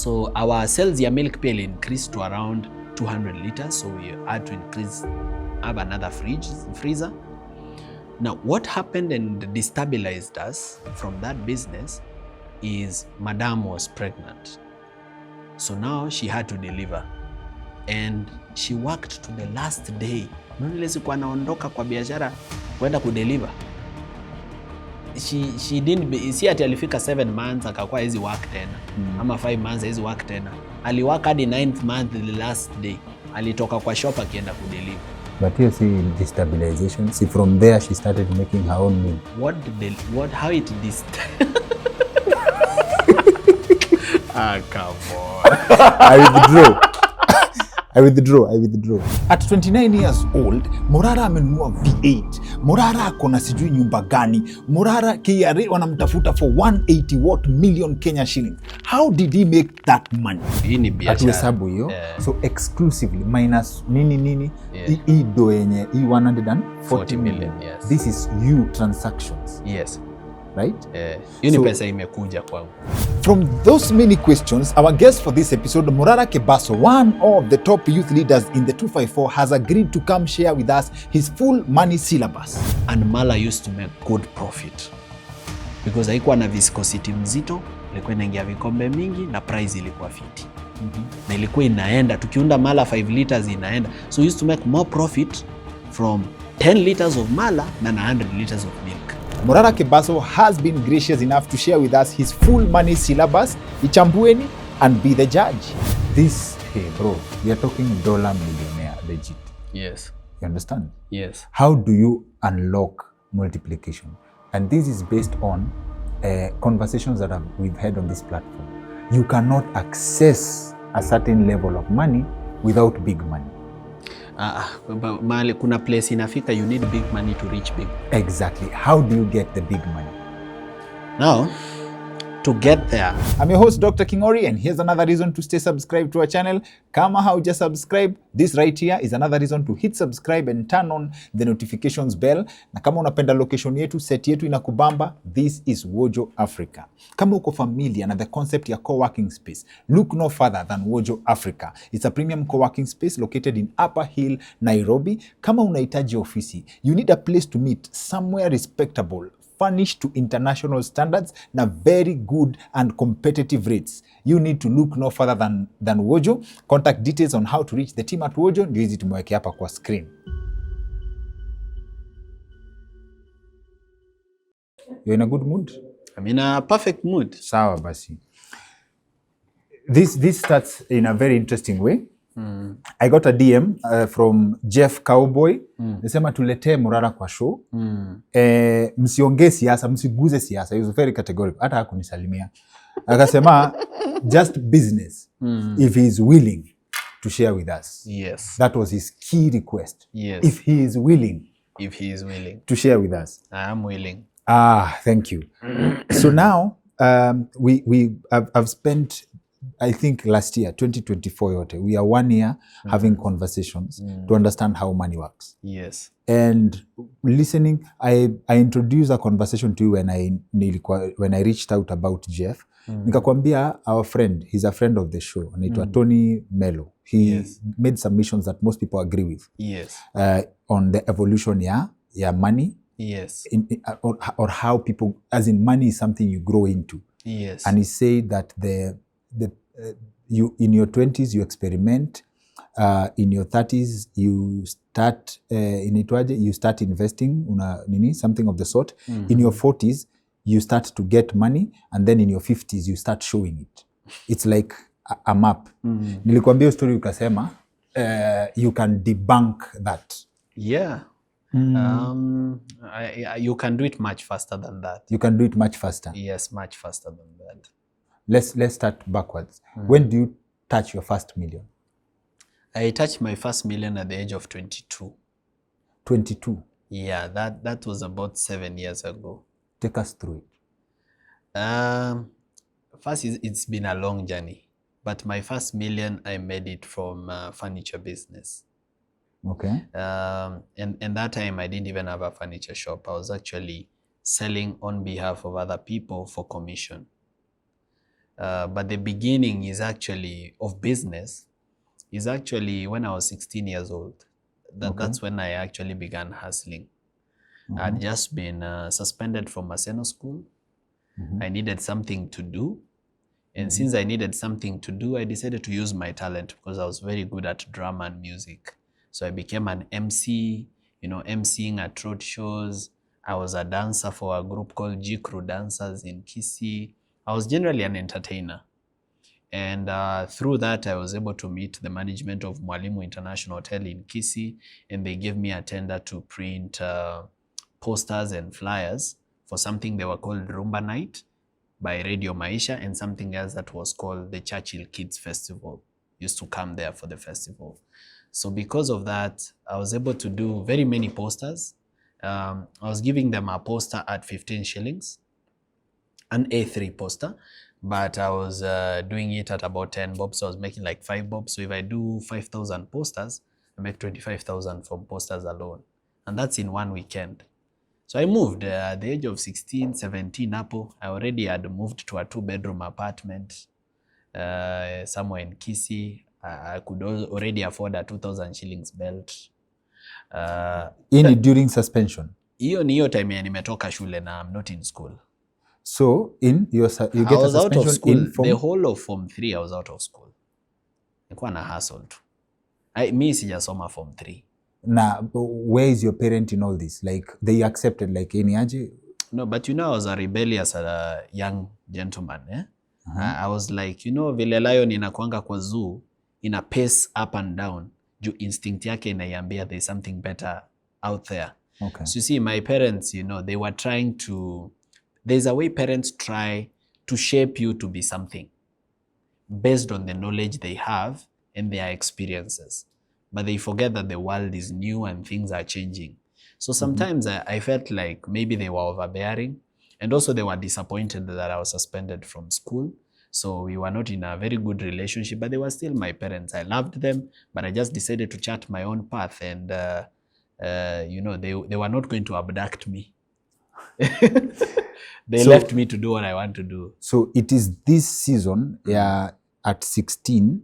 So our sales ya milk pail increased to around 200 liters. So we had to have another freezer. Now, what happened and destabilized us from that business is Madam was pregnant. So now she had to deliver. And she worked to the last day. Ile siku anaondoka kwa biashara kwenda kudeliver. She didn't see ati alifika 7 months akakuwa hizi work tena. Ama 5 months hizi work tena. Aliwork hadi 9th month the last day. Alitoka kwa shop akienda kudeliver. But you see destabilization. See, from there she started making her own meal. How it come on. I withdraw. At 29 years old, Morara amenunua V8. Morara akona sijui nyumba gani. Morara KRA wanamtafuta for 180 million Kenya shillings. How did he make that money? Hii ni biashara. Atuhesabu hiyo. So exclusively minus nini. Hii do yenye 140 million. Yes. This is you transactions. Yes. Right? Hiyo ni pesa imekuja kwangu. From those many questions, our guest for this episode, Morara Kebaso, one of the top youth leaders in the 254, has agreed to come share with us his full money syllabus. And Mala used to make good profit. Because haikuwa na viscosity mzito, ilikuwa inaingia vikombe mingi na price ilikuwa fiti. Na ilikuwa inaenda, tukiunda Mala 5 liters inaenda. So we used to make more profit from 10 liters of Mala than 100 liters of milk. Morara Kebaso has been gracious enough to share with us his full money syllabus. Ichambueni and be the judge. This, hey bro, we are talking dollar millionaire, legit. Yes. You understand? Yes. How do you unlock multiplication? And this is based on conversations that we've had on this platform. You cannot access a certain level of money without big money. Mahali kuna place inafika, you need big money to reach big. Exactly. How do you get the big money? Now, to get there. I'm your host, Dr. Kingori, and here's another reason to stay subscribed to our channel. Kama hauja subscribe, this right here is another reason to hit subscribe and turn on the notifications bell. Na kama unapenda location yetu, set yetu inakubamba, this is Wojo Africa. Kama uko familiar na the concept ya co-working space, look no further than Wojo Africa. It's a premium co-working space located in Upper Hill, Nairobi. Kama unahitaji ofisi, you need a place to meet somewhere respectable, furnished to international standards na very good and competitive rates. You need to look no further than Wojo. Contact details on how to reach the team at Wojo ndio hizi tumewekea hapa kwa screen. You're in a good mood? I'm in a perfect mood. Sawa basi. This starts in a very interesting way. I got a DM from Jeff Cowboy. Nasema tuletee Morara kwa show. Msiongee siasa, msiguze siasa. He was very categorical. Hata hakunisalimia. Akasema just business. If he is willing to share with us. Yes. That was his key request. Yes. If he is willing. If he is willing. To share with us. I am willing. Thank you. So now I've spent, I think last year, 2024 yote, we are 1 year having conversations to understand how money works. Yes. And listening, I introduced a conversation to you when I reached out about Jeff. Nikakwambia our friend, he's a friend of the show, anaitwa Tony Mello. He made submissions that most people agree with. Yes. On the evolution ya money. Yes. Or how people, as in money is something you grow into. Yes. And he said that you in your 20s you experiment, in your 30s you start you start investing something of the sort. In your 40s you start to get money, and then in your 50s you start showing it. It's like a map. Nilikwambia story ukasema you can debunk that. Yeah. You can do it much faster than that. You can do it much faster. Yes, much faster than that. Let's start backwards. When do you touch your first million? I touched my first million at the age of 22. 22? Yeah, that was about 7 years ago. Take us through it. First, it's been a long journey, but my first million, I made it from furniture business. Okay. And that time I didn't even have a furniture shop. I was actually selling on behalf of other people for commission. But the beginning is actually of business is actually when I was 16 years old. That's when I actually began hustling. I'd just been suspended from Maseno school. I needed something to do. And since I needed something to do, I decided to use my talent because I was very good at drama and music. So I became an MC, MCing at road shows. I was a dancer for a group called G Crew Dancers in Kisii. I was generally an entertainer. And through that, I was able to meet the management of Mwalimu International Hotel in Kisii, and they gave me a tender to print posters and flyers for something they were called Rumba Night by Radio Maisha, and something else that was called the Churchill Kids Festival. Used to come there for the festival. So because of that, I was able to do very many posters. I was giving them a poster at 15 shillings, an A3 poster, but I was doing it at about 10 bob, so I was making like 5 bob. So if I do 5,000 posters, I make 25,000 from posters alone. And that's in one weekend. So I moved at the age of 16, 17 Apple. I already had moved to a 2-bedroom apartment somewhere in Kisii. I could already afford a 2,000 shillings belt. During suspension? Hiyo ni hiyo time ya nimetoka shule na I'm not in school. So you get I was a out of suspension school. in form? The whole of form 3 I was out of school. Nilikuwa na hustle tu. Mi sijasoma form 3. Now, where is your parent in all this? Like, they accepted like any aje? No, but I was a rebellious young gentleman. I was like, vile lion inakuanga kwa zoo, ina pace up and down. Juu instinct yake inaiambia there's something better out there. Okay. So you see, my parents, they were trying to, there's a way parents try to shape you to be something based on the knowledge they have and their experiences. But they forget that the world is new and things are changing. So sometimes I felt like maybe they were overbearing, and also they were disappointed that I was suspended from school. So we were not in a very good relationship, but they were still my parents. I loved them, but I just decided to chart my own path, and they were not going to abduct me. They left me to do what I want to do. So it is this season, at 16,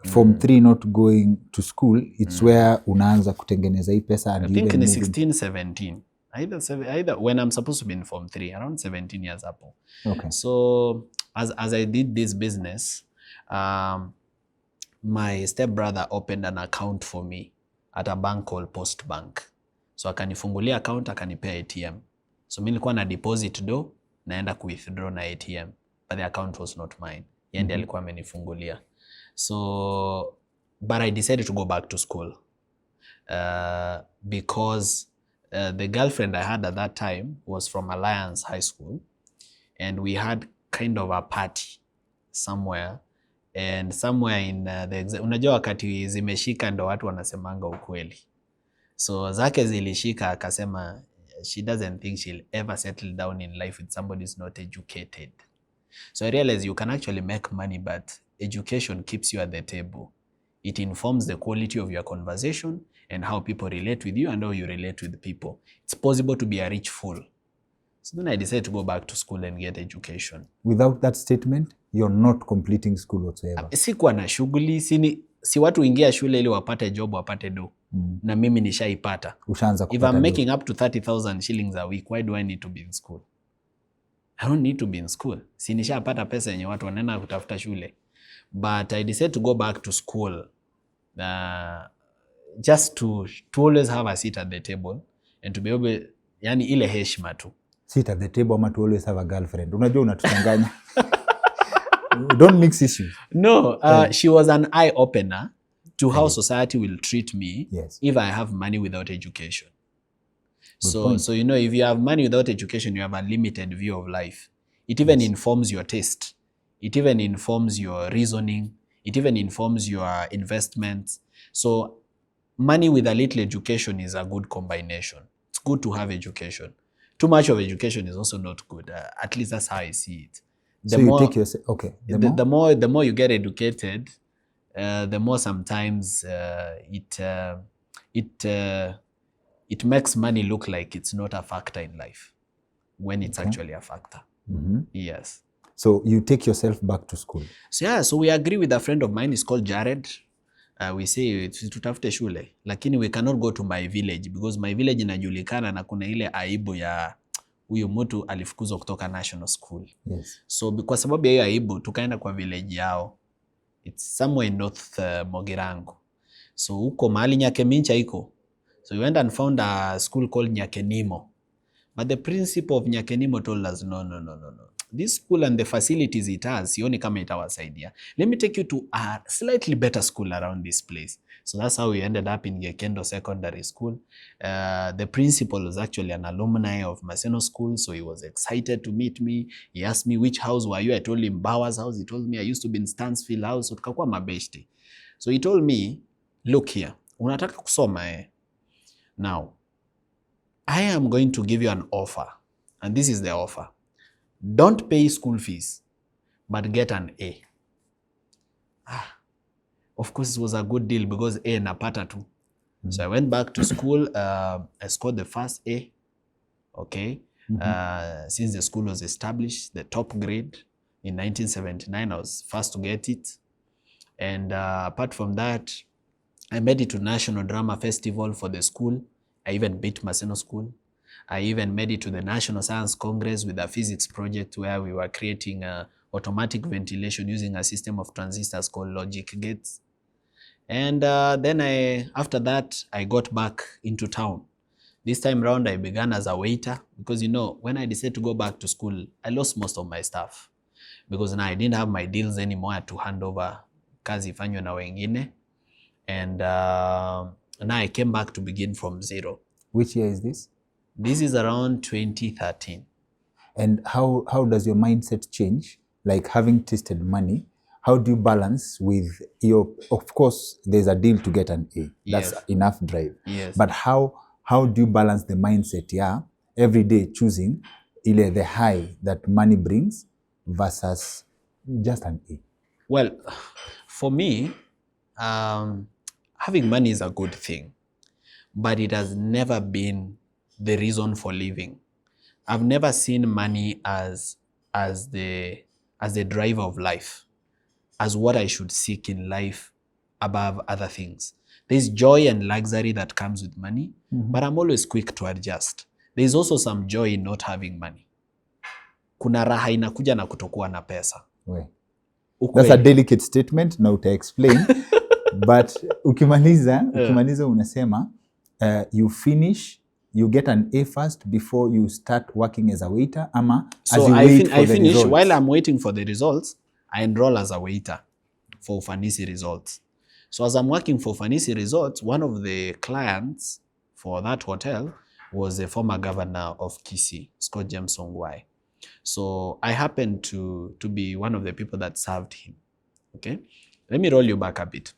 form 3 not going to school, it's where unaanza kutengeneza hii pesa. I think in 16, 17. Either when I'm supposed to be in form 3, around 17 years up. Okay. So as I did this business, my stepbrother opened an account for me at a bank called Post Bank. So akanifungulia account, akanipea ATM. So mimi nilikuwa na deposit do, naenda withdraw na ATM, but the account was not mine. Yeye ndiye alikuwa amenifungulia. So, but I decided to go back to school because the girlfriend I had at that time was from Alliance High School, and we had kind of a party somewhere, and somewhere in unajua wakati zimeshika ndo watu wanasemanga ukweli. So zake zilishika, akasema she doesn't think she'll ever settle down in life with somebody who's not educated. So I realized you can actually make money, but education keeps you at the table. It informs the quality of your conversation and how people relate with you and how you relate with people. It's possible to be a rich fool. So then I decided to go back to school and get education. Without that statement, you're not completing school whatsoever. Sikuwa na shughuli, si watu ingia shule ili wapate job, wapate do. Na mimi nishaipata. Ushaanza kupata. If I'm making up to 30,000 shillings a week, why do I need to be in school? I don't need to be in school. Si nishapata pesa yenye watu wanaenda kutafuta shule. But I decided to go back to school just to always have a seat at the table and to be able, yani ile heshima tu. Sit at the table ama to always have a girlfriend. Unajua unatutanganya. Don't mix issues. No, she was an eye opener to how society will treat me if I have money without education. So if you have money without education, you have a limited view of life. It even informs your taste. It even informs your reasoning. It even informs your investments. So money with a little education is a good combination. It's good to have education. Too much of education is also not good. At least that's how I see it. The more you get educated, the more sometimes it makes money look like it's not a factor in life when it's actually a factor. Yes. So you take yourself back to school. So yeah, so we agree with a friend of mine, is called Jared. We say tutafute shule, lakini we cannot go to my village because my village inajulikana na kuna ile aibu ya huyu mtu alifukuzwa kutoka national school. Yes. So kwa sababu ya hiyo aibu tukaenda kwa village yao. It's somewhere in North Mogirango. So huko mahali Nyakemincha iko. So we went and found a school called Nyakenimo. But the principal of Nyakenimo told us, no. This school and the facilities it has, sioni kama itawasaidia. Let me take you to a slightly better school around this place. So that's how we ended up in Gekendo Secondary School. The principal was actually an alumni of Maseno School, so he was excited to meet me. He asked me, which house were you? I told him Bauer's house. He told me I used to be in Stansfield House. So tukakuwa mabeshte. So he told me, look here, unataka kusoma eh? Now, I am going to give you an offer. And this is the offer. Don't pay school fees, but get an A. Of course, it was a good deal because A napata tu. So I went back to school. I scored the first A. Okay. Since the school was established, the top grade in 1979, I was first to get it. And apart from that, I made it to National Drama Festival for the school. I even beat Maseno School. I even made it to the National Science Congress with a physics project where we were creating automatic ventilation using a system of transistors called logic gates. And then after that, I got back into town. This time around, I began as a waiter because, you know, when I decided to go back to school, I lost most of my stuff because now I didn't have my deals anymore. I had to hand over kazi ifanywe na wengine. And now I came back to begin from zero. Which year is this? This is around 2013. And how does your mindset change? Like having tasted money, how do you balance with your, of course, there's a deal to get an A. That's Yes. enough drive. Yes. But how do you balance the mindset, yeah, every day choosing the high that money brings versus just an A? Well, for me, having money is a good thing, but it has never been the reason for living. I've never seen money as the driver of life, as what I should seek in life above other things. There's joy and luxury that comes with money, but I'm always quick to adjust. There's also some joy in not having money. Kuna raha inakuja na kutokuwa na pesa. That's a delicate statement, na uta explain. But ukimaliza unasema you finish, you get an A first before you start working as a waiter, ama so as you wait for the finish results. While I'm waiting for the results, I enroll as a waiter for Ufanisi Results. So as I'm working for Ufanisi Results, one of the clients for that hotel was the former governor of Kisii, Scott James Ongwae. So I happened to be one of the people that served him. Okay, let me roll you back a bit.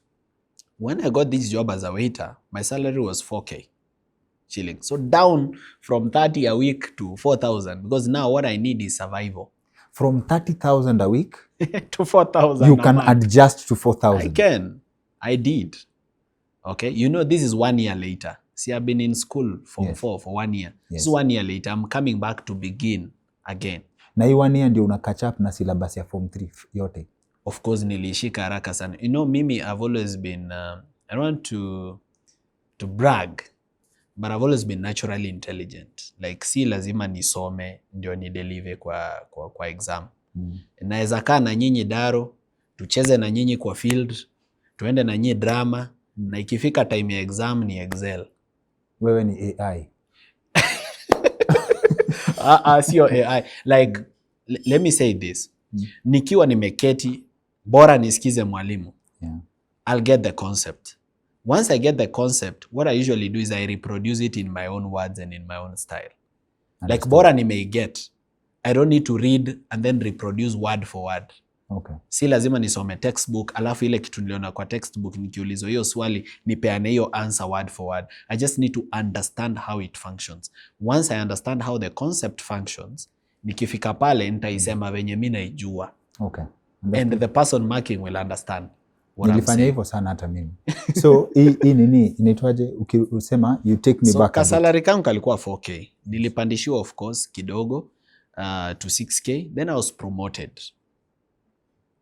When I got this job as a waiter, my salary was 4K shillings. So down from 30 a week to 4,000, because now what I need is survival. From 30,000 a week to 4,000 you can adjust to 4,000. I can. I did. Okay, you know, this is 1 year later. See, I've been in school for 1 year. Yes. This is 1 year later. I'm coming back to begin again. Na hii 1 year ndio una catch up na syllabus ya form 3 yote. Of course, nilishika haraka sana. You know, mimi, I've always been, I don't want to brag, but I've always been naturally intelligent. Like, si lazima nisome ndio ni deliver kwa exam. Naweza kaa na nyinyi daro, tucheze na nyinyi kwa field, tuende na nyinyi drama, na ikifika time ya exam ni Excel. Wewe ni AI. Sio AI. Like, let me say this. Nikiwa nimeketi, bora nisikize mwalimu. I'll get the concept. Once I get the concept, what I usually do is I reproduce it in my own words and in my own style. Like, bora nimeiget. I don't need to read and then reproduce word for word. Okay. Si lazima nisome textbook, alafu ile kitu niliona kwa textbook nikiulizwa hiyo swali nipeane hiyo answer word for word. I just need to understand how it functions. Once I understand how the concept functions, nikifika pale nitaisema venye mimi naijua. Okay. And the person marking will understand what I'm saying. Nilifanya hivyo sana hata mimi. So hii nini inaitwaje ukisema you take me back. So salary kangu kalikuwa 4K. Nilipandishiwa of course kidogo to 6K. Then I was promoted.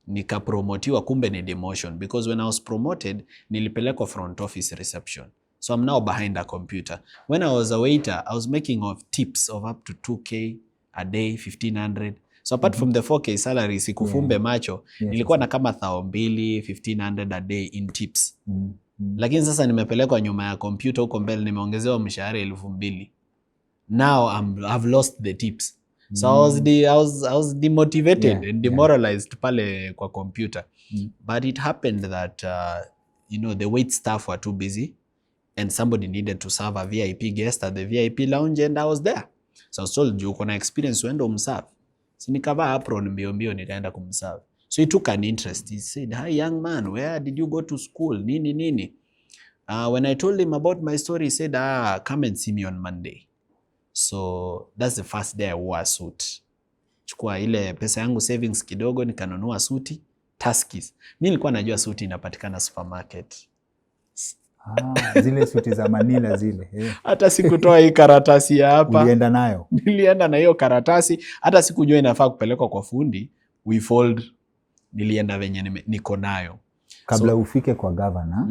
Nikapromotiwa, kumbe ni demotion, because when I was promoted nilipelekwa front office reception. So I'm now behind a computer. When I was a waiter, I was making of tips of up to 2K a day, 1,500. So apart from the 4K salary, sikufumbe macho, nilikuwa na kama 2,000, 1,500 a day in tips. Lakini sasa nimepelekwa nyuma ya computer huko mbele, nimeongezewa mshahara 2,000. Now I've lost the tips. So I was demotivated and demoralized pale kwa computer. But it happened that the wait staff were too busy and somebody needed to serve a VIP guest at the VIP lounge, and I was there. So I was told, you kuna experience, uende umserve. So nikavaa apron mbio nikaenda kumserve. So he took an interest. He said, "Hi young man, where did you go to school? Nini. When I told him about my story, he said, come and see me on Monday." So that's the first day I wore a suit. Chukua ile pesa yangu savings kidogo nikanunua suti, Tuskies. Mimi nilikuwa najua suti inapatikana supermarket. Zile suti za Manila zile. Hata sikutoa hii karatasi ya hapa. Ulienda nayo? Nilienda na hiyo karatasi. Hata sikujua inafaa kupelekwa kwa fundi. We fold. Nilienda venye niko nayo. Kabla ufike kwa governor,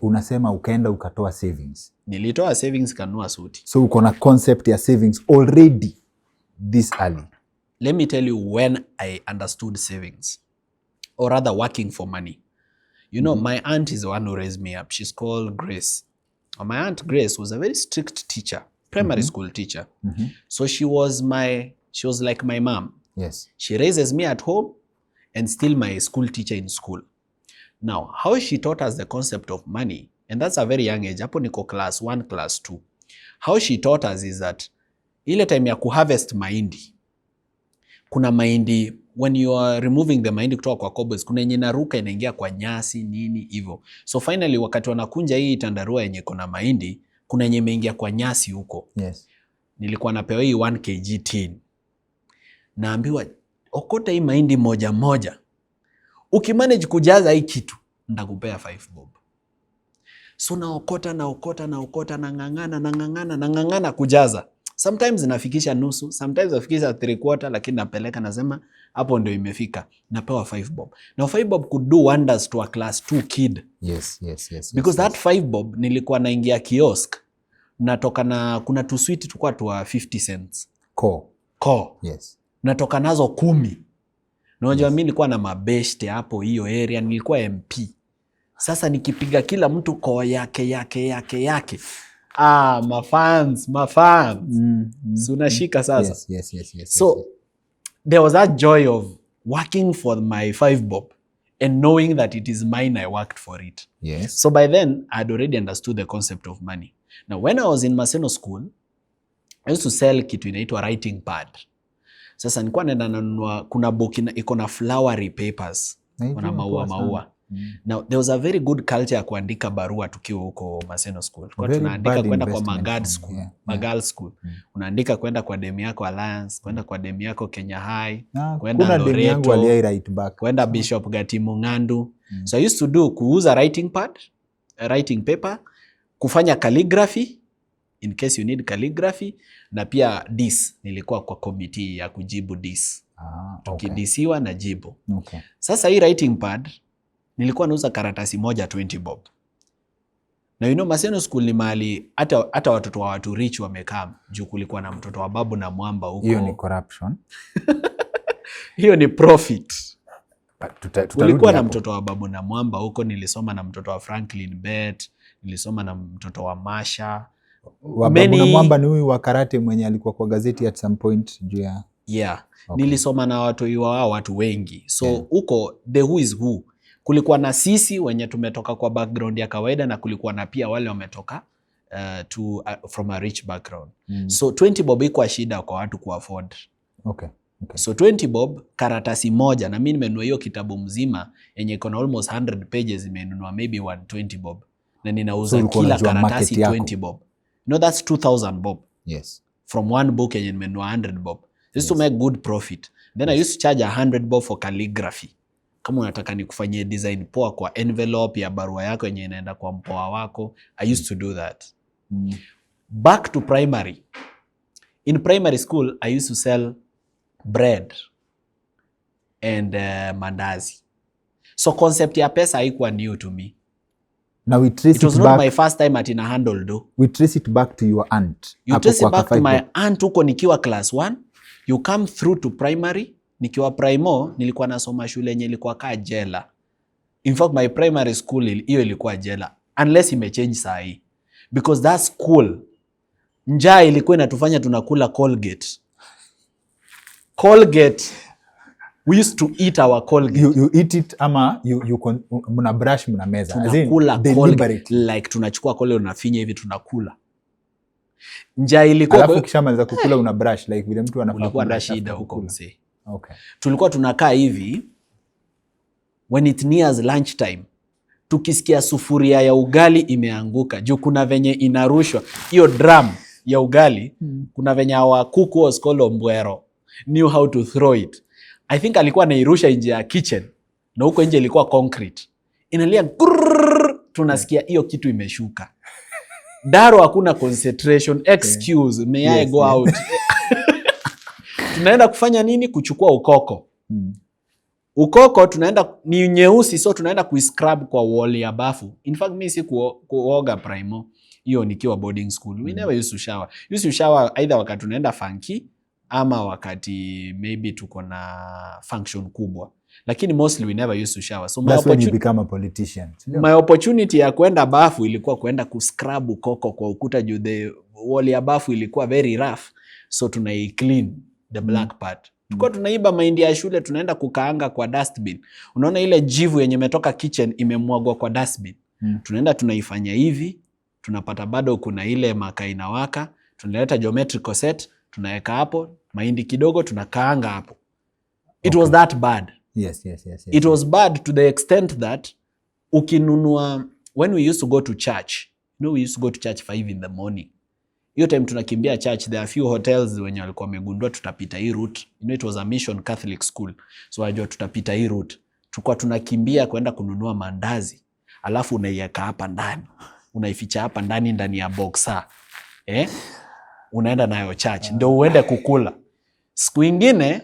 unasema ukaenda ukatoa savings. Nilitoa savings kanunua suti. So uko na concept ya savings already this early. Let me tell you when I understood savings, or rather working for money. My aunt is the one who raised me up. She's called Grace. My aunt Grace was a very strict teacher, primary school teacher. So she was like my mom. Yes. She raises me at home and still my school teacher in school. Now, how she taught us the concept of money, and that's a very young age, hapo niko class 1, class 2. How she taught us is that ile time ya kuharvest mahindi, kuna mahindi, when you are removing the mahindi kutoka kwa cobwebs, kuna yenye naruka inaingia kwa nyasi nini hivyo. So finally wakati wanakunja hii tandarua yenye kuna mahindi, kuna yenye imeingia kwa nyasi huko. Yes. Nilikuwa napewa hii 1 kg tin. Naambiwa okota hii mahindi moja. Ukimanage kujaza hii kitu, ndakupea 5 bob. So naokota, nangangana kujaza. Sometimes nafikisha nusu, sometimes nafikisha 3/4, lakini napeleka nasema hapo ndio imefika. Napewa 5 bob. Now 5 bob could do wonders to a class 2 kid. Yes. Because that 5 bob nilikuwa naingia kiosk, natoka na kuna tu sweet tukua tu 50 cents. Core. Yes. Natoka nazo 10. Na unajua mimi nilikuwa na mabeshte hapo hiyo area, nilikuwa MP. Sasa nikipiga kila mtu kwa yake. Mafans. So unashika sasa. Yes. So there was that joy of working for my 5 bob and knowing that it is mine, I worked for it. Yes. So by then I had already understood the concept of money. Now when I was in Maseno school, I used to sell kitu inaitwa writing pad. Sasa nilikuwa naenda nanunua, kuna book iko na flowery papers, kuna maua. Now there was a very good culture ya kuandika barua tukiwa huko Maseno school. Kwa tunaandika kwenda kwa Magad school. Unaandika kwenda kwa demu yako Alliance, kwenda kwa demu yako Kenya High, kwenda Loreto, kwenda Bishop Gatimu Ngandu. So I used to do kuuza writing paper, kufanya calligraphy in case you need calligraphy, na pia dis, nilikuwa kwa committee ya kujibu dis. Tukidisiwa na jibu. Okay. Sasa hii writing pad nilikuwa nauza karatasi moja 20 bob. Na Maseno school ni mahali hata watoto wa watu rich wamekaa, juu kulikuwa na mtoto wa babu na mwamba huko. Hiyo ni corruption. Hiyo ni profit. Kulikuwa na mtoto wa babu na mwamba huko, nilisoma na mtoto wa Franklin Bet, nilisoma na mtoto wa Masha. Babu na mwamba ni huyu wa karate mwenye alikuwa kwa gazeti at some point juu ya. Yeah. Okay. Nilisoma na watu wengi. So huko the who is who. Kulikuwa na sisi wenye tumetoka kwa background ya kawaida, na kulikuwa na pia wale wametoka from a rich background. So 20 bob iko shida kwa watu ku afford. Okay. So 20 bob karatasi moja, na mimi nimenunua hiyo kitabu mzima yenye iko na almost 100 pages, nimenunua maybe 120 bob. Na ninauza kila karatasi 20 bob. That's 2,000 bob. Yes. From one book yenye nimenunua 100 bob. This to make good profit. Then I used to charge 100 bob for calligraphy. Kama unataka nikufanyie design poa kwa envelope ya barua yako yenye inaenda kwa mpoa wako, I used to do that. Back to primary. In primary school, I used to sell bread and mandazi. So concept ya pesa haikuwa new to me. Now we trace it was not my first time at ina handle do. We trace it back to your aunt. You trace it back to my aunt huko nikiwa class 1. You come through to primary. Nikiwa primo nilikuwa nasoma shule yenye ilikuwa kaa jela. In fact my primary school hiyo ilikuwa jela. Unless imechange saa hii. Because that school njaa ilikuwa inatufanya tunakula Colgate. Colgate. We used to eat our Colgate. You eat it ama muna brush muna meza. Tunakula Colgate. Like tunachukua Colgate unafinya hivi tunakula. Njaa ilikuwa alafu kishamaliza kukula una brush like vile mtu anafanya. Ulikuwa na shida huko mzee. Okay. Tulikuwa tunakaa hivi when it nears lunch time. Tukisikia sufuria ya ugali imeanguka. Juu kuna venye inarushwa. Hiyo drum ya ugali. Kuna venye our cook was called Ombwero. Knew how to throw it. I think alikuwa anairusha nje ya kitchen. Na huko nje ilikuwa concrete. Inalia grrrr, tunasikia hiyo kitu imeshuka. Daro hakuna concentration. Excuse, may I go out? Tunaenda kufanya nini? Kuchukua ukoko. Ukoko tunaenda ni nyeusi, so tunaenda kuiscrub kwa wall ya bafu. In fact mimi si kuoga primo. Hiyo nikiwa boarding school. We never used to shower. Used to shower either wakati tunaenda funky ama wakati maybe tuko na function kubwa. Lakini mostly we never used to shower. So that's when you become a politician. My opportunity ya kuenda bafu ilikuwa kuenda kuscrub ukoko kwa ukuta juu the wall ya bafu ilikuwa very rough. So tunai clean the black part. Tulikuwa tunaiba mahindi ya shule tunaenda kukaanga kwa dustbin. Unaona ile jivu yenye imetoka kitchen imemwagwa kwa dustbin. Tunaenda tunaifanya hivi, tunapata bado kuna ile makaa inawaka, tunaleta geometrical set, tunaweka hapo, mahindi kidogo tunakaanga hapo. It was that bad. Yes. It was bad to the extent that ukinunua, when we used to go to church, we used to go to church 5 in the morning. Hiyo time tunakimbia church, there are few hotels wenye walikuwa wamegundua tutapita hii route. It was a mission Catholic school. So wajua tutapita hii route. Tulikuwa tunakimbia kwenda kununua mandazi. Alafu unaiweka hapa ndani. Unaificha hapa ndani ya boxer. Unaenda nayo church. Ndio uende kukula. Siku ingine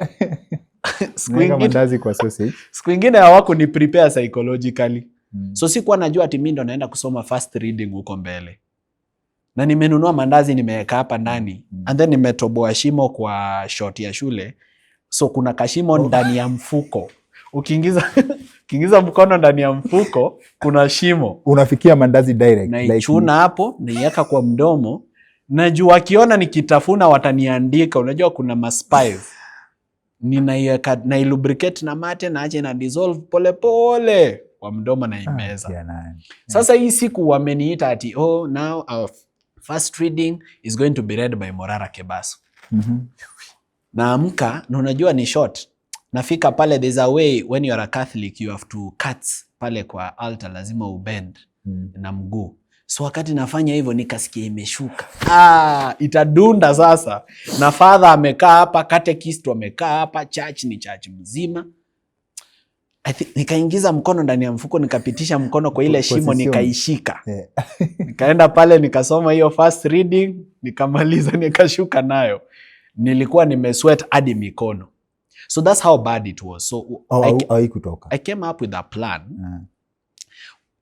mandazi kwa sausage. Siku ingine hawako ni prepare psychologically. So sikuwa najua ati mimi ndo naenda kusoma first reading huko mbele. Na nimenunua mandazi nimeweka hapa ndani. And then nimetoboa shimo kwa short ya shule. So kuna kashimo ndani ya mfuko. Ukiingiza mkono ndani ya mfuko, kuna shimo. Unafikia mandazi direct. Na ichuna hapo, naiweka kwa mdomo. Najua wakiona nikitafuna wataniandika. Unajua kuna maspies. Ninaiweka na lubricate na mate na acha na dissolve pole pole kwa mdomo na imeza. Sasa hii siku wameniita ati now our first reading is going to be read by Morara Kebaso. Naamka na unajua ni short. Nafika pale, there's a way when you are a Catholic you have to cut pale kwa altar, lazima ubend na mguu. So wakati nafanya hivyo nikasikia imeshuka. Itadunda sasa. Na father amekaa hapa, catechist amekaa hapa, church ni church mzima. Nikaingiza mkono ndani ya mfuko, nikapitisha mkono kwa ile shimo, nikaishika. Nikaenda pale nikasoma hiyo first reading, nikamaliza, nikashuka nayo. Nilikuwa nimesweat hadi mikono. So that's how bad it was. So I came up with a plan.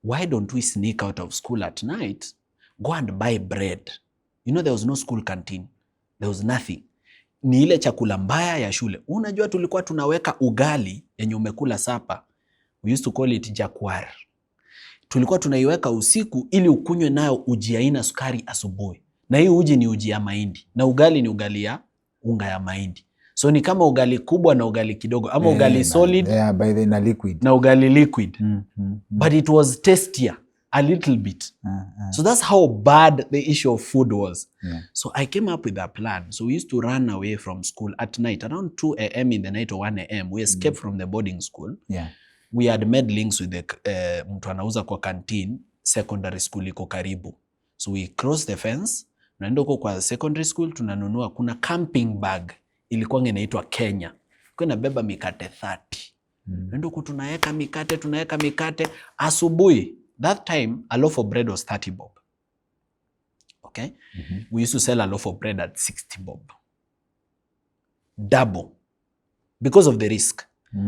Why don't we sneak out of school at night, go and buy bread? There was no school canteen. There was nothing. Ni ile chakula mbaya ya shule. Unajua tulikuwa tunaweka ugali yenye umekula sapa. We used to call it jakwar. Tulikuwa tunaiweka usiku ili ukunywe nayo uji aina sukari asubuhi. Na hii uji ni uji ya mahindi. Na ugali ni ugali ya unga ya mahindi. So ni kama ugali kubwa na ugali kidogo. Ama ugali solid by the na liquid. Na ugali liquid. But it was tastier a little bit. So that's how bad the issue of food was. So I came up with a plan. So we used to run away from school at night. Around 2 a.m. in the night or 1 a.m. we escaped from the boarding school. We had made links with the mtu anauza kwa canteen, secondary school iko karibu. So we crossed the fence. Naenda huko kwa secondary school, tunanunua kuna camping bag. Ilikuwa inaitwa Kenya. Kwa inabeba mikate 30. Naenda huko tunaweka mikate asubuhi. That time a loaf of bread was 30 bob. Okay? We used to sell a loaf of bread at 60 bob. Double. because of the risk.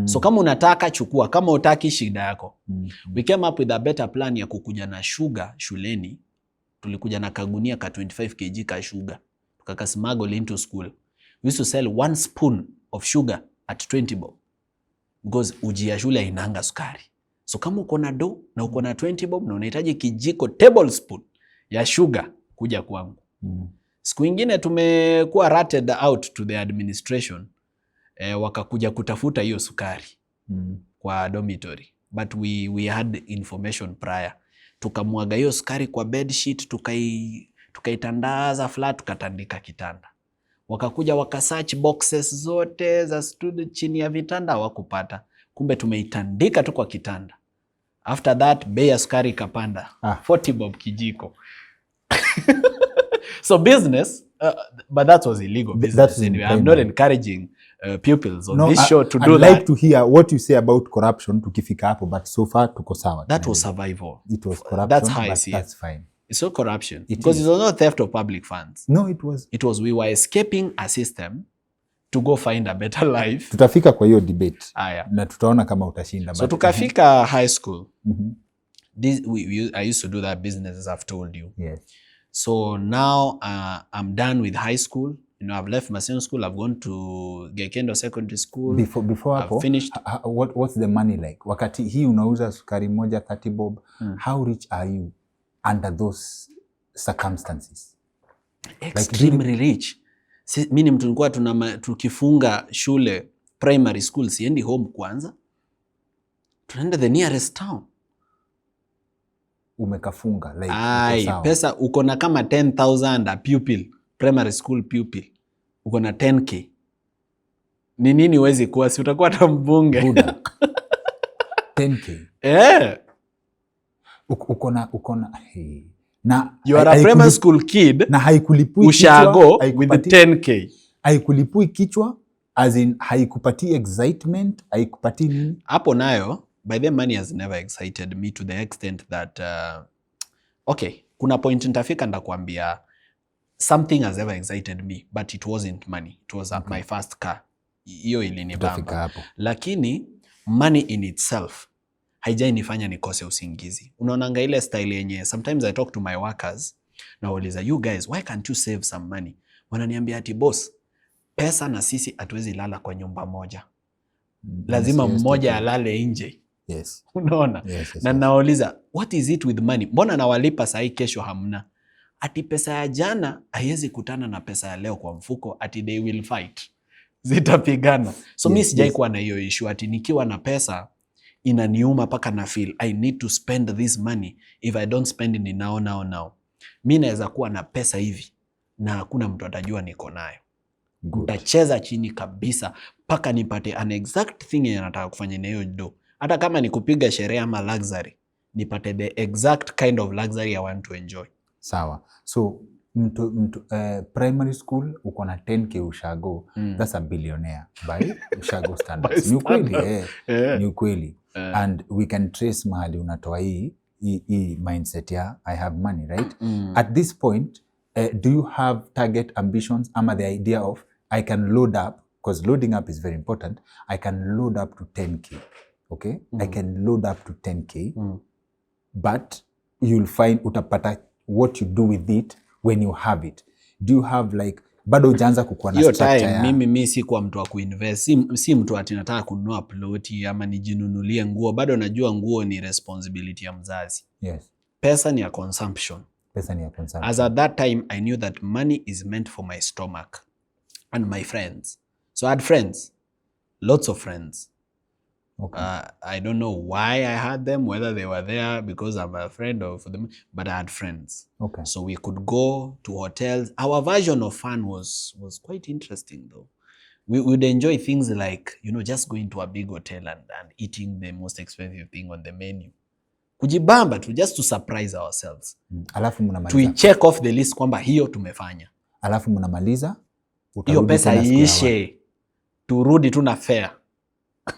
So kama unataka chukua, kama utaki shida yako. We came up with a better plan ya kukuja na sugar shuleni. Tulikuja na kagunia ka 25 kg ka sugar. Tukaka smuggle into school. We used to sell 1 spoon of sugar at 20 bob. Because uji ya shule hainanga sukari. So kama uko na do na uko na 20 bob na unahitaji kijiko tablespoon ya sugar, kuja kwangu. Siku ingine tumekuwa ratted out to the administration. Wakakuja kutafuta hiyo sukari kwa dormitory. But we had information prior. Tukamwaga hiyo sukari kwa bedsheet, tukaitandaza flat, tukatandika kitanda. Wakakuja wakasearch boxes zote za student chini ya vitanda, hawakupata. Kumbe tumeitandika tu kwa kitanda. After that, bei ya sukari ikapanda. 40 bob kijiko. So business, but that was illegal business. Anyway, I'm not encouraging pupils on this show to do that. I'd like to hear what you say about corruption tukifika hapo, but so far tuko sawa. That was survival. It was corruption, that's how I see that's fine. It's not corruption. Because it was not theft of public funds. No, it was. It was we were escaping a system to go find a better life. Tutafika kwa hiyo debate. Yeah. Na tutaona kama utashinda. So tukafika high school. I used to do that business, as I've told you. Yes. So now I'm done with high school. You know, I've left Maseno school. I've gone to Gekendo Secondary School. Before I've finished. What's the money like? Wakati hii unauza sukari moja 30 bob. How rich are you under those circumstances? Extremely rich. Mimi ni mtu nilikuwa tukifunga shule primary school, siendi home kwanza. Tunaenda the nearest town. Umekafunga like pesa uko na kama 10,000 a pupil, primary school pupil. Uko na 10k. Ni nini huwezi kuwa, si utakuwa hata mbunge. 10k. Uko na hey. Na you are a primary school kid na haikulipui ushago with 10k. Haikulipui kichwa, as in haikupatii excitement, haikupatii nini? Hapo nayo, by the money has never excited me to the extent that okay, kuna point nitafika ndakwambia something has ever excited me, but it wasn't money. It was my first car. Hiyo ilinibamba. Lakini money in itself haijai nifanya nikose usingizi. Unaonanga ile style yenye sometimes I talk to my workers na wauliza, you guys, why can't you save some money? Wananiambia ati boss, pesa na sisi hatuwezi lala kwa nyumba moja. Lazima mmoja alale nje. Yes. Unaona? Yes. Na nauliza, what is it with money? Mbona nawalipa sahi kesho hamna? Ati pesa ya jana haiwezi kutana na pesa ya leo kwa mfuko, ati they will fight. Zitapigana. So mimi sijai kuwa na hiyo issue ati nikiwa na pesa inaniuma paka na feel I need to spend this money. If I don't spend it now. Mimi naweza kuwa na pesa hivi na hakuna mtu atajua niko nayo. Utacheza chini kabisa paka nipate an exact thing yenye nataka kufanya na hiyo do. Hata kama ni kupiga sherehe ama luxury, nipate the exact kind of luxury I want to enjoy. Sawa. So primary school uko na 10k ushago, that's a billionaire by ushago standards. Ni ukweli. Ni ukweli. And we can trace mahali unatoa hii mindset ya I have money, right? At this point, do you have target ambitions ama the idea of I can load up, because loading up is very important. I can load up to 10k. Okay? I can load up to 10k. But you'll find utapata what you do with it when you have it. Do you have like bado hujaanza kukuwa na structure ya mimi si kwa mtu wa kuinvest, si mtu ati nataka kununua ploti ama nijinunulie nguo. Bado najua nguo ni responsibility ya mzazi. Yes. Pesa ni ya consumption. As at that time I knew that money is meant for my stomach and my friends. So I had friends, lots of friends. Okay. I don't know why I had them, whether they were there because I'm a friend of them, but I had friends. Okay. So we could go to hotels. Our version of fun was quite interesting though. We would enjoy things like, just going to a big hotel and eating the most expensive thing on the menu. Kujibamba tu, just to surprise ourselves. Alafu mnamaliza. To check off the list kwamba hiyo tumefanya. Alafu mnamaliza. Hiyo pesa iishe. Turudi tu na fare.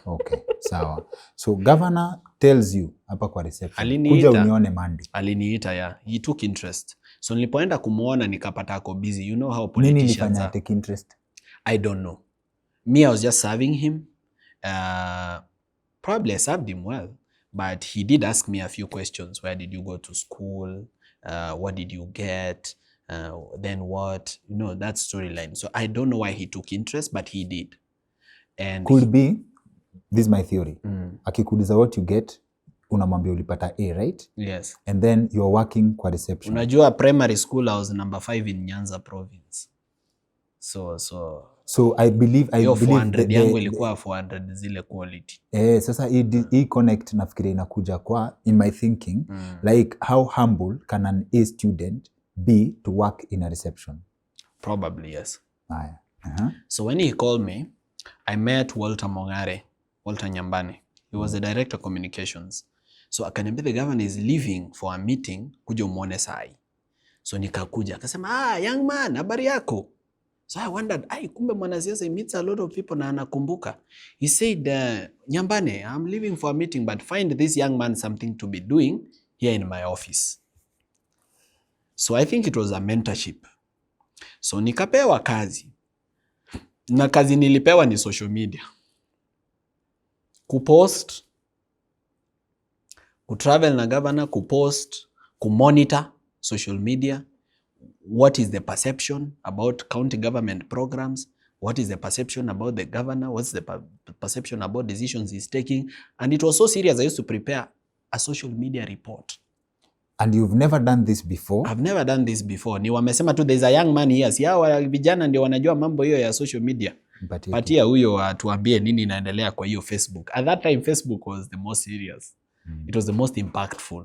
Okay, sawa. So governor tells you hapa kwa reception, kuja unione Monday. Aliniita, yeah. He took interest. So nilipoenda kumuona nikapata ako busy. You know how politicians Nini nilifanya take interest? I don't know. Me, I was just serving him. Probably I served him well, but he did ask me a few questions. Where did you go to school? What did you get? Then what? You know, that storyline. So I don't know why he took interest, but he did. And Could be, this is my theory. Akikuuliza what you get, unamwambia ulipata A, right? Yes. And then you're working kwa reception. Unajua primary school I was number 5 in Nyanza province. So I believe 400 yangu ilikuwa 400 zile quality. Sasa hii connect nafikiria inakuja kwa in my thinking like how humble can an A student be to work in a reception? Probably yes. Uh-huh. So when he called me, I met Walter Nyambane. He was the director of communications. So akaniambia the governor is leaving for a meeting, kuja umuone sai. So nikakuja, akasema young man, habari yako? So I wondered, kumbe mwanasiasa he meets a lot of people na anakumbuka. He said, Nyambane, I'm leaving for a meeting, but find this young man something to be doing here in my office. So I think it was a mentorship. So nikapewa kazi. Na kazi nilipewa ni social media. Kupost, kutravel na governor, kupost, kumonitor social media. What is the perception about county government programs? What is the perception about the governor? What's the perception about decisions he's taking? And it was so serious, I used to prepare a social media report. And you've never done this before? I've never done this before. Ni wamesema tu there's a young man here. Si hawa vijana ndio wanajua mambo hiyo ya social media. Patia huyo atuambie nini inaendelea kwa hiyo Facebook. At that time, Facebook was the most serious. It was the most impactful.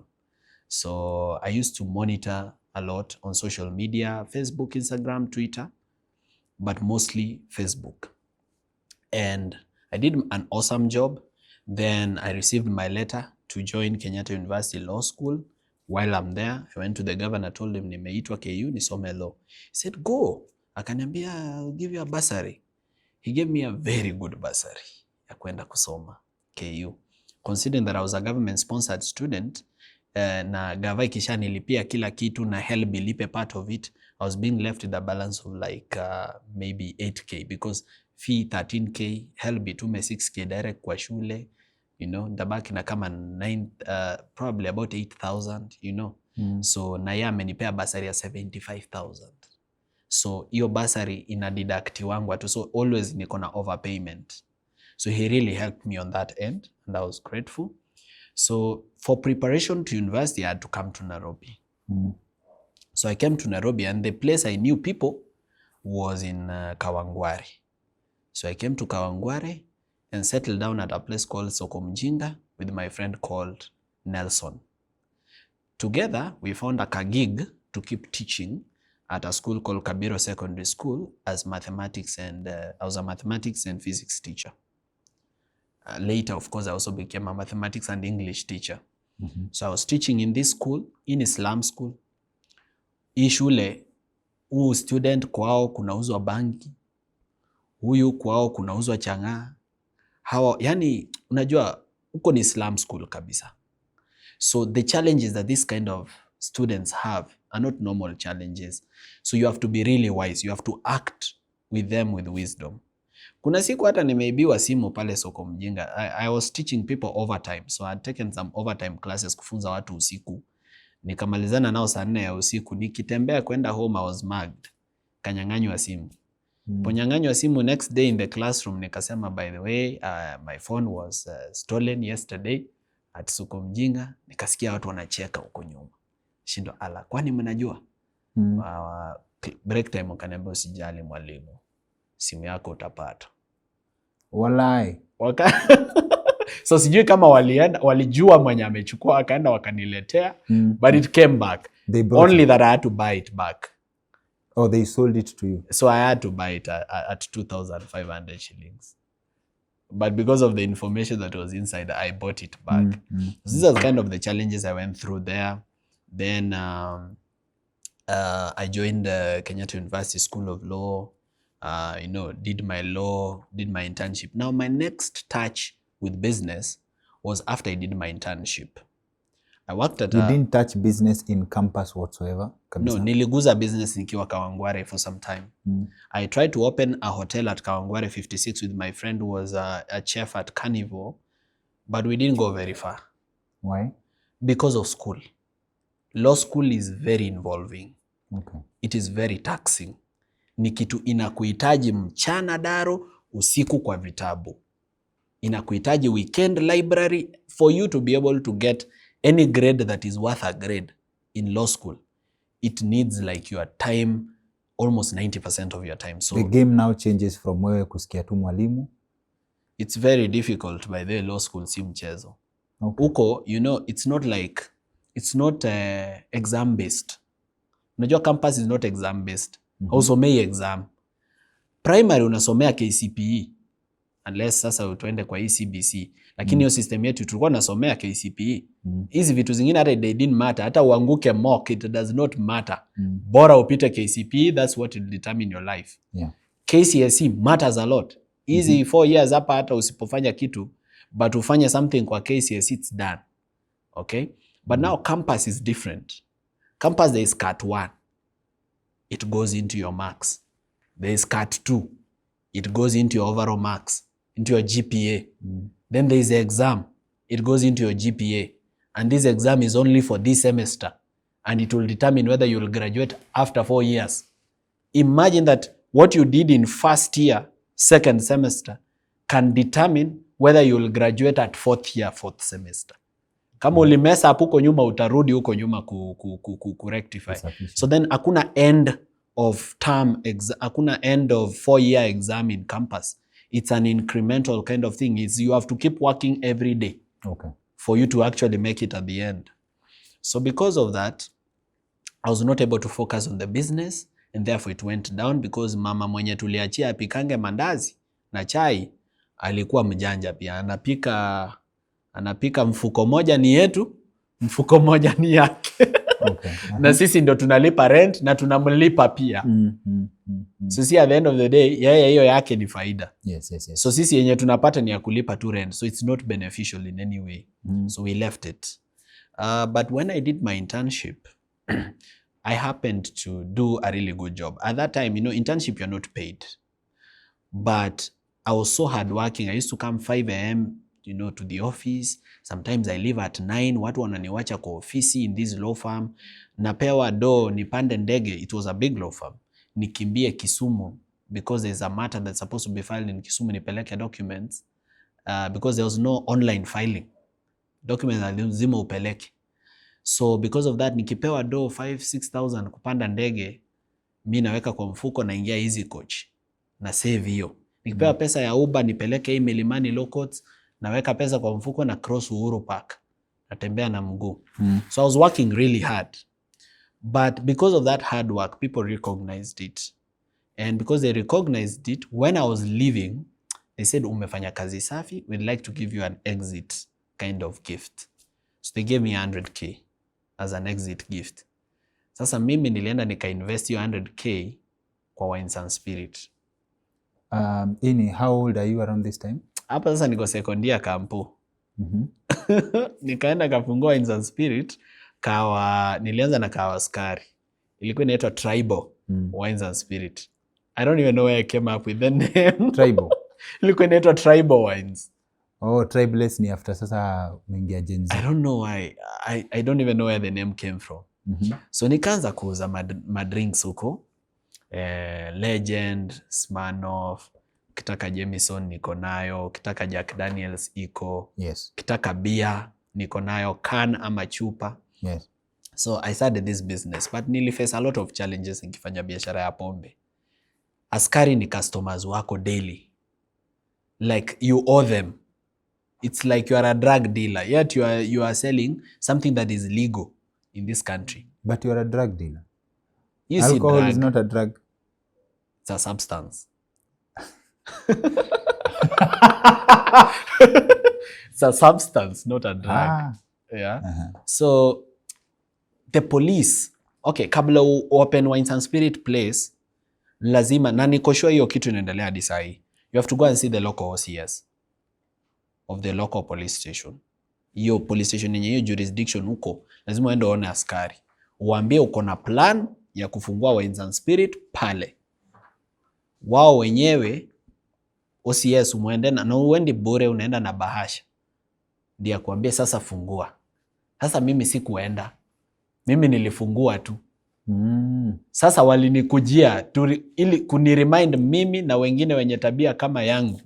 So I used to monitor a lot on social media, Facebook, Instagram, Twitter, but mostly Facebook. And I did an awesome job. Then I received my letter to join Kenyatta University Law School. While I'm there, I went to the governor, told him nimeitwa KU nisome law. He said, go. Akaniambia, I'll give you a bursary. He gave me a very good bursary ya kwenda kusoma KU. Considering that I was a government sponsored student, na gava ikisha nilipia kila kitu na HELB ilipe part of it, I was being left with a balance of like maybe 8K because fee 13K, HELB itume 6K direct kwa shule, you know, ndabaki na kama probably about 8,000, you know. So na yeye amenipea basari ya 75,000. So hiyo basari ina deduct wangu atu, so always niko na overpayment. So he really helped me on that end and I was grateful. So for preparation to university, I had to come to Nairobi. So I came to Nairobi and the place I knew people was in Kawangware. So I came to Kawangware and settled down at a place called Sokomjinga with my friend called Nelson. Together, we found a gig to keep teaching at a school called Kabiro Secondary School as mathematics and I was a mathematics and physics teacher. Later, of course, I also became a mathematics and English teacher. So I was teaching in this school, in Islam school. Hii shule, huyu student kwao kunauzwa bangi, huyu kwao kunauzwa chang'aa. Hawa, yani, unajua, huko ni Islam school kabisa. So the challenges that this kind of students have are not normal challenges. So you have to be really wise. You have to act with them with wisdom. Kuna siku hata nimeibiwa simu pale Sokomjinga. I was teaching people overtime. So I had taken some overtime classes kufunza watu usiku. Nikamalizana nao saa 4 ya usiku. Nikitembea kwenda home, I was mugged. Kanyang'anywa simu. Ponyang'anywa simu, next day in the classroom nikasema, by the way, my phone was stolen yesterday at Sokomjinga. Nikasikia watu wanacheka huko nyuma. Shindo ala, kwani mnajua? Break time wakaniambia usijali mwalimu, simu yako utapata. Walai. So sijui kama walijua mwenye amechukua, akaenda wakaniletea, but it came back. Only that I had to buy it back. Oh, they sold it to you. So I had to buy it at 2,500 shillings. But because of the information that was inside, I bought it back. So these are kind of the challenges I went through there. Then I joined the Kenyatta University School of Law. You know, did my law, did my internship. Now my next touch with business was after I did my internship. I worked at You didn't touch business in campus whatsoever? No, niliguza business nikiwa Kawangware for some time. I tried to open a hotel at Kawangware 56 with my friend who was a chef at Carnival, but we didn't go very far. Why? Because of school. Law school is very involving. Okay. It is very taxing. Ni kitu inakuhitaji mchana daro, usiku kwa vitabu. Inakuhitaji weekend library for you to be able to get any grade that is worth a grade in law school. It needs like your time, almost 90% of your time. So the game now changes from wewe kusikia tu mwalimu. It's very difficult by the law school, si mchezo. Okay. Uko, you know, it's not exam based. Unajua campus is not exam based. Hausomei exam. Primary unasomea KCPE unless sasa tuende kwa ECBC. Lakini hiyo system yetu tulikuwa nasomea KCPE. Hizi vitu zingine hata they didn't matter. Hata uanguke mock, it does not matter. Bora upite KCPE, that's what will determine your life. Yeah. KCSE matters a lot. Easy 4 years hapa hata usipofanya kitu, but ufanye something kwa KCSE, it's done. Okay? But now campus is different. Campus there is cut 1. It goes into your marks. There is cut 2. It goes into your overall marks, into your GPA. Then there is the exam. It goes into your GPA. And this exam is only for this semester. And it will determine whether you will graduate after 4 years. Imagine that what you did in first year, second semester, can determine whether you will graduate at 4th year, 4th semester. Kama ulimesa huko nyuma, utarudi huko nyuma ku rectify. So then hakuna end of term, hakuna end of 4-year exam in campus. It's an incremental kind of thing. You have to keep working every day. Okay. For you to actually make it at the end. So because of that, I was not able to focus on the business, and therefore it went down because mama mwenye tuliachia apikange mandazi na chai alikuwa mjanja pia. Anapika mfuko moja ni yetu, mfuko moja ni yake. Okay. Na sisi ndo tunalipa rent na tunamlipa pia. So see, at the end of the day, yeye hiyo yake ni faida. Yes. So sisi yenye tunapata ni ya kulipa tu rent. So it's not beneficial in any way. So we left it. But when I did my internship, I happened to do a really good job. At that time, you know, internship, you're not paid. But I was so hardworking. I used to come 5 a.m., you know, to the office. Sometimes I leave at 9. Watu wananiwacha kwa ofisi in this law firm. Napewa do nipande ndege. It was a big law firm. Nikimbie Kisumu because there's a matter that's supposed to be filed in Kisumu, nipeleke documents because there was no online filing. Documents lazima upeleke. So because of that, nikipewa do 5,000-6,000 kupanda ndege, mimi naweka kwa mfuko na ingia easy coach na save hiyo. Nikipewa pesa ya Uber nipeleke hii Milimani Low Courts, naweka pesa kwa mfuko na cross Uhuru Park. Natembea na mguu. So I was working really hard. But because of that hard work, people recognized it. And because they recognized it, when I was leaving, they said, umefanya kazi safi, we'd like to give you an exit kind of gift. So they gave me 100K as an exit gift. Sasa mimi nilienda nika-invest hiyo 100K kwa Wines and Spirit. How old are you around this time? Hapa sasa niko second year kampo. Nikaenda kafungua Wines and Spirit. Nilianza na kawa skari. Ilikuwa inaitwa Tribal Wines and Spirit. I don't even know where I came up with the name. Tribal. Ilikuwa inaitwa Tribal Wines. Oh, Tribeless ni after sasa mengia Gen Z. I don't know why. I don't even know where the name came from. So nikaanza kuuza madrinks huko. Legend, Smirnoff, kitaka Jameson niko nayo, kitaka Jack Daniels iko. Yes. Kitaka beer niko nayo, can ama chupa. Yes. So I started this business, but niliface a lot of challenges nikifanya biashara ya pombe. Askari ni customers wako daily. Like you owe them. It's like you are a drug dealer, yet you are selling something that is legal in this country. But you are a drug dealer. You Alcohol see, drug is not a drug. It's a substance. It's a substance, not a drug. Yeah. So the police, okay, kabla open Wines and Spirit place, lazima, na niko sure hiyo kitu inaendelea hadi sahi. You have to go and see the local OCS of the local police station. hiyo police station yenye hiyo jurisdiction huko, lazima uende uone askari. Uambie uko na plan ya kufungua Wines and Spirit pale. Wao wenyewe OCS muende na uendi bure, unaenda na bahasha. Ndio kuambia sasa fungua. Sasa mimi sikuenda. Mimi nilifungua tu. Sasa walinikujia ili kuniremind mimi na wengine wenye tabia kama yangu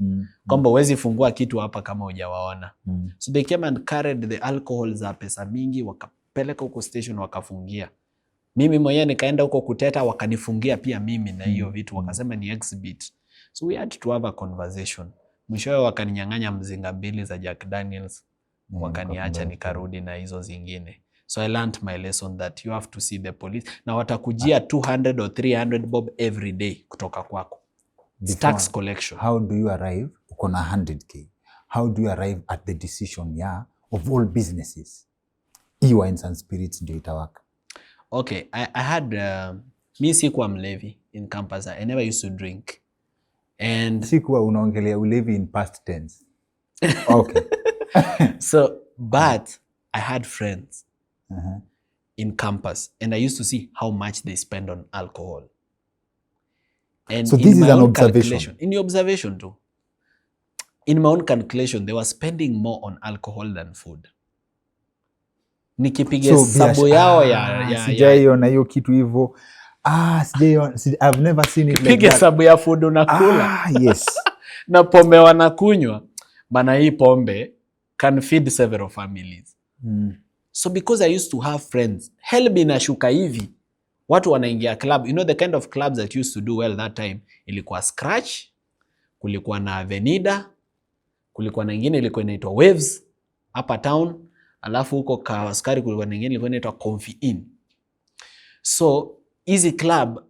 kwamba huwezi fungua kitu hapa kama hujawaona. So they came and carried the alcohol za pesa mingi, wakapeleka huko station wakafungia. Mimi mwenyewe nikaenda huko kuteta, wakanifungia pia mimi na hiyo vitu, wakasema ni exhibit. So we had to have a conversation. Mwishowe wakaninyang'anya mzinga 2 za Jack Daniels, wakaniacha nikarudi na hizo zingine. So I learned my lesson that you have to see the police. Na watakujia 200 or 300 bob every day kutoka kwako. It's tax collection. How do you arrive? Uko na 100k. How do you arrive at the decision of all businesses? Wines and Spirits ndio itawaka. Okay, I had mi sikuwa mlevi in campus. I never used to drink. And sikuwa unaongelea ulevi in past tense. Okay. So, but I had friends in campus, and I used to see how much they spend on alcohol. And so this is an observation. In your observation too. In my own calculation, they were spending more on alcohol than food. Nikipiga sabu yao ya sijaiona hiyo kitu hivyo. Sijaiona. I've never seen it like that. Piga sabu ya food unakula. Yes. Na pombe wanakunywa. Bana hii pombe can feed several families. So because I used to have friends, helbi inashuka hivi, watu wanaingia club. You know the kind of clubs that used to do well that time, ilikuwa Scratch, kulikuwa na Avenida, kulikuwa na ingine ilikuwa inaitwa Waves hapa town, alafu huko kwa askari kulikuwa na ingine ilikuwa inaitwa Comfy Inn. So easy club,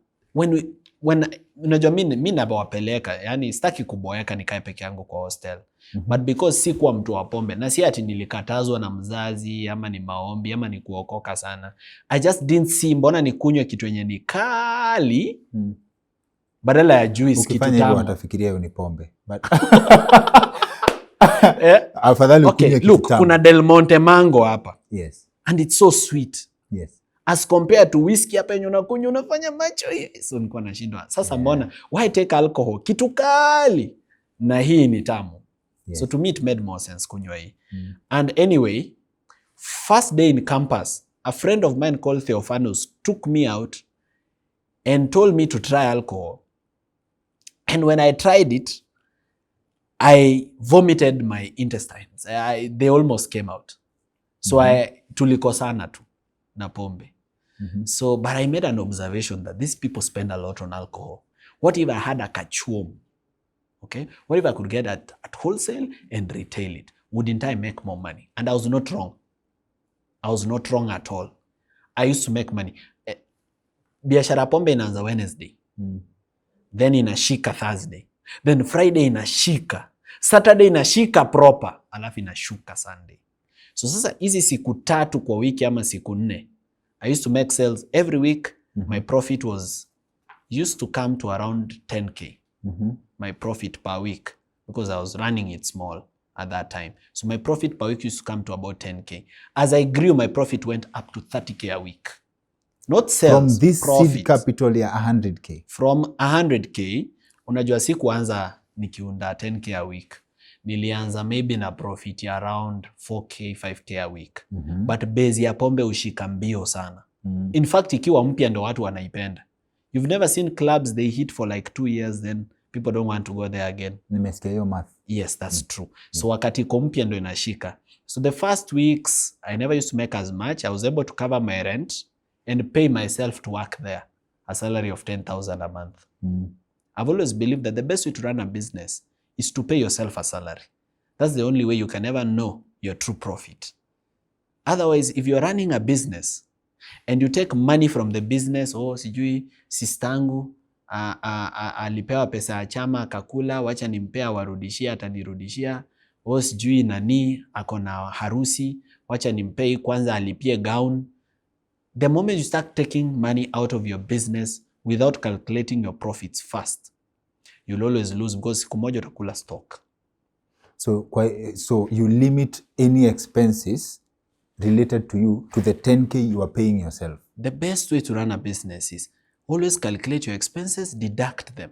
when unajua mimi nabawapeleka, yani sitaki kuboeka nikae peke yangu kwa hostel. But because sikuwa mtu wa pombe, na si ati nilikatazwa na mzazi ama ni maombi ama ni kuokoka sana, I just didn't see mbona nikunywe kitu yenye ni kali badala ya juice kitu tamu. Ukifanya watafikiria hiyo ni pombe. But afadhali ukunywe kitu tamu. Look, kuna Del Monte Mango hapa. Yes. And it's so sweet. Yes. As compared to whiskey hapa yenye unakunywa unafanya macho hivi. So nilikuwa nashindwa. Sasa mbona why take alcohol? Kitu kali na hii ni tamu. Yes. So to me it made more sense kunywa hii. And anyway, first day in campus, a friend of mine called Theophanos took me out and told me to try alcohol. And when I tried it, I vomited my intestines. They almost came out. So tulikosana tu na pombe. So, but I made an observation that these people spend a lot on alcohol. What if I had a kachuom? Okay, what if I could get at wholesale and retail it? Wouldn't I make more money? And I was not wrong. I was not wrong at all. I used to make money. Biashara pombe inaanza Wednesday. Then inashika Thursday. Then Friday inashika. Saturday inashika proper. Alafu inashuka Sunday. So sasa hizi siku 3 kwa wiki ama siku 4. I used to make sales every week. My profit used to come to around 10k. My profit per week, because I was running it small at that time. So my profit per week used to come to about 10k. As I grew, my profit went up to 30k a week. Not sales, from this profit. Seed capital ya 100k. From 100k, unajua sikuanza nikiunda 10k a week. Nilianza maybe na profit ya around 4k, 5k a week. But base ya pombe ushika mbio sana. In fact, ikiwa mpya ndo watu wanaipenda. You've never seen clubs they hit for like 2 years, then people don't want to go there again. Nimesikia hiyo math. Yes, that's true. So wakati kompia ndo inashika. So the first weeks, I never used to make as much. I was able to cover my rent and pay myself to work there. A salary of 10,000 a month. I've always believed that the best way to run a business is to pay yourself a salary. That's the only way you can ever know your true profit. Otherwise, if you're running a business and you take money from the business, sijui sistangu alipewa pesa ya chama akakula, wacha nimpea warudishia atanirudishia, sijui nani akona harusi, wacha nimpei kwanza alipie gown. The moment you start taking money out of your business without calculating your profits first, you'll always lose, because siku moja utakula stock. So you limit any expenses related to you to the 10K you are paying yourself. The best way to run a business is always calculate your expenses, deduct them.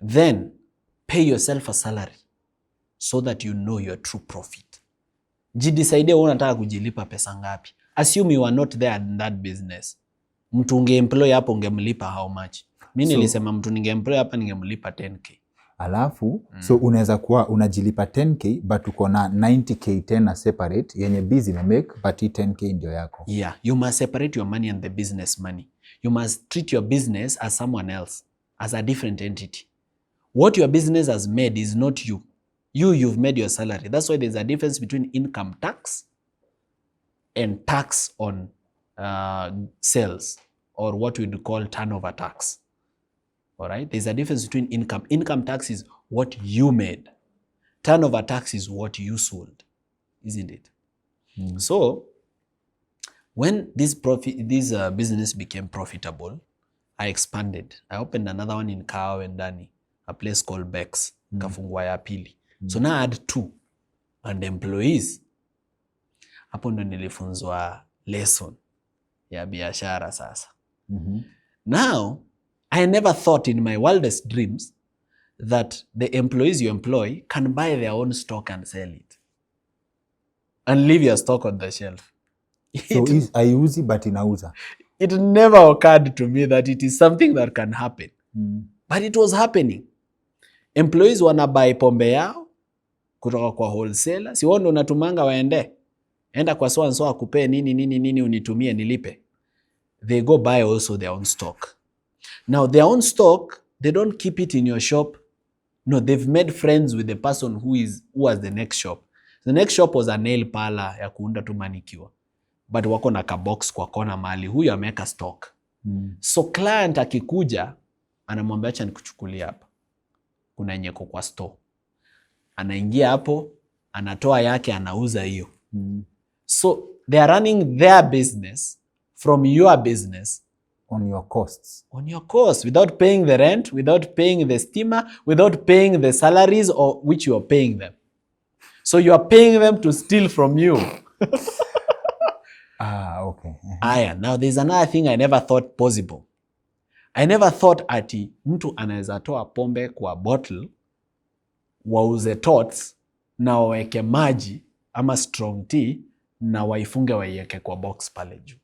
Then pay yourself a salary so that you know your true profit. Jidecide unataka kujilipa pesa ngapi. Assume you are not there in that business. Mtu ungeemploy hapo ungemlipa how much? Mimi nilisema mtu ningeemploy hapa ningemlipa 10K. Alafu so unaweza kuwa unajilipa 10K but uko na 90K tena separate yenye busy na make but 10K ndio yako. Yeah, you must separate your money and the business money. You must treat your business as someone else, as a different entity. What your business has made is not you. You've made your salary. That's why there's a difference between income tax and tax on sales, or what we'd call turnover tax. All right? There's a difference between income. Income tax is what you made. Turnover tax is what you sold, isn't it? So when this business became profitable, I expanded. I opened another one in Kao and Dani, a place called Bex, kafungua ya pili. So now I had 2 and employees. Hapo ndo nilifunzwa lesson ya biashara sasa. Now, I never thought in my wildest dreams that the employees you employ can buy their own stock and sell it. And leave your stock on the shelf. So is ayuzi but inauza. It never occurred to me that it is something that can happen. But it was happening. Employees wanabuy pombe yao kutoka kwa wholesaler. Si wao ndo unatumanga waende. Enda kwa so and so akupee nini unitumie nilipe. They go buy also their own stock. Now their own stock, they don't keep it in your shop. No, they've made friends with the person who was the next shop. The next shop was a nail parlor ya kuunda tu manicure. But wako na kabox kwa kona mali. Huyu ameweka stock. So client akikuja, anamwambia acha nikuchukulia hapa. Kuna yenye kwa store. Anaingia hapo, anatoa yake, anauza hiyo. So they are running their business from your business. On your costs. On your cost, without paying the rent, without paying the steamer, without paying the salaries or which you are paying them. So you are paying them to steal from you. Okay. Aya, now there's another thing I never thought possible. I never thought ati mtu anaweza toa pombe kwa bottle, wauze tots, na waweke maji ama strong tea, na waifunge waiweke kwa box pale juu.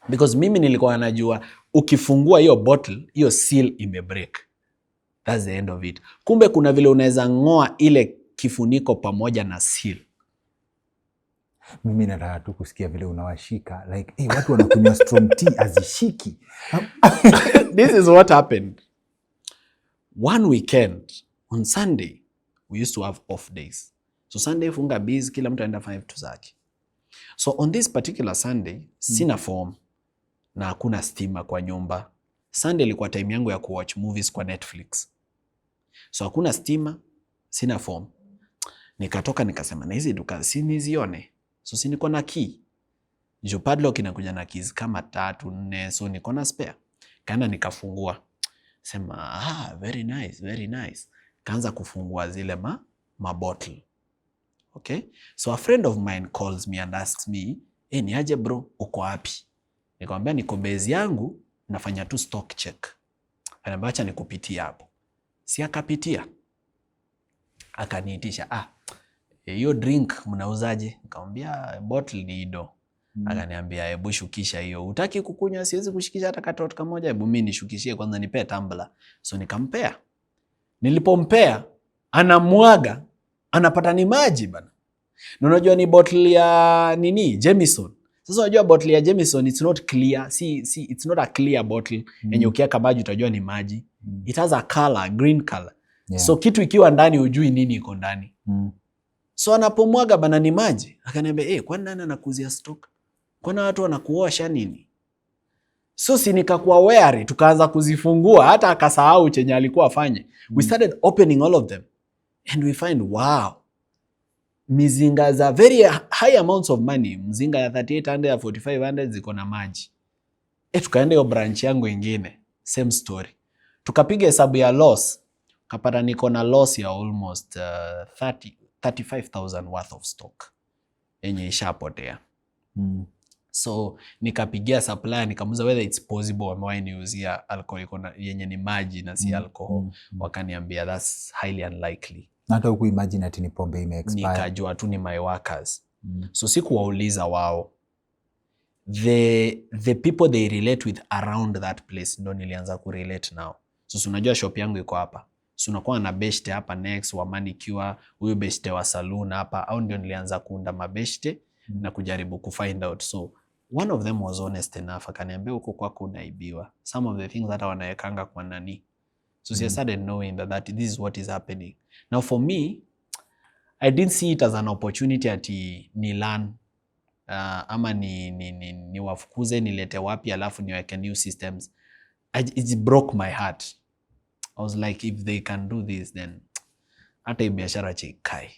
Because mimi nilikuwa najua ukifungua hiyo bottle, hiyo seal imebreak. That's the end of it. Kumbe kuna vile unaweza ngoa ile kifuniko pamoja na seal. Mimi nataka tu kusikia vile unawashika. Like, watu wanakunywa strong tea azishiki. This is what happened. One weekend, on Sunday, we used to have off days. So Sunday funga busy, kila mtu aenda fanya vitu zake. So on this particular Sunday, sina form na hakuna stima kwa nyumba. Sunday ilikuwa time yangu ya kuwatch movies kwa Netflix. So hakuna stima, sina form. Nikatoka nikasema na hizi duka si nizione. So si niko na key. Jo padlock inakuja na keys kama 3, 4, so niko na spare. Kaenda nikafungua. Sema, very nice, very nice. Kaanza kufungua zile ma bottle. Okay? So a friend of mine calls me and asks me, ni aje bro, uko wapi? Nikamwambia niko base yangu, nafanya tu stock check. Ananiambia acha nikupitia hapo. Si akapitia. Akaniitisha, hiyo drink mnauzaje? Nikamwambia bottle ni ido. Akaniambia hebu shukisha hiyo. Utaki kukunywa? Siwezi kushikisha hata katot kamoja. Hebu mimi nishukishie kwanza, nipe tumbler. So nikampea. Nilipompea, anamwaga, anapata ni maji bana. Na unajua ni bottle ya nini? Jameson. Sasa unajua bottle ya Jameson, it's not clear. It's not a clear bottle. Yenye ukiweka maji utajua ni maji. It has a color, green color. Yeah. So kitu ikiwa ndani hujui nini iko ndani. So anapomwaga bana ni maji. Akaniambia, kwani nani anakuzia stock? Kwani watu wanakuosha nini? So si nikakuwa wary, tukaanza kuzifungua, hata akasahau chenye alikuwa afanye. We started opening all of them and we find, wow, mizinga za very high amounts of money, mzinga ya 3800 ya 4500 ziko na maji. Tukaenda hiyo branch yangu ingine, same story. Tukapiga hesabu ya loss. kapata niko na loss ya almost 35,000 worth of stock yenye ishapotea. So nikapigia supplier nikamuuliza whether it's possible wamewahi niuzia alcohol yenye ni maji na si alcohol. Wakaniambia that's highly unlikely. Hata huku imagine ati ni pombe ime expire. Nikajua tu ni my workers. So sikuwauliza wao. The people they relate with around that place ndo nilianza kurelate now. So unajua shop yangu iko hapa. So unakuwa na beshte hapa next wa manicure, huyu beshte wa saloon hapa, au ndio nilianza kuunda mabeshte na kujaribu kufind out. So one of them was honest enough, akaniambia huko kwako unaibiwa. Some of the things that wanawekanga kwa nani. So I started knowing that this is what is happening. Now for me, I didn't see it as an opportunity ati ni learn ama ni wafukuze nilete wapi alafu niweke new systems. It broke my heart. I was like, if they can do this, then hata hii biashara chikai.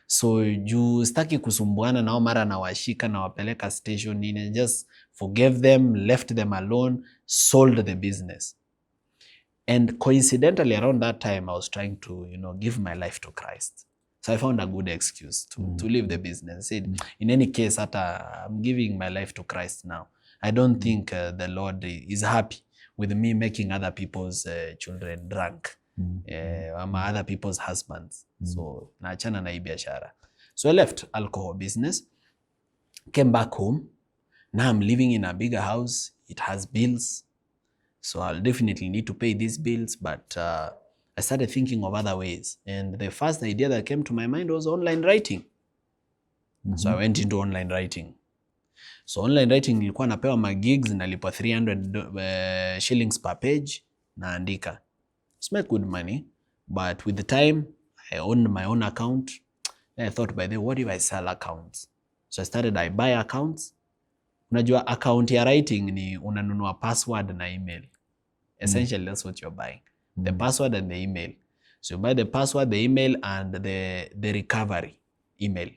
So juu sitaki kusumbuana nao, mara na washika na wapeleka station nini, just forgave them, left them alone, sold the business. And coincidentally around that time I was trying to, give my life to Christ. So I found a good excuse to leave the business. I said, in any case, I'm giving my life to Christ now. I don't think the Lord is happy with me making other people's children drunk, other people's husbands. So naachana na hii biashara. So I left alcohol business, came back home. Now I'm living in a bigger house. It has bills. So I'll definitely need to pay these bills, but I started thinking of other ways. And the first idea that came to my mind was online writing. So I went into online writing. So online writing nilikuwa napewa magigs, nalipwa 300 shillings per page, naandika. It's make good money, but with the time, I owned my own account. And I thought, by the way, what if I sell accounts? So I buy accounts. Unajua account ya writing ni unanunua password na email. Essentially, that's what you're buying. The password and the email. So you buy the password, the email, and the recovery email.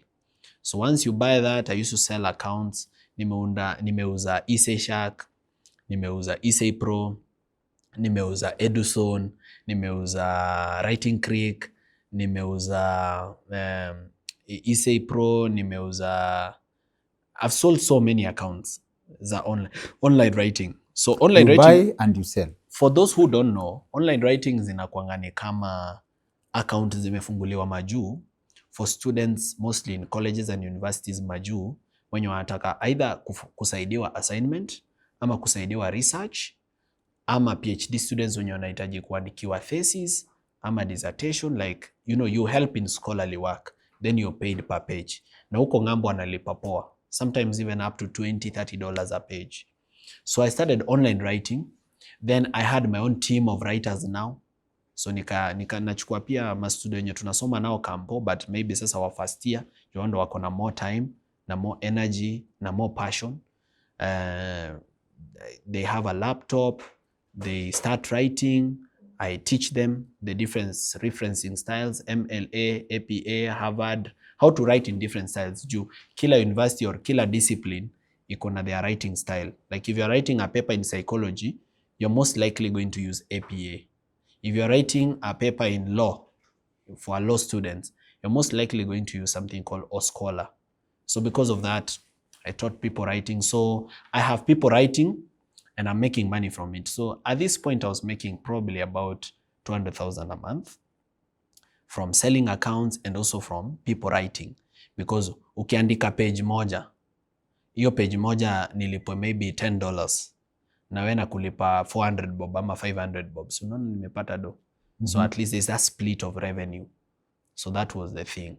So once you buy that, I used to sell accounts. Nimeuza Essay Shark, nimeuza Essay Pro, nimeuza Edison, nimeuza Writing Creek, nimeuza Essay Pro, I've sold so many accounts za online writing. So online you writing, buy and you sell. For those who don't know, online writing zinakuanga ni kama account zimefunguliwa majuu for students mostly in colleges and universities majuu wenye wanataka either kusaidiwa assignment ama kusaidiwa research ama PhD students wenye wanahitaji kuandikiwa thesis ama dissertation, like you help in scholarly work, then you're paid per page. Na huko ngambo wanalipa poa, sometimes even up to $20-30 a page. So I started online writing. Then I had my own team of writers now. So nachukua pia mastudio wenye tunasoma nao kampo, but maybe sasa wa first year, ndo wako na more time, na more energy, na more passion. They have a laptop, they start writing, I teach them the different referencing styles, MLA, APA, Harvard, how to write in different styles. Juu kila university or kila discipline iko na their writing style. Like if you're writing a paper in psychology, you're most likely going to use APA. If you're writing a paper in law, for law students, you're most likely going to use something called OScholar. So because of that, I taught people writing. So I have people writing and I'm making money from it. So at this point, I was making probably about 200,000 a month from selling accounts and also from people writing. Because ukiandika page moja, hiyo page moja nilipo maybe $10. Na wena kulipa 400 bob ama 500 bob. So unaona nimepata do. So at least there's that split of revenue. So that was the thing.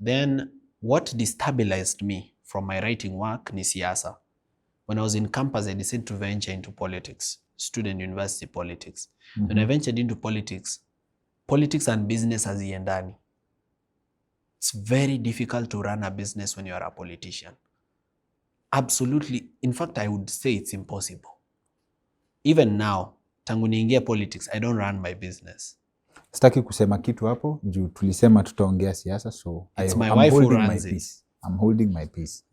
Then what destabilized me from my writing work ni siasa. When I was in campus, I decided to venture into politics, student university politics. When I ventured into politics and business haziendani. It's very difficult to run a business when you are a politician. Absolutely. In fact, I would say it's impossible. Even now, tangu niingia politics, I don't run my business. Sitaki kusema kitu hapo, juu tulisema tutaongea siasa, so it's my wife who runs it. I'm holding my peace.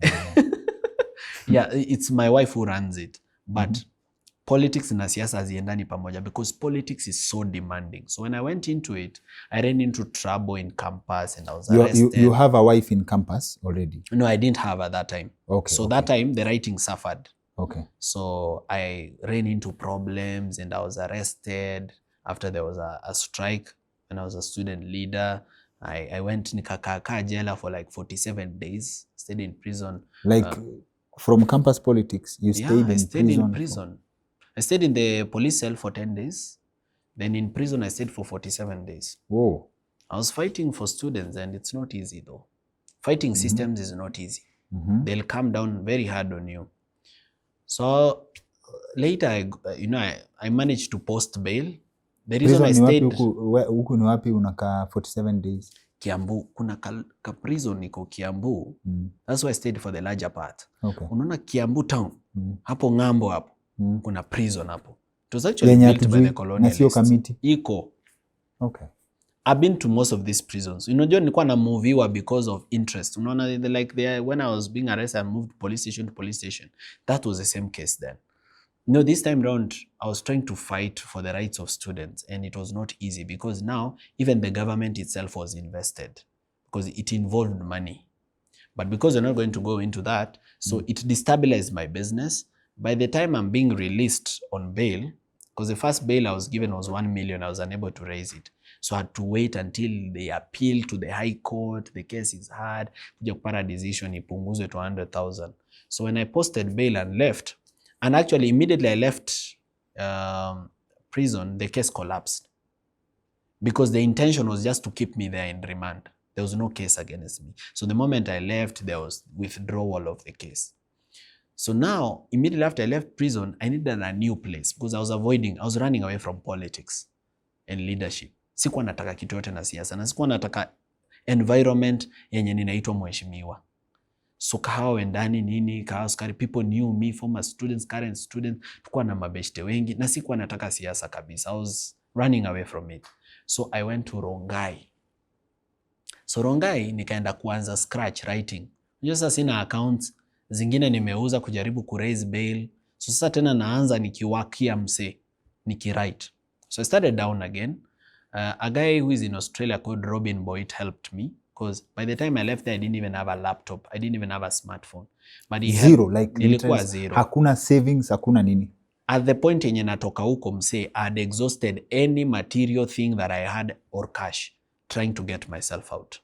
Yeah, it's my wife who runs it. But politics na siasa haziendani pamoja because politics is so demanding. So when I went into it, I ran into trouble in campus and I was arrested. You have a wife in campus already? No, I didn't have at that time. Okay. So that time the writing suffered. Okay. So I ran into problems and I was arrested after there was a strike when I was a student leader. I went nikakaa jela for like 47 days, stayed in prison. Like from campus politics, you stayed I stayed in prison. I stayed in the police cell for 10 days. Then in prison, I stayed for 47 days. Whoa. I was fighting for students and it's not easy though. Fighting systems is not easy. They'll come down very hard on you. So later, I managed to post bail. The reason I stayed... Huku ni wapi unakaa 47 days? Kiambu. Kuna ka prison niko Kiambu. That's why I stayed for the larger part. Okay. Unaona Kiambu town. Hapo ngambo hapo. Kuna prison hapo. It was actually built by the colonialists. Iko. Okay. I've been to most of these prisons. Unajua nilikuwa na moviwa because of interest. Unaona like when I was being arrested, I moved police station to police station. That was the same case then. This time round, I was trying to fight for the rights of students and it was not easy because now even the government itself was invested because it involved money. But because we're not going to go into that, so it destabilized my business. By the time I'm being released on bail, because the first bail I was given was 1 million, I was unable to raise it. So I had to wait until they appeal to the High Court, the case is hard, kuja kupata decision ipunguzwe to 100,000. So when I posted bail and left, and actually immediately I left prison, the case collapsed. Because the intention was just to keep me there in remand. There was no case against me. So the moment I left, there was withdrawal of the case. So now, immediately after I left prison, I needed a new place because I was running away from politics and leadership. Sikuwa nataka kitu yote na siasa na sikuwa nataka environment yenye ninaitwa mheshimiwa. So kahawa wendani nini, kahawa sukari, people knew me, former students, current students, tukuwa na mabeshte wengi na sikuwa nataka siasa kabisa. I was running away from it. So I went to Rongai. So Rongai nikaenda kuanza scratch writing. Unajua sasa sina accounts, zingine nimeuza kujaribu kuraise bail. So sasa tena naanza nikiwakia mse, nikiwrite. So I started down again. A guy who is in Australia called Robin Boyd helped me because by the time I left there, I didn't even have a laptop. I didn't even have a smartphone. But he zero, like nilikuwa zero. Hakuna savings, hakuna nini. At the point yenye natoka huko mse, I had exhausted any material thing that I had or cash trying to get myself out.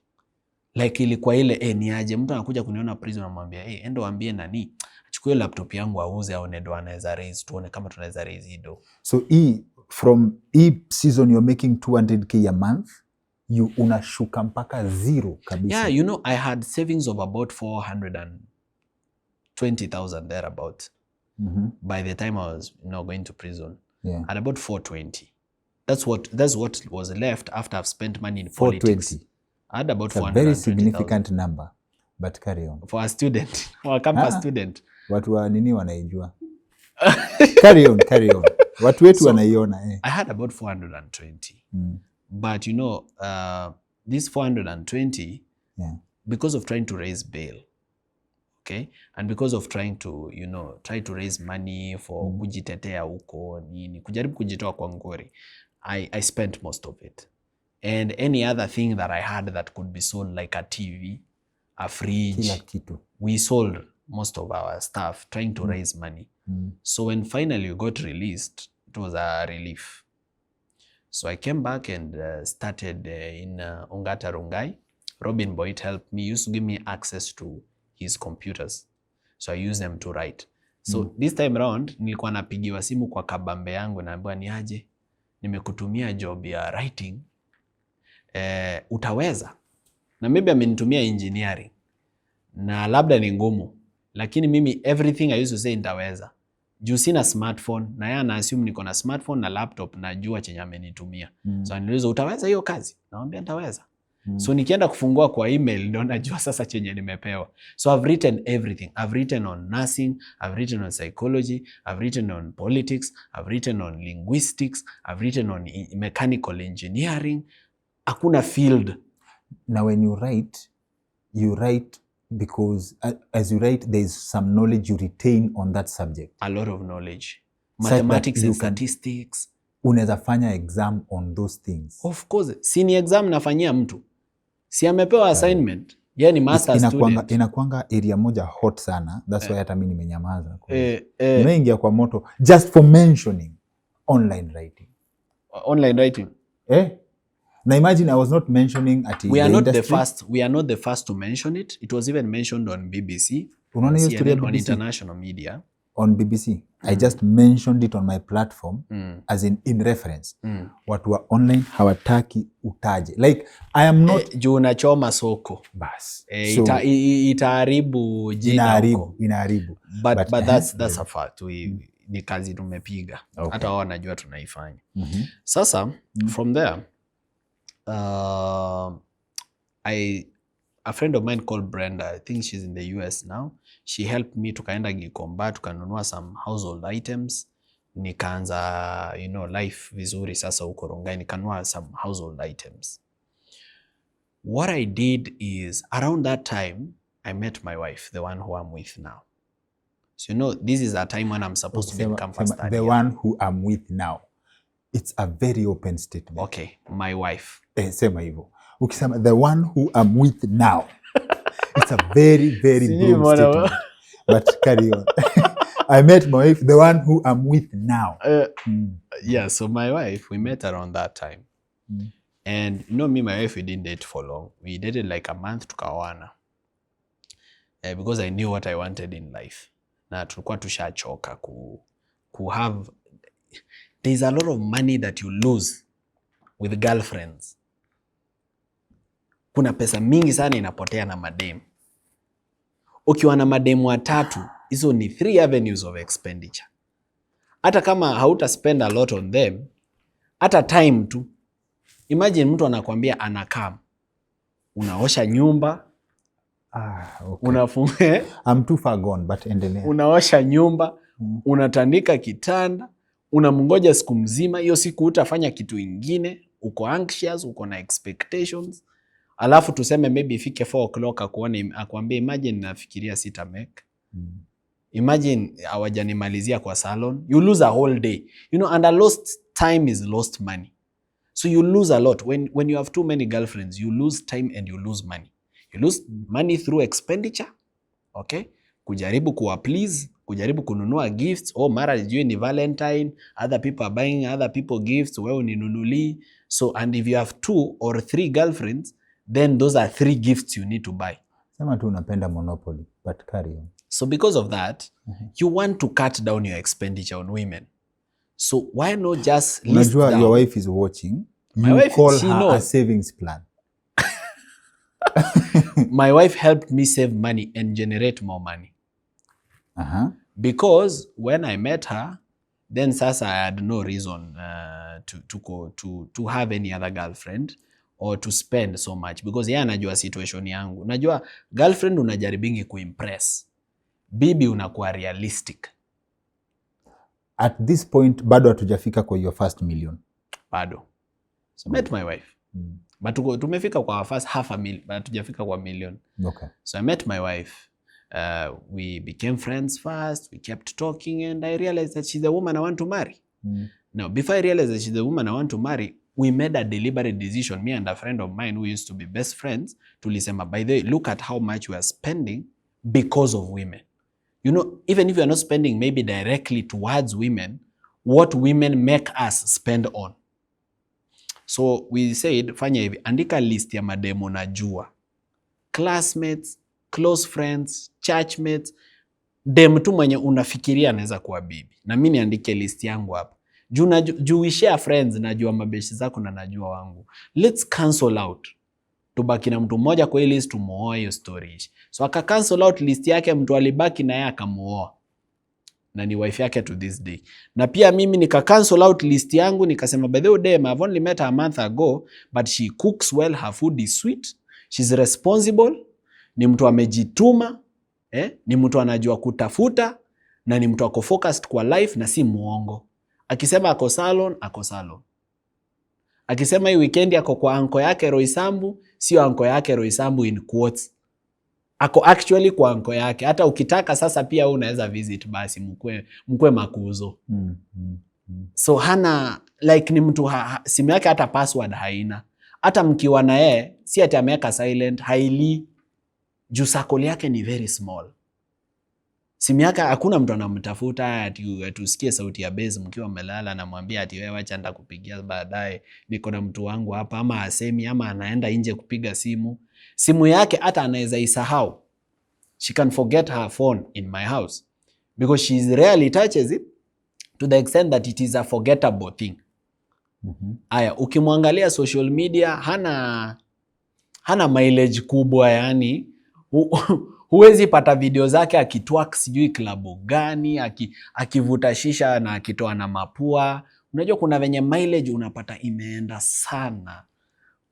Like ilikuwa ile niaje mtu anakuja kuniona prison namwambia endo waambie nani achukue laptop yangu auze aone ndo anaweza raise tuone kama tunaweza raise hido. So from season you're making 200k a month, you unashuka mpaka zero kabisa. Yeah, I had savings of about 420,000 thereabout. By the time I was going to prison. Yeah. At about 420. That's what was left after I've spent money in politics. 420. I had about 420,000. A very significant number, but carry on. For a student, for a campus student. Watu wa nini wanaijua? Carry on. Watu wetu wanaiona. I had about 420. But this 420, because of trying to raise bail, okay, and because of trying to try to raise money for kujitetea huko nini, kujaribu kujitoa kwa ngori, I spent most of it. And any other thing that I had that could be sold, like a TV, a fridge, we sold most of our stuff trying to raise money. So when finally we got released, it was a relief. So I came back and started in Ongata Rongai. Robin Boyd helped me, used to give me access to his computers. So I used them to write. So this time around, nilikuwa napigiwa simu kwa kabambe yangu naambiwa ni aje, nimekutumia job ya writing, utaweza? Na maybe amenitumia engineering. Na labda ni ngumu. Lakini mimi everything I used to say nitaweza. Juu sina smartphone na yeye ana assume niko na smartphone na laptop na jua chenye amenitumia. So aniliuliza utaweza hiyo kazi? Naambia nitaweza. So nikienda kufungua kwa email ndio najua sasa chenye nimepewa. So I've written everything. I've written on nursing, I've written on psychology, I've written on politics, I've written on linguistics, I've written on mechanical engineering. Hakuna field. Now when you write because as you write, there's some knowledge you retain on that subject. A lot of knowledge. mathematics and statistics. Unaweza fanya exam on those things. Of course, si ni exam nafanyia mtu. Si amepewa assignment. Yeye ni master student. Inakuanga area moja hot sana. That's why hata mimi nimenyamaza. Nimeingia kwa moto just for mentioning online writing. Online writing. Now imagine I was not mentioning at we are not the first. We are not the first to mention it. It was even mentioned on BBC. Unaona hiyo story on international media. On BBC. I just mentioned it on my platform as in reference. Watu wa online hawataki utaje. Like I am not juu unachoma soko. Bas. Itaharibu jina huko. Inaharibu. But that's a fact. Ni kazi tumepiga. Hata wao wanajua tunaifanya. Sasa from there a friend of mine called Brenda, I think she's in the US now. She helped me tukaenda Gikomba, tukanunua some household items. Nikaanza, life vizuri sasa huko Rongai, nikanunua some household items. What I did is, around that time, I met my wife, the one who I'm with now. So, this is a time when I'm supposed to be in campus study. The one who I'm with now. It's a very open statement. Okay, my wife. Sema hivyo. Ukisema the one who I'm with now. It's a very, very broad statement. But carry on. I met my wife, the one who I'm with now. Yeah, so my wife, we met around that time. And me, my wife, we didn't date for long. We dated like a month tukaoana. Because I knew what I wanted in life. Na tulikuwa tushachoka ku have... There's a lot of money that you lose with girlfriends. Kuna pesa mingi sana inapotea na mademu. Ukiwa na mademu watatu, hizo ni 3 avenues of expenditure. Hata kama hauta spend a lot on them, hata time tu. Imagine mtu anakuambia anakam. Unaosha nyumba. Okay. I'm too far gone, but endelea. Unaosha nyumba, unatandika kitanda, unamngoja siku mzima, hiyo siku utafanya kitu ingine, uko anxious, uko na expectations. Alafu tuseme maybe ifike 4 o'clock akuambie imagine nafikiria sita make. Imagine hawajanimalizia kwa salon. You lose a whole day. And a lost time is lost money. So you lose a lot. When you have too many girlfriends, you lose time and you lose money. You lose money through expenditure. Okay? Kujaribu kuwa please, kujaribu kununua gifts. Mara juu ni Valentine, other people are buying other people gifts, wewe uninunuli. So, and if you have 2 or 3 girlfriends, then those are 3 gifts you need to buy. Sema tu unapenda monopoly, but carry on. So because of that, you want to cut down your expenditure on women. So why not just list down? Your wife is watching. My wife, call her knows. A savings plan. My wife helped me save money and generate more money. Because when I met her, then sasa I had no reason to have any other girlfriend or to spend so much, because yeye anajua situation yangu. Najua girlfriend unajaribingi kuimpress. Bibi unakuwa realistic. At this point bado hatujafika kwa your first million. Bado. So met my wife. But tumefika kwa first half a million, but hatujafika kwa million. Okay. So I met my wife. We became friends first. We kept talking and I realized that she's the woman I want to marry. Now, before I realized that she's the woman I want to marry, we made a deliberate decision, me and a friend of mine who used to be best friends, tulisema, by the way, look at how much we are spending because of women. Even if you are not spending maybe directly towards women, what women make us spend on. So we said, fanya hivi, andika list ya mademo najua. Classmates, close friends, churchmates, dem tu mwenye unafikiria anaweza kuwa bibi. Na mimi niandike list yangu hapa. Juu we share friends, najua mabeshi zako na najua wangu. Let's cancel out. Tubaki na mtu mmoja kwa hii list, tumuoe hiyo story. So aka cancel out list yake, mtu alibaki na yeye akamuoa. Na ni wife yake to this day. Na pia mimi nika cancel out list yangu, nikasema by the way, I've only met her a month ago, but she cooks well, her food is sweet, she's responsible, ni mtu amejituma, ni mtu anajua kutafuta, na ni mtu ako focused kwa life na si muongo. Akisema ako salon, ako salon. Akisema hii weekend ako kwa anko yake Roysambu, sio anko yake Roysambu in quotes. ako actually kwa anko yake. Hata ukitaka sasa pia unaweza visit basi mkwe makuzo. So hana like ni mtu simu yake hata password haina. Hata mkiwa na yeye si ati ameweka silent, haili juu circle yake ni very small. Simu yake hakuna mtu anamtafuta ati tusikie sauti ya base mkiwa melala na mwambia ati wewe acha ndakupigia baadaye, niko na mtu wangu hapa, ama asemi, ama anaenda nje kupiga simu. Simu yake hata anaweza isahau. She can forget her phone in my house because she rarely touches it to the extent that it is a forgettable thing. Aya, ukimwangalia social media hana mileage kubwa, yani huwezi pata video zake akitwak sijui klabu gani, akivuta shisha na akitoa na mapua. Unajua kuna venye mileage unapata imeenda sana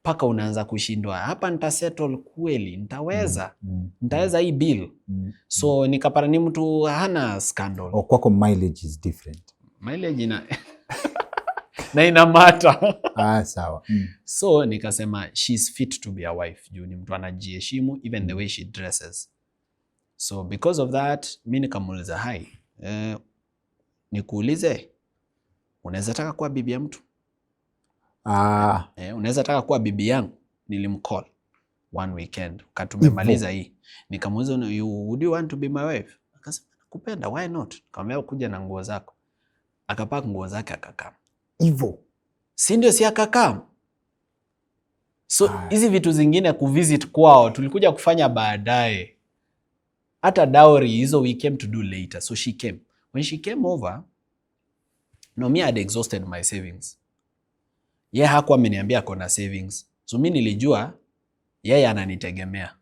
paka unaanza kushindwa, hapa nitasettle kweli, nitaweza nitaweza hii bill. So nikapata ni mtu hana scandal. Kwako mileage is different. Mileage na ina mata. Sawa. So nikasema she's fit to be a wife juu ni mtu anajiheshimu, even the way she dresses. So because of that mimi nikamuuliza, hai nikuulize, unaweza taka kuwa bibi ya mtu? Unaweza taka kuwa bibi yangu? Nilimcall one weekend katumemaliza hii, nikamuuliza, would you want to be my wife? Akasema nakupenda, why not? Nikamwambia kuja na nguo zako. Akapaka nguo zake akakaa hivyo, si ndio? Si akakaa. So hizi vitu zingine kuvisit kwao tulikuja kufanya baadaye. Hata dowry hizo we came to do later. So she came. When she came over, no, me had exhausted my savings. Yeye hakuwa ameniambia kona savings. So mimi nilijua yeye ananitegemea.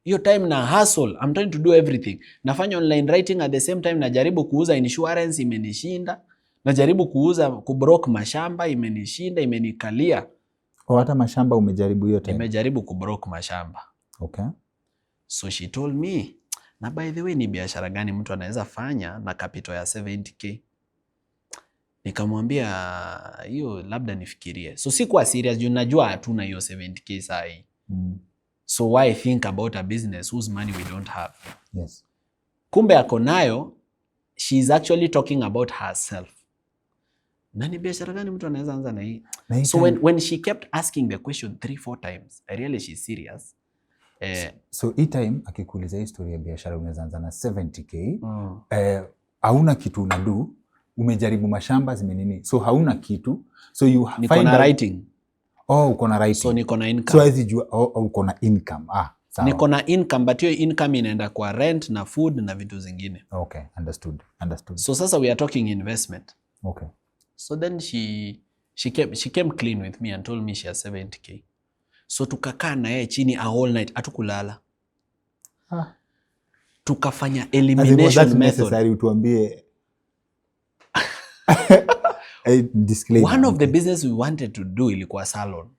Hiyo time na hustle, I'm trying to do everything. Nafanya online writing at the same time, najaribu kuuza insurance, imenishinda. Najaribu kubroke mashamba, imenishinda, imenikalia. Hata mashamba umejaribu hiyo time? Nimejaribu kubroke mashamba. Okay. So she told me, na by the way, ni biashara gani mtu anaweza fanya na capital ya 70k? Nikamwambia hiyo labda nifikirie. So sikuwa serious juu najua hatuna hiyo 70k saa hii. So why think about a business whose money we don't have? Yes. Kumbe ako nayo, she is actually talking about herself. Na ni biashara gani mtu anaweza anza na hii? So when she kept asking the question 3-4 times, I realized she's serious. So hii time akikuuliza history ya biashara unaweza anza na 70k, hauna kitu unadu, umejaribu mashamba zimenini, so hauna kitu, so you niko na writing. Uko na writing. So niko na income. So hizi jua uko na income. Sawa. Niko na income, but hiyo income inaenda kwa rent na food na vitu zingine. Okay, understood. So sasa we are talking investment. Okay. So then she came clean with me and told me she has 70k. So tukakaa na yeye chini a whole night, hatukulala. Tukafanya elimination method. Necessary utuambie. One of the business we wanted to do ilikuwa salon.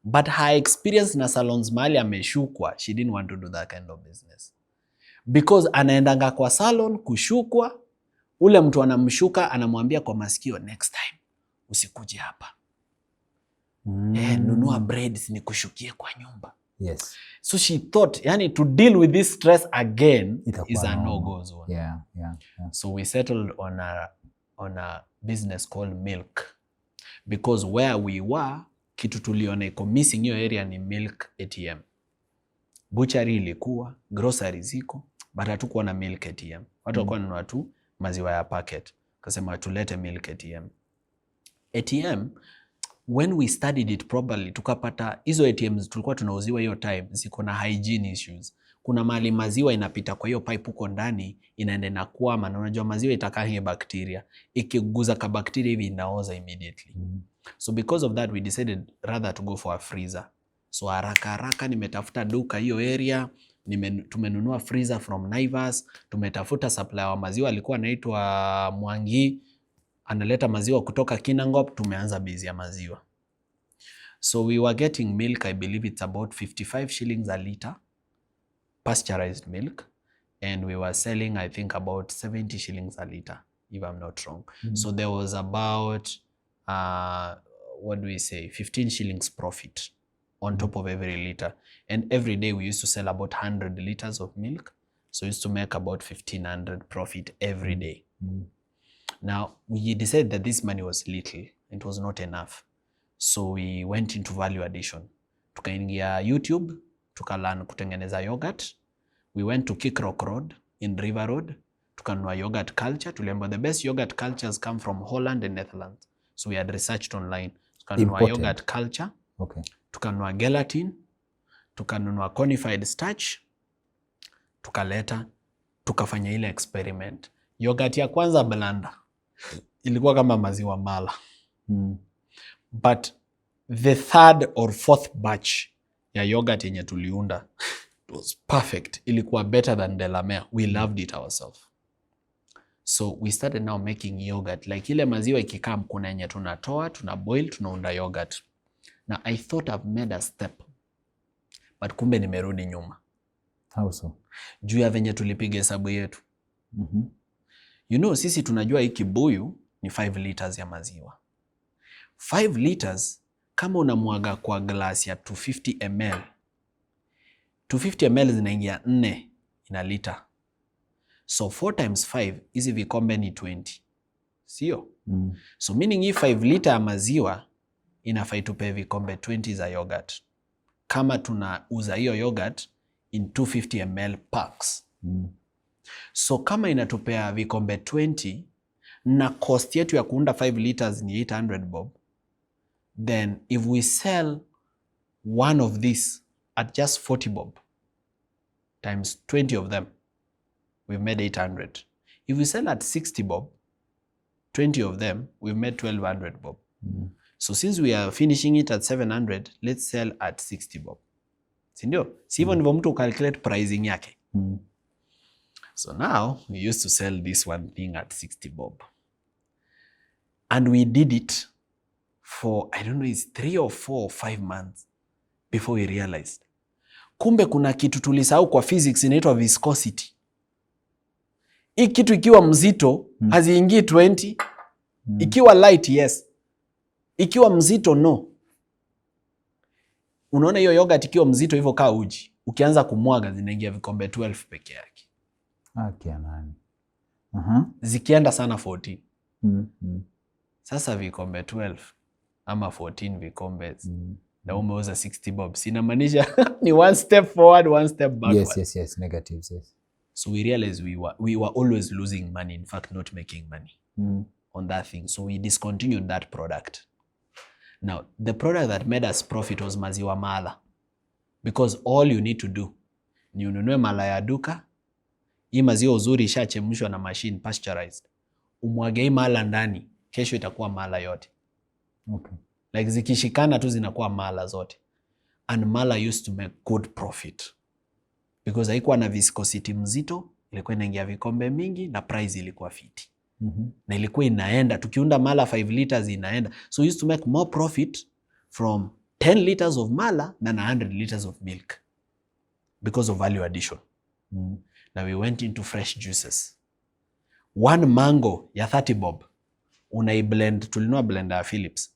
But her experience na salons mahali ameshukwa, she didn't want to do that kind of business. Because anaendanga kwa salon kushukwa, ule mtu anamshuka anamwambia kwa masikio, next time usikuje hapa. Nunua braids nikushukie kwa nyumba. Yes. So she thought, yani to deal with this stress again is a no-go zone. Yeah. So we settled on a business called milk. Because where we were, kitu tuliona iko missing hiyo area ni milk ATM. Butchery ilikuwa, grocery ziko, but hatukuwa na milk ATM. Watu walikuwa wanunua tu maziwa ya packet. Kasema tulete milk ATM. ATM, when we studied it properly, tukapata hizo ATMs tulikuwa tunauziwa hiyo time ziko na hygiene issues. Kuna mali maziwa inapita kwa hiyo pipe huko ndani, inaenda inakwama, na unajua maziwa itakaa hiyo bacteria. Ikiguza ka bacteria hivi inaoza immediately. So because of that we decided rather to go for a freezer. So haraka nimetafuta duka hiyo area, tumenunua freezer from Naivas, tumetafuta supplier wa maziwa alikuwa anaitwa Mwangi, analeta maziwa kutoka Kinangop, tumeanza bizi ya maziwa. So we were getting milk, I believe it's about 55 shillings a liter, pasteurized milk, and we were selling I think about 70 shillings a liter, if I'm not wrong. So there was about 15 shillings profit on top of every liter. And every day we used to sell about 100 liters of milk. So we used to make about 1,500 profit every day. Now, we decided that this money was little. It was not enough. So we went into value addition. Tukaingia YouTube, tukalearn kutengeneza yogurt. We went to Kickrock Road in River Road. Tukanunua yogurt culture. Tuliambiwa the best yogurt cultures come from Holland and Netherlands. So we had researched online. Tukanunua yogurt culture. Okay. Tukanunua gelatin. Tukanunua conified starch. Tukaleta. Tukafanya ile experiment. Yogurt ya kwanza blanda. Ilikuwa kama maziwa mala. But the third or fourth batch ya yogurt yenye tuliunda, it was perfect. Ilikuwa better than Delamere. We loved it ourselves. So we started now making yogurt. Like ile maziwa ikikam kuna yenye tunatoa, tunaboil, tunaunda yogurt. Now I thought I've made a step. But kumbe nimerudi nyuma. How so? Juu ya venye tulipiga hesabu yetu. You know, sisi tunajua hii kibuyu ni 5 liters ya maziwa. 5 liters, kama unamwaga kwa glasi ya 250 ml, 250 ml zinaingia 4 ina liter. So 4 times 5, hizi vikombe ni 20. Sio? So meaning hii 5 liter ya maziwa inafai tupe vikombe 20 za yogurt. Kama tunauza hiyo yogurt in 250 ml packs. So kama inatupea vikombe 20 na cost yetu ya kuunda 5 liters ni 800 bob, then if we sell one of this at just 40 bob times 20 of them, we've made 800. If we sell at 60 bob, 20 of them, we've made 1200 bob. So since we are finishing it at 700, let's sell at 60 bob. Sindio? Si hivyo ndivyo mtu calculate pricing yake. So now we used to sell this one thing at 60 bob. And we did it for, I don't know, it's 3 or 4 or 5 months before we realized. Kumbe kuna kitu tulisahau kwa physics inaitwa viscosity. Hii kitu ikiwa mzito, haziingii 20. Ikiwa light, yes. Ikiwa mzito, no. Unaona hiyo yogurt ikiwa mzito hivyo kaa uji. Ukianza kumwaga zinaingia vikombe 12 peke yake. Nani. Zikienda sana 14. Sasa vikombe 12 ama 14 vikombe na umeuza 60 bob. Inamaanisha ni one step forward, one step backward. Yes, negatives, yes. So we realized we were always losing money, in fact not making money on that thing. So we discontinued that product. Now, the product that made us profit was maziwa mala. Because all you need to do ni ununue mala ya duka. Hii maziwa uzuri ishachemshwa na machine pasteurized. Umwage hii mala ndani, kesho itakuwa mala yote. Okay. Like zikishikana tu zinakuwa mala zote. And mala used to make good profit. Because haikuwa na viscosity mzito, ilikuwa inaingia vikombe mingi na price ilikuwa fiti. Na ilikuwa inaenda, tukiunda mala 5 liters inaenda. So we used to make more profit from 10 liters of mala than 100 liters of milk. Because of value addition. Now we went into fresh juices. One mango ya 30 bob. Unaiblend, tulinua blender ya Philips.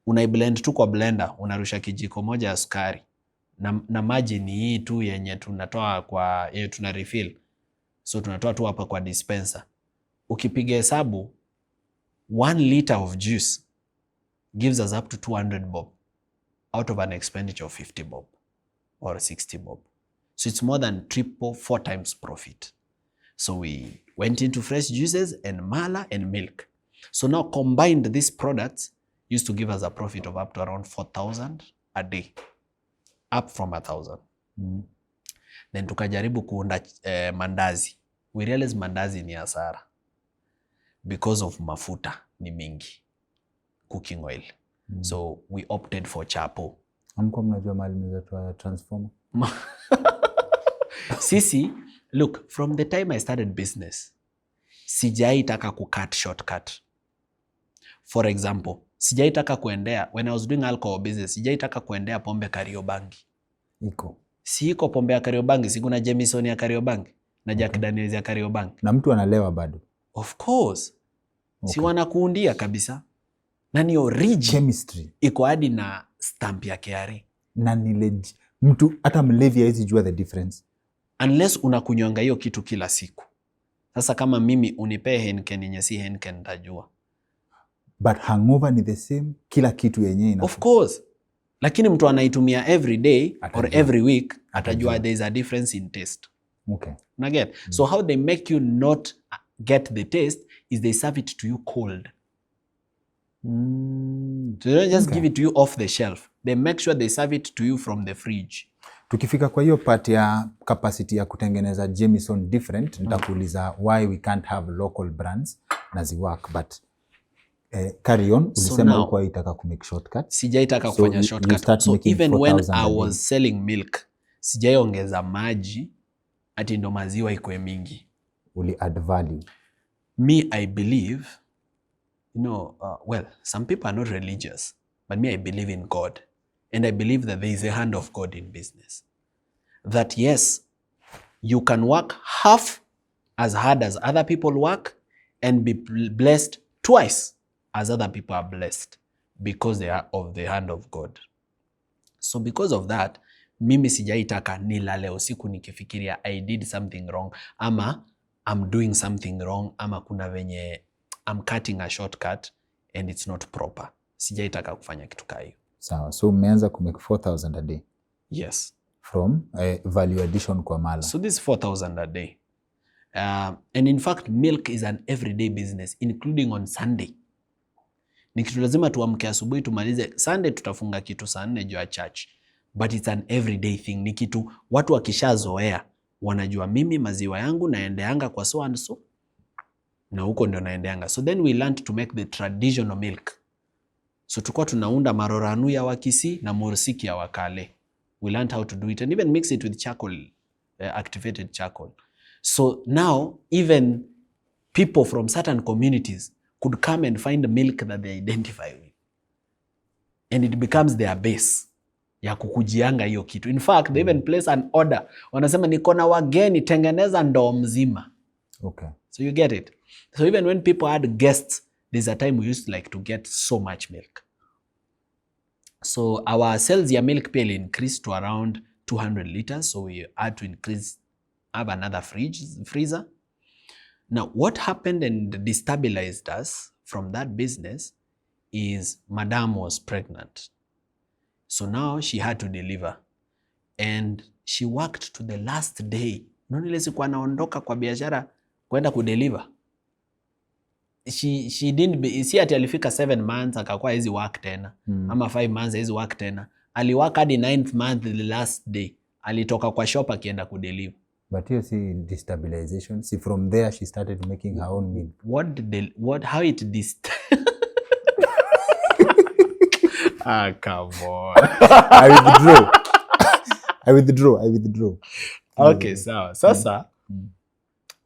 Unaiblend tu kwa blender, unarusha kijiko moja ya sukari. Na maji ni hii tu yenye tunatoa kwa, yenye tuna refill. So tunatoa tu hapa kwa dispenser. Ukipiga hesabu, 1 liter of juice gives us up to 200 bob out of an expenditure of 50 bob or 60 bob. So it's more than 4 times profit. So we went into fresh juices and mala and milk. So now combined, these products used to give us a profit of up to around 4,000 a day. Up from 1,000. Then tukajaribu kuunda mandazi. We realized mandazi ni hasara. Because of mafuta ni mingi. Cooking oil. So we opted for chapo. Hamkuwa mnajua mahali mnaweza toa transformer? Sisi, look, from the time I started business, sijaitaka kucut shortcut. For example, sijaitaka kuendea, when I was doing alcohol business, sijaitaka kuendea pombe Kariobangi. Iko. Si iko pombe ya Kariobangi, si kuna Jameson ya Kariobangi na Jack Daniels ya Kariobangi. Na mtu analewa bado. Of course. Okay. Si wanakuundia kabisa. Na ni origin. Chemistry. Iko hadi na stamp ya KRA. na mtu hata mlevi hawezi jua the difference unless unakunywanga hiyo kitu kila siku. Sasa kama mimi unipee Heineken yenye si Heineken nitajua. But hangover ni the same, kila kitu yenyewe Of course. Lakini mtu anaitumia every day atajua, or every week atajua there is a difference in taste. Okay. Na get? So how they make you not get the taste is they serve it to you cold. So they don't just give it to you off the shelf. They make sure they serve it to you from the fridge. Tukifika kwa hiyo part ya capacity ya kutengeneza Jameson different, nitakuuliza why we can't have local brands na zi work, but carry on. Ulisema kwa itaka ku make shortcut. Sijaitaka kufanya shortcut. So even when I was selling milk, sijaiongeza maji ati ndo maziwa ikuwe mingi. Uli add value. Me, I believe, you know, well, some people are not religious, but me, I believe in God. And I believe that there is a hand of God in business. That yes, you can work half as hard as other people work and be blessed twice as other people are blessed because they are of the hand of God. So because of that, mimi sijaitaka nilale usiku nikifikiria I did something wrong ama I'm doing something wrong ama kuna venye I'm cutting a shortcut and it's not proper. Sijaitaka kufanya kitu kama hiyo. Sawa. So umeanza ku make 4,000 a day. Yes. From value addition kwa mala. So this is 4,000 a day. And in fact, milk is an everyday business, including on Sunday. Ni kitu lazima tuamke asubuhi tumalize. Sunday tutafunga kitu saa 4 juu ya church. But it's an everyday thing. Ni kitu watu wakishazoea wanajua mimi maziwa yangu naendeanga kwa so and so. Na huko ndio naendeanga. So then we learned to make the traditional milk. So tukua tunaunda maroranu ya Wakisii na morsiki ya Wakale. We learned how to do it and even mix it with charcoal, activated charcoal. So now even people from certain communities could come and find the milk that they identify with. And it becomes their base ya kukujianga hiyo kitu. In fact, they even place an order. Wanasema niko na wageni tengeneza ndoo mzima. Okay. So you get it. So even when people had guests, there's a time we used to get so much milk. So our sales ya milk pale increased to around 200 liters. So we had to have another freezer. Now what happened and destabilized us from that business is Madam was pregnant. So now she had to deliver. And she worked to the last day. Nonile sikuwa naondoka kwa biashara kwenda kudeliver. She didn't see ati alifika 7 months akakuwa hizi work tena ama 5 months hizi work tena. Aliwork hadi 9th month the last day. Alitoka kwa shop akienda kudeliver. But you see destabilization. See from there she started making her own milk. How it come on. I withdraw. Okay, so Sasa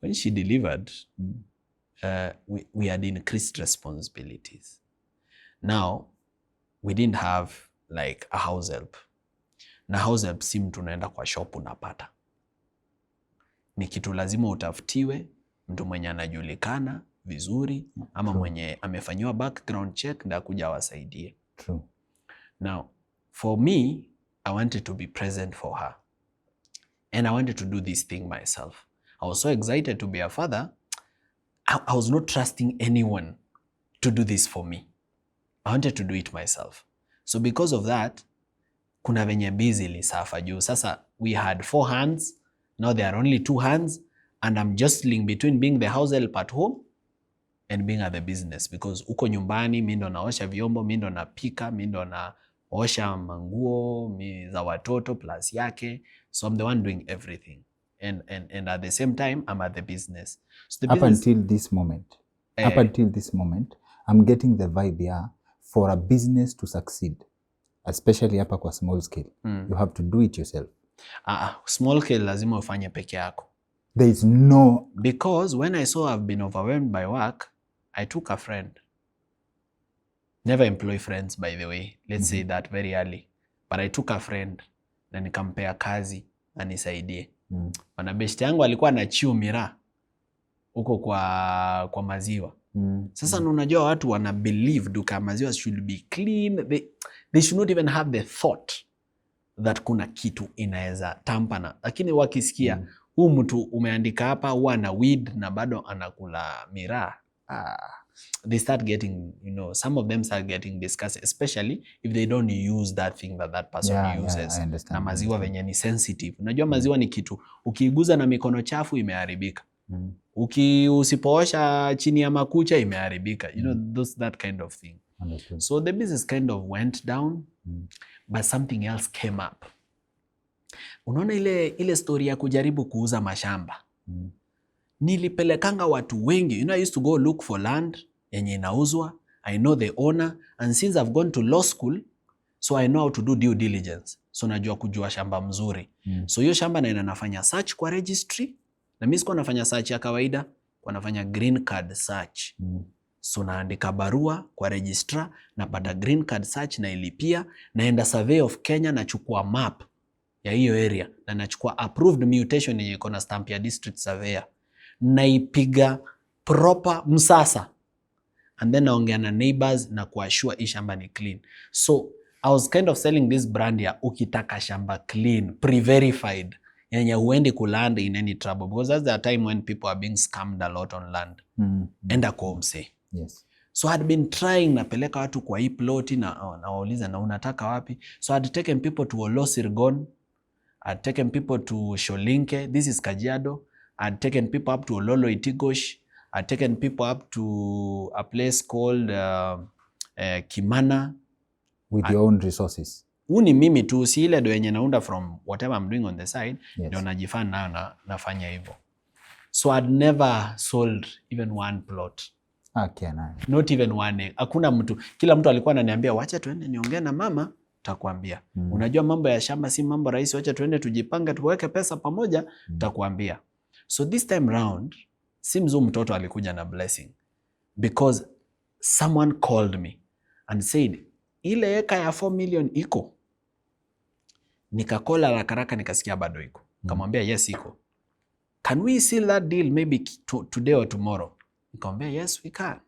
when she delivered we had increased responsibilities. Now we didn't have like a house help. Na house help si mtu unaenda kwa shop unapata. Ni kitu lazima utafutiwe mtu mwenye anajulikana vizuri ama mwenye amefanyiwa background check ndio kuja wasaidie. True. Now for me, I wanted to be present for her. And I wanted to do this thing myself. I was so excited to be a father. I was not trusting anyone to do this for me. I wanted to do it myself. So because of that, kuna venye busy lisafa juu. Sasa we had 4 hands. Now there are only 2 hands. And I'm jostling between being the house help at home and being at the business. Because uko nyumbani, mi ndo naosha vyombo, mi ndo napika, mi ndo naosha manguo, za watoto plus yake. So I'm the one doing everything. And at the same time, I'm at the business. So up until this moment, I'm getting the vibe here for a business to succeed, especially hapa kwa small scale. You have to do it yourself. Small scale lazima ufanye peke yako. There is no... Because when I saw I've been overwhelmed by work, I took a friend. Never employ friends, by the way. Let's say that very early. But I took a friend na nikampea kazi anisaidie. Wanabeshte yangu alikuwa na chiu mira huko kwa maziwa. Sasa unajua watu wana believe duka maziwa should be clean. They should not even have the thought that kuna kitu inaweza tampana, lakini wakisikia huu mtu umeandika hapa huwa na weed na bado anakula miraa, they start getting, some of them start getting disgusted, especially if they don't use that thing that person uses. Na maziwa venye ni sensitive. Unajua maziwa ni kitu, ukiiguza na mikono chafu imeharibika. Usipoosha chini ya makucha imeharibika. That kind of thing. So the business kind of went down, but something else came up. Unaona ile story ya kujaribu kuuza mashamba. Nilipelekanga watu wengi. I used to go look for land yenye inauzwa. I know the owner, and since I've gone to law school, so I know how to do due diligence. So najua kujua shamba mzuri. So hiyo shamba na nafanya search kwa registry, na mimi sikuwa nafanya search ya kawaida, kwa nafanya green card search. So naandika barua kwa registrar, napata green card search na ilipia, naenda survey of Kenya, nachukua map ya hiyo area na nachukua approved mutation yenye iko na stamp ya district surveyor, naipiga proper msasa, and then naongea na neighbors na kuassure hii shamba ni clean. So I was kind of selling this brand ya ukitaka shamba clean, pre-verified, yenye huendi kuland in any trouble, because that's the time when people are being scammed a lot on land. Enda kwa umse. Yes. So I had been trying, napeleka watu kwa hii ploti na wauliza na unataka wapi. So I had taken people to Olosirgon, I had taken people to Sholinke, this is Kajiado. I had taken people up to Ololo Itigosh. I had taken people up to a place called Kimana. With your own resources. Uni mimi tu, si ile do yenye naunda from whatever I'm doing on the side, ndio najifanya nayo nafanya hivyo. So I'd never sold even one plot. Okay, nice. Not even one. Hakuna mtu. Kila mtu alikuwa ananiambia wacha tuende niongee na mama, takwambia. Unajua mambo ya shamba si mambo rahisi, wacha tuende tujipange tuweke pesa pamoja, takwambia. So this time round, simzu mtoto alikuja na blessing, because someone called me and said, ile eka ya 4 million iko. Nikakola rakaraka nikasikia bado iko. Nikamwambia yes iko. Can we seal that deal maybe today or tomorrow? Nikamwambia yes we can.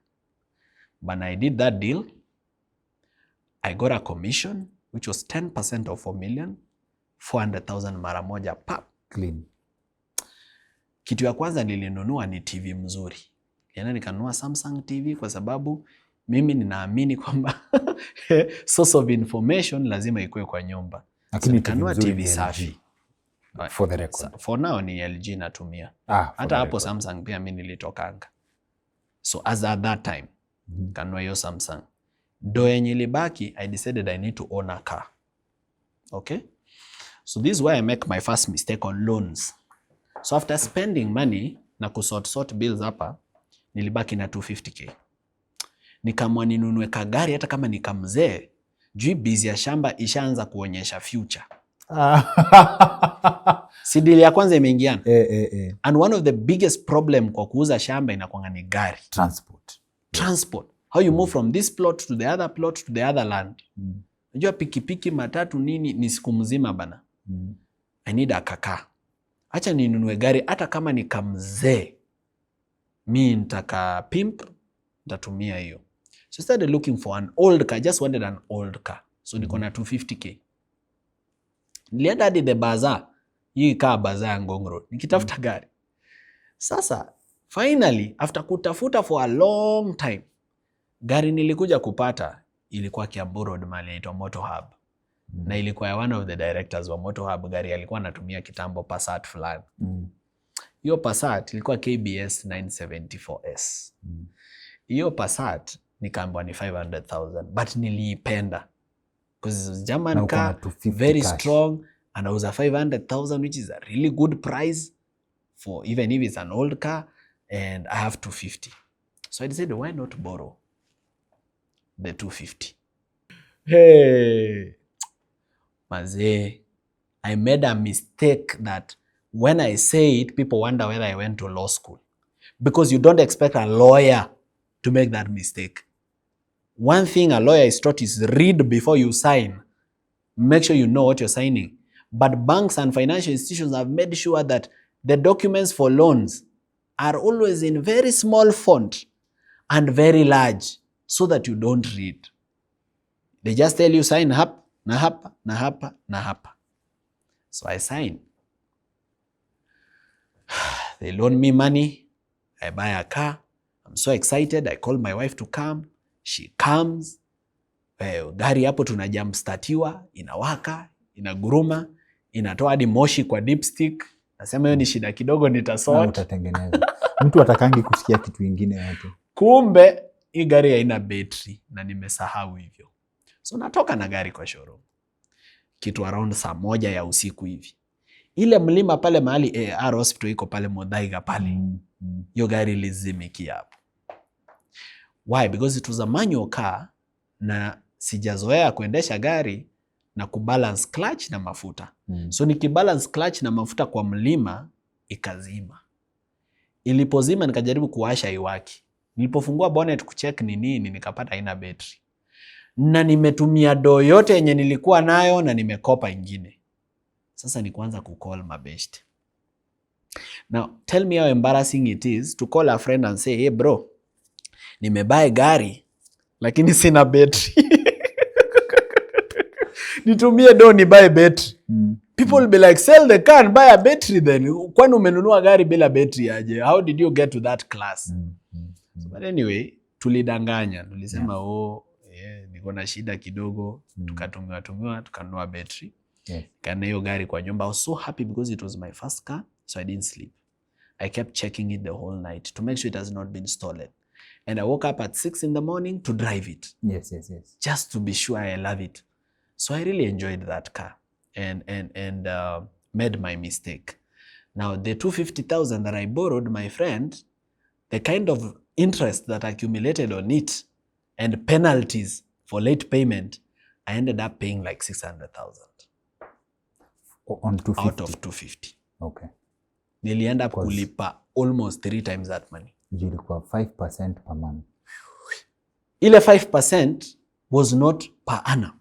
But I did that deal. I got a commission which was 10% of 4 million, 400,000 mara moja pap. Clean. Kitu ya kwanza nilinunua ni TV mzuri. Yana nikanunua Samsung TV kwa sababu mimi ninaamini kwamba source of information lazima ikuwe kwa nyumba. So nikanunua TV safi. For the record. For now ni LG natumia. Hata hapo Samsung pia mimi nilitokanga. So as at that time, kanunua hiyo Samsung. Do yenye ilibaki, I decided I need to own a car. Okay? So this is where I make my first mistake on loans. So after spending money na kusort bills hapa, nilibaki na 250k. Nikamwa ninunue kagari hata kama nikamzee, juu busy ya shamba ishaanza kuonyesha future. Si deal ya kwanza imeingiana. And one of the biggest problem kwa kuuza shamba inakuanga ni gari. Transport. How you move from this plot to the other plot to the other land. Unajua pikipiki matatu nini ni siku mzima bana. I need a kaka. Acha ninunue gari hata kama nikamzee. Mi nitaka pimp, nitatumia hiyo. So I started looking for an old car. I just wanted an old car. So niko na 250k. Nilienda hadi the bazaar. Hii kaa bazaar ya Ngong Road. Nikitafuta gari. Sasa, finally, after kutafuta for a long time, gari nilikuja kupata ilikuwa Kiambu Road mahali inaitwa Motor Hub. Na ilikuwa ya one of the directors wa Motor Hub. Gari alikuwa anatumia kitambo Passat fulani. Hiyo Passat ilikuwa KBS 974S. Hiyo Passat nikaambiwa ni 500,000, but niliipenda because it's German car, very strong, and I was a 500,000, which is a really good price for even if it's an old car, and I have 250. So I decided, why not borrow the 250? Hey, Maze, I made a mistake that when I say it, people wonder whether I went to law school, because you don't expect a lawyer to make that mistake. One thing a lawyer is taught is read before you sign. Make sure you know what you're signing. But banks and financial institutions have made sure that the documents for loans are always in very small font and very large so that you don't read. They just tell you sign hapa, na hapa, na hapa, na hapa. So I sign. They loan me money. I buy a car. I'm so excited. I call my wife to come. She comes. Gari hapo tuna jump startiwa, inawaka, inaguruma, inatoa hadi moshi kwa dipstick. Nasema hiyo ni shida kidogo nitasort. Utatengeneza. Mtu atakangi kusikia kitu kingine yote. Kumbe hii gari haina battery na nimesahau hivyo. So natoka na gari kwa showroom. Kitu around saa 1 ya usiku hivi. Ile mlima pale mahali AR hospital iko pale Modaiga pale. Hiyo gari lizimikia hapo. Why? Because it was a manual car na sijazoea kuendesha gari na kubalance clutch na mafuta. So nikibalance clutch na mafuta kwa mlima ikazima. Ilipozima nikajaribu kuwasha iwaki. Nilipofungua bonnet kucheck ni nini nikapata haina battery. Na nimetumia do yote yenye nilikuwa nayo na nimekopa ingine. Sasa ni kuanza kucall mabeshte. Now tell me how embarrassing it is to call a friend and say, hey bro, nimebuy gari lakini sina battery. Nitumie do ni buy battery. People will be like, sell the car and buy a battery then. Kwani umenunua gari bila battery aje? How did you get to that class? So, but anyway, tulidanganya. Tulisema niko na shida kidogo. Tukatumiwa, tukanunua battery. Kana hiyo gari kwa nyumba. I was so happy because it was my first car, so I didn't sleep. I kept checking it the whole night to make sure it has not been stolen. And I woke up at 6 in the morning to drive it. Yes. Just to be sure I love it. So I really enjoyed that car and made my mistake. Now the 250,000 that I borrowed my friend, the kind of interest that accumulated on it and penalties for late payment, I ended up paying like 600,000. On 250? Out of 250. Okay. Nili up kulipa almost 3 times that money. Ilikuwa 5% per month. Ile 5% was not per annum.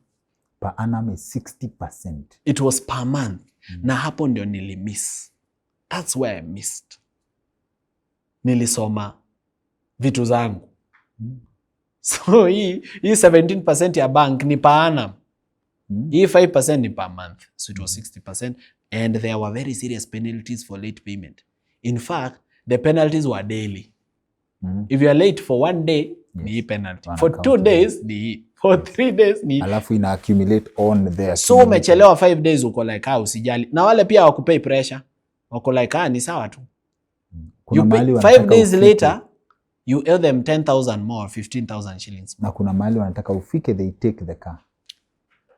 Per annum is 60%. It was per month. Na hapo ndio nilimiss. That's where I missed. Nilisoma vitu zangu. So hii 17% ya bank ni per annum. Hii 5% ni per month. So it was 60%. And there were very serious penalties for late payment. In fact, the penalties were daily. If you are late for 1 day, ni penalty. For 2 days, ni for 3 days, ni. Alafu ina accumulate on there. So umechelewa 5 days uko like usijali. Na wale pia wakupay pressure. Wako like ni sawa tu. You pay 5 days later, you owe them 10,000 more, 15,000 shillings more. Na kuna mahali wanataka ufike, they take the car.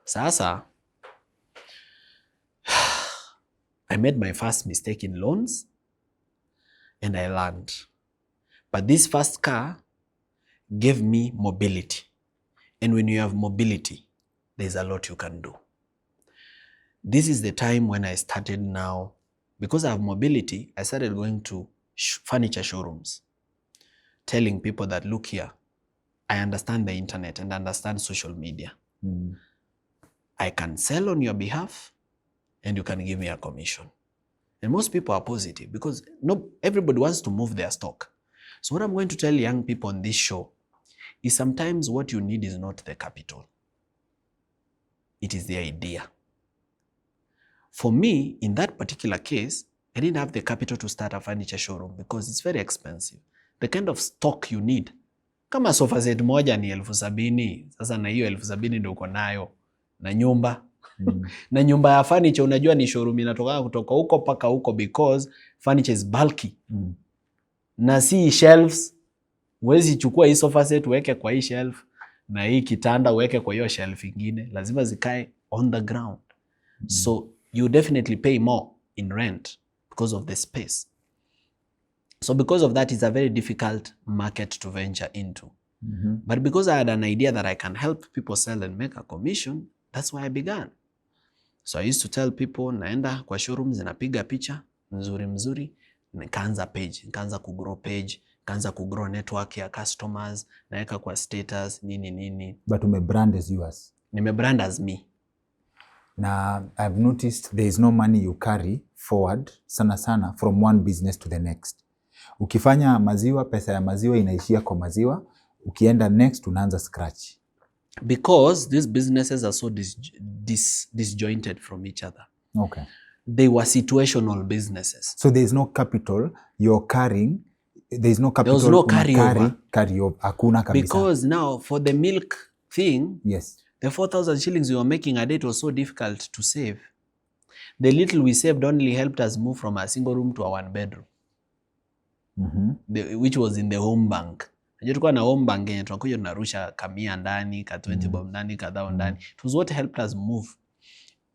Sasa, I made my first mistake in loans and I learned. But this first car gave me mobility. And when you have mobility, there's a lot you can do. This is the time when I started now. Because I have mobility, I started going to furniture showrooms, telling people that, look here, I understand the internet and understand social media. I can sell on your behalf and you can give me a commission. And most people are positive because everybody wants to move their stock. So what I'm going to tell young people on this show is sometimes what you need is not the capital. It is the idea. For me, in that particular case, I didn't have the capital to start a furniture showroom because it's very expensive. The kind of stock you need. Kama sofa set moja ni 70,000. Sasa na hiyo 70,000 ndio uko nayo. Na nyumba. Na nyumba ya furniture unajua ni showroom inatoka kutoka huko paka huko because furniture is bulky. Na si shelves. Huwezi chukua hii sofa set uweke kwa hii shelf na hii kitanda uweke kwa hiyo shelf ingine. Lazima zikae on the ground. So you definitely pay more in rent because of the space. So because of that, it's a very difficult market to venture into. But because I had an idea that I can help people sell and make a commission, that's why I began. So I used to tell people, naenda kwa showrooms, napiga picha, mzuri, nikaanza page, nikaanza kugrow page, nikaanza kugrow network ya customers, naeka kwa status, nini. But umebrand as yours. Nimebrand as me. Now, I've noticed there is no money you carry forward sana from one business to the next. Ukifanya maziwa, pesa ya maziwa inaishia kwa maziwa. Ukienda next, unaanza scratch. Because these businesses are so disjointed from each other. Okay. they were situational businesses. So there is no capital you're carrying. There is no capital. There was no carryover. Hakuna kabisa. Because now for the milk thing, yes, the 4,000 shillings we were making a day, it was so difficult to save. The little we saved only helped us move from a single room to a one bedroom. Which was in the home bank. Tulikuwa na home bank yenye tunakuja tunarusha kamia ndani, ka 20 bob ndani, kadhaa ndani. It was what helped us move.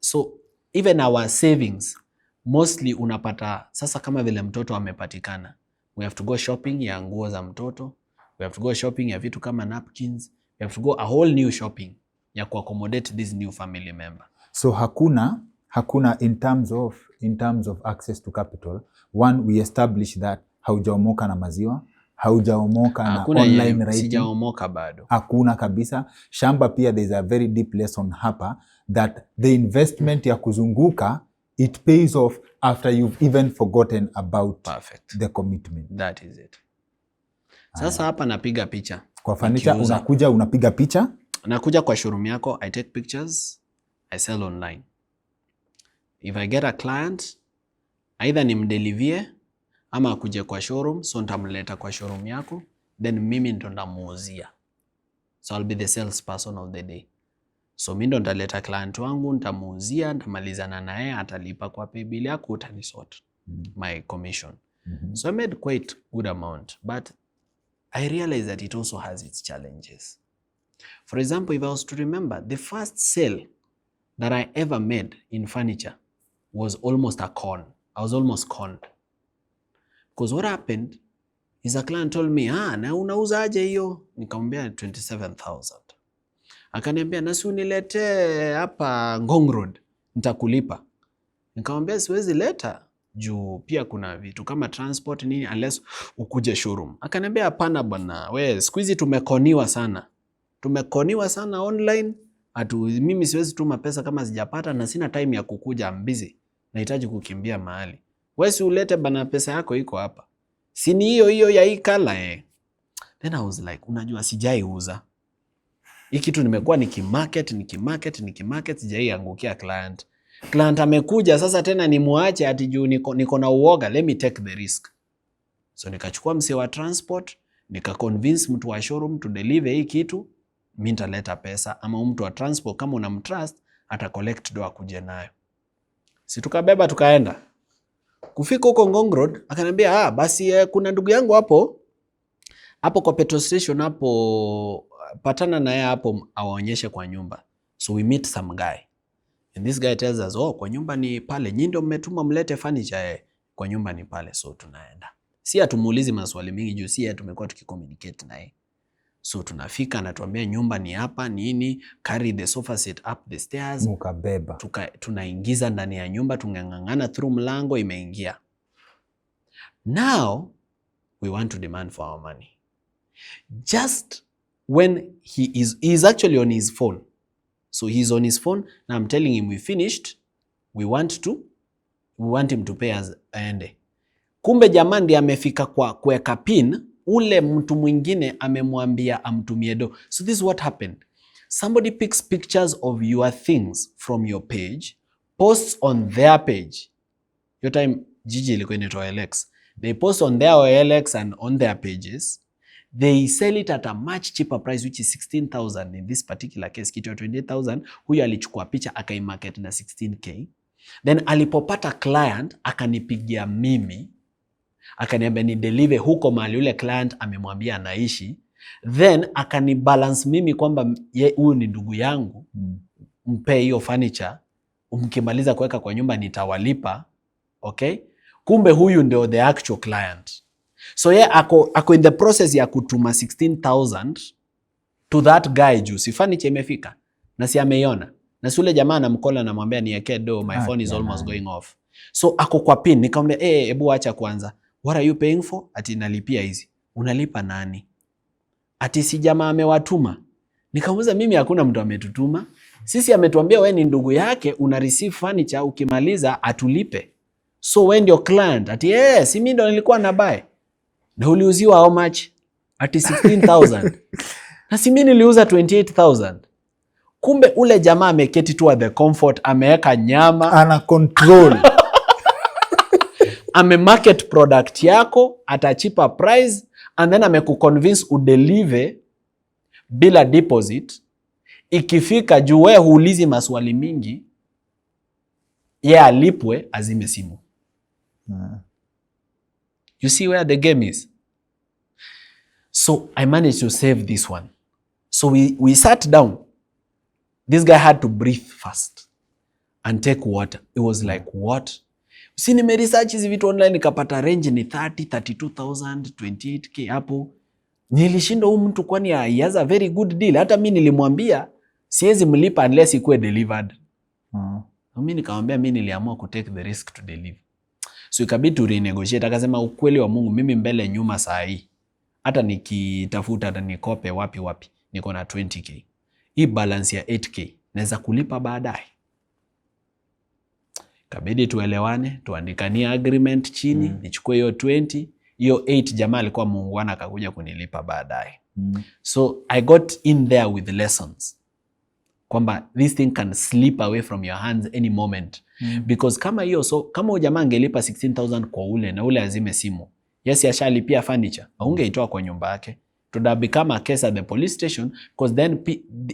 So even our savings mostly unapata sasa kama vile mtoto amepatikana. We have to go shopping ya nguo za mtoto. We have to go shopping ya vitu kama napkins. We have to go a whole new shopping ya accommodate this new family member. So hakuna in terms of access to capital. One, we establish that haujaomoka na maziwa, haujaomoka na online writing. Sijaomoka bado. Hakuna kabisa. Shamba pia there is a very deep lesson hapa that the investment ya kuzunguka, it pays off after you've even forgotten about the commitment. That is it. Sasa hapa napiga picha. Kwa furniture unakuja unapiga picha? Nakuja kwa showroom yako, I take pictures, I sell online. If I get a client, either nimdelivie ama akuje kwa showroom, so nitamleta kwa showroom yako, then mimi ndo ndamuuzia. So I'll be the salesperson of the day. So mimi ndo ndaleta client wangu, nitamuuzia, nitamalizana naye, atalipa kwa paybill yako, utanisort my commission. So I made quite good amount, but I realized that it also has its challenges. For example, if I was to remember, the first sale that I ever made in furniture was almost a con. I was almost conned. Because what happened is a client told me, na unauza aje hiyo? Nikamwambia 27,000. Akaniambia, nasi unilete hapa Ngong Road, nitakulipa. Nikamwambia siwezi leta juu pia kuna vitu kama transport nini unless ukuje showroom. Akaniambia hapana bwana, wewe siku hizi tumekoniwa sana. Tumekoniwa sana online. Mimi siwezi tuma pesa kama sijapata na sina time ya kukuja, I'm busy. Nahitaji kukimbia mahali. Wewe si ulete bana, pesa yako iko hapa. Si ni hiyo ya hii kala Then I was like, unajua sijaiuza. Hii kitu nimekuwa nikimarket sijaiangukia client. Client amekuja sasa tena nimuache ati juu niko na uoga, let me take the risk. So nikachukua msee wa transport, nika-convince mtu wa showroom to deliver hii kitu, mimi nitaleta pesa, ama mtu wa transport kama unamtrust ata collect do akuje nayo. Si tukabeba tukaenda. Kufika huko Ngong Road, akaniambia basi kuna ndugu yangu hapo kwa petrol station hapo, patana naye hapo awaonyeshe kwa nyumba. So we meet some guy. And this guy tells us, kwa nyumba ni pale. Nyinyi ndio mmetuma mlete furniture kwa nyumba ni pale. So tunaenda. Si atumuulizi maswali mingi juu si tumekuwa tukicommunicate naye. So tunafika na tuambia nyumba ni hapa nini, carry the sofa set up the stairs. Mukabeba. Tunaingiza ndani ya nyumba, tungangangana through mlango, imeingia. Now we want to demand for our money. Just when he is actually on his phone. So he's on his phone and I'm telling him we finished. We want him to pay us aende. Kumbe jamani amefika kwa kuweka pin, ule mtu mwingine amemwambia amtumie do. So this is what happened. Somebody picks pictures of your things from your page, posts on their page. Your time Gigi ilikuwa inaitwa OLX. They post on their OLX and on their pages. They sell it at a much cheaper price, which is 16,000 in this particular case. Kitu ya 28,000, huyo alichukua picha akaimarket na 16K. Then alipopata client akanipigia mimi, akaniambia ni deliver huko mahali yule client amemwambia anaishi. Then akanibalance mimi kwamba huyu ni ndugu yangu, mpe hiyo furniture, mkimaliza kuweka kwa nyumba nitawalipa. Okay? Kumbe huyu ndio the actual client. So ako in the process ya kutuma 16,000 to that guy juu si furniture imefika na si ameiona. Na si ule jamaa anamkola anamwambia niweke do, my phone is almost going off. So ako kwa pin, nikamwambia hebu acha kwanza. What are you paying for? Ati nalipia hizi. Unalipa nani? Ati si jamaa amewatuma. Nikamuuliza mimi hakuna mtu ametutuma. Sisi ametuambia wewe ni ndugu yake, una receive furniture, ukimaliza atulipe. So when your client ati si mimi ndo nilikuwa na buy. Na uliuziwa how much? Ati 16,000. Na si mimi niliuza 28,000. Kumbe ule jamaa ameketi tu at the comfort, ameweka nyama, ana control. Ame-market product yako at a cheaper price and then amekuconvince udeliver bila deposit. Ikifika juu wewe huulizi maswali mingi, yeye alipwe azime simu. You see where the game is? So I managed to save this one. So we sat down. This guy had to breathe first and take water. It was like, what? Si nimeresearch hizi vitu online nikapata range ni 30, 32,000, 28k hapo. Nilishinda huyu mtu kwani he has a very good deal. Hata mimi nilimwambia siwezi mlipa unless ikuwe delivered. Mimi nikamwambia mimi niliamua ku take the risk to deliver. So ikabidi tu renegotiate. Akasema ukweli wa Mungu, mimi mbele nyuma saa hii hata nikitafuta hata nikope wapi niko na 20k. Hii balance ya 8k naweza kulipa baadaye. Kabidi tuelewane, tuandikanie agreement chini, nichukue hiyo 20, hiyo 8 jamaa alikuwa muungwana akakuja kunilipa baadaye. So I got in there with lessons. Kwamba this thing can slip away from your hands any moment. Because kama hiyo, so kama jamaa angelipa 16,000 kwa ule na ule azime simu, yes ashalipia furniture, aungeitoa kwa nyumba yake. It would have become a case at the police station, because then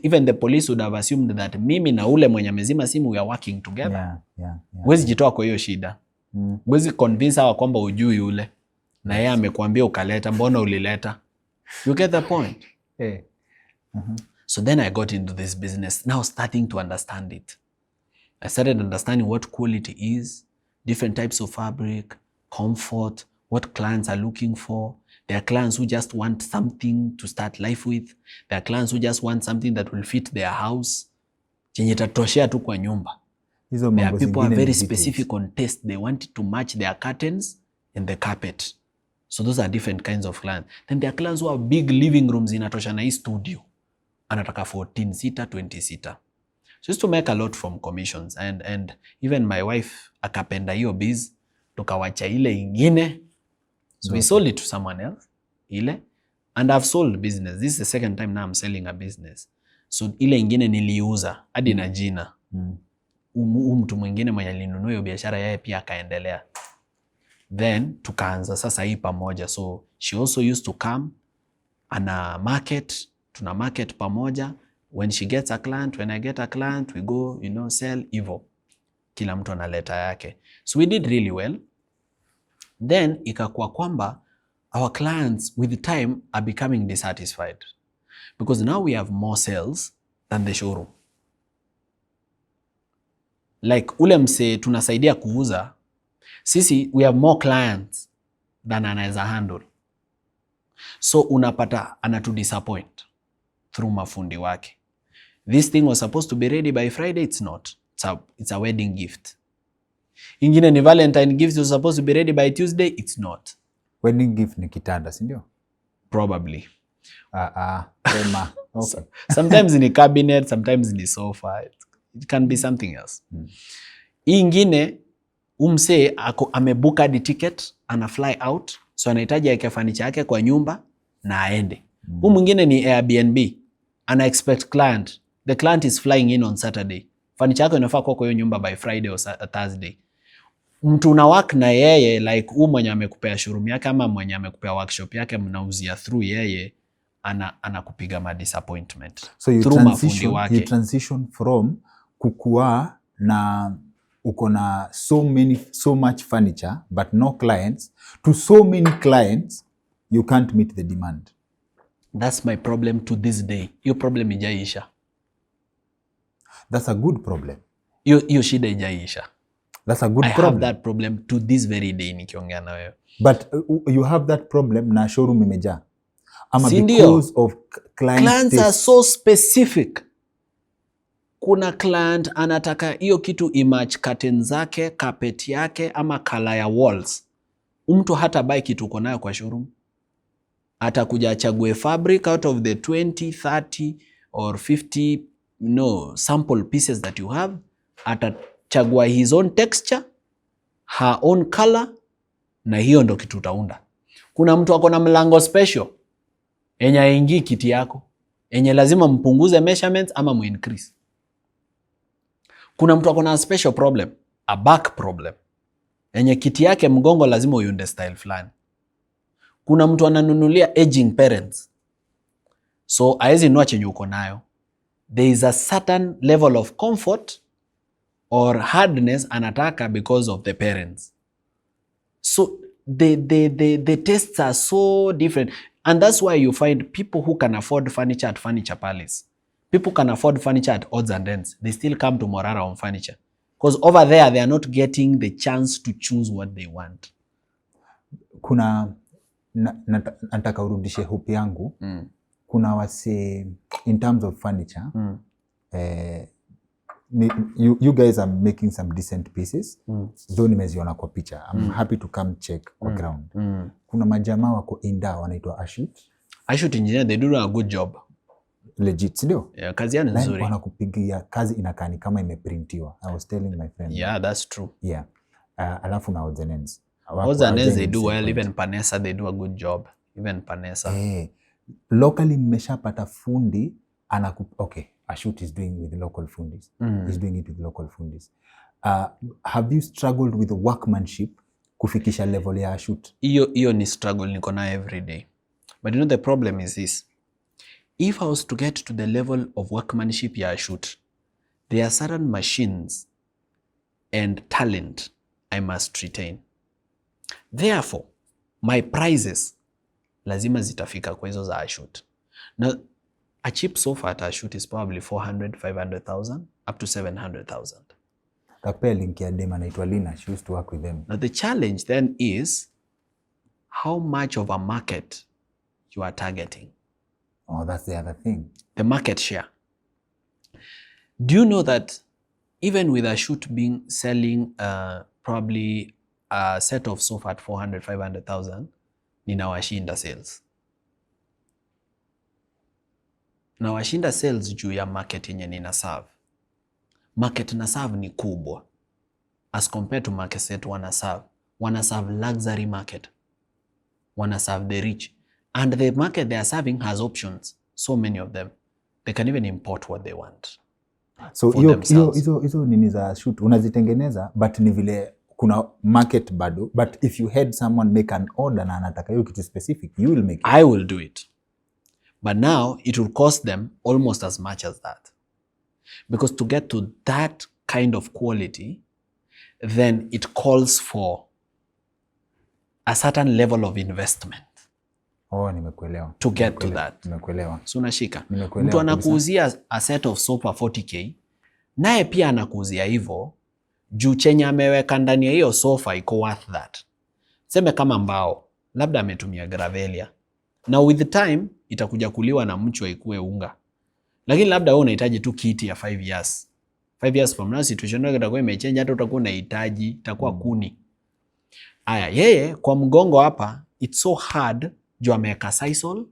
even the police would have assumed that mimi na ule mwenye amezima simu we are working together. Wezi jitoa kwa hiyo shida. Wezi convince hawa kwamba ujui ule na yeye amekuambia ukaleta, mbona ulileta? You get the point? So then I got into this business, now starting to understand it. I started understanding what quality is, different types of fabric, comfort, what clients are looking for. There are clients who just want something to start life with. There are clients who just want something that will fit their house. Chenye tatoshea tu kwa nyumba. There are people who are very specific on taste. They want to match their curtains and the carpet. So those are different kinds of clients. Then there are clients who have big living rooms inatosha na hii studio. Anataka 14 seater, 20 seater. So used to make a lot from commissions, and even my wife akapenda hiyo biz, tukawacha ile ingine. So we sold it to someone else, ile, and I've sold business. This is the second time now I'm selling a business. So ile ingine niliuza hadi na jina. Mtu mwingine mwenye alinunua hiyo biashara yeye pia akaendelea. Then tukaanza sasa hii pamoja. So she also used to come ana market, tuna market pamoja. When she gets a client, when I get a client, we go, sell hivyo. Kila mtu analeta yake. So we did really well. Then ikakuwa kwamba our clients with time are becoming dissatisfied. Because now we have more sales than the showroom. Like ule mse tunasaidia kuuza, sisi we have more clients than anaweza handle. So unapata anatu disappoint through mafundi wake. This thing was supposed to be ready by Friday, it's not. It's a wedding gift. Ingine ni Valentine gifts was supposed to be ready by Tuesday, it's not. Wedding gift ni kitanda, si ndio? Probably. Okay. Sometimes ni cabinet, sometimes ni sofa. It can be something else. Ingine umse amebuka the ticket, ana fly out, so anahitaji yake furniture yake kwa nyumba na aende. Mwingine ni Airbnb, ana expect client. The client is flying in on Saturday. Furniture yako inafaa kwa hiyo nyumba by Friday or Thursday. Mtu una work na yeye, like mwenye amekupea showroom yake ama mwenye amekupea workshop yake, mnauzia through yeye, anakupiga ma disappointment. So you transition from kukua na uko na so much furniture but no clients to so many clients you can't meet the demand. That's my problem to this day. Your problem ijaisha. That's a good problem. Your shida ijaisha. That's a good problem. I have that problem to this very day nikiongea na wewe. But you have that problem na showroom imejaa. Ama because of clients are so specific. Kuna client anataka hiyo kitu imatch curtain zake, carpet yake ama color ya walls. Mtu hata buy kitu uko nayo kwa showroom. Atakuja achague fabric out of the 20, 30 or 50 sample pieces that you have. Atachagua his own texture, her own color, na hiyo ndo kitu utaunda. Kuna mtu ako na mlango special yenye haingii kiti yako, yenye lazima mpunguze measurements ama mu-increase. Kuna mtu ako na special problem, a back problem. Yenye kiti yake mgongo lazima uiunde style fulani. Kuna mtu ananunulia aging parents, so haezi nunua chenye uko nayo. There is a certain level of comfort or hardness anataka because of the parents. So the tastes are so different, and that's why you find people who can afford furniture at Furniture Palace, people can afford furniture at odds and ends, they still come to Morara on furniture because over there they are not getting the chance to choose what they want. Kuna nataka urudishe hope yangu. Kuna wase in terms of furniture, you guys are making some decent pieces. Though nimeziona kwa picha. I'm happy to come check kwa ground. Kuna majamaa wako Inda wanaitwa Ashut engineer, they do a good job. Legit, sindio? Yeah, kazi yao ni nzuri. Wanakupigia kazi inakaa ni kama imeprintiwa. I was telling my friend. Yeah, that's true. Yeah. Alafu na odds and ends. Odds and ends they do well. Even Panesa, they do a good job. Even Panesa. Locally mmeshapata fundi okay, Ashut is doing with local fundis. He's doing it with local fundis. Have you struggled with the workmanship kufikisha level ya Ashut? Iyo ni struggle niko na every day. But you know the problem is this. If I was to get to the level of workmanship ya Ashut, there are certain machines and talent I must retain. Therefore, my prices lazima zitafika kwa hizo za Ashut. Now, a cheap sofa at Ashut is probably 400, 500,000 up to 700,000. Takupea link ya dema naitwa Lina. She used to work with them. Now, the challenge then is how much of a market you are targeting. Oh, that's the other thing. The market share. Do you know that even with Ashut selling probably a set of sofa at 400, 500,000, ninawashinda sales. Nawashinda sales juu ya market yenye nina serve. Market na serve ni kubwa as compared to market set wana serve. Wana serve luxury market. Wana serve the rich. And the market they are serving has options. So many of them. They can even import what they want. So hizo nini za Ashut unazitengeneza but ni vile kuna market bado, but if you had someone make an order na anataka hiyo kitu specific, you will make it. I will do it. But now it will cost them almost as much as that. Because to get to that kind of quality, then it calls for a certain level of investment. Oh, nimekuelewa. To get to that. Nimekuelewa. So unashika. Mtu anakuuzia a set of sofa 40k, naye pia anakuuzia hivyo, juu chenye ameweka ndani ya hiyo sofa iko worth that. Seme kama mbao, labda ametumia gravelia. Na with the time, itakuja kuliwa na mchwa ikue unga. Lakini labda wewe unahitaji tu kiti ya 5 years. 5 years from now, situation yako itakuwa imechange, hata utakuwa unahitaji, itakuwa kuni. Aya, yeye kwa mgongo hapa, it's so hard, juu ameweka sisal.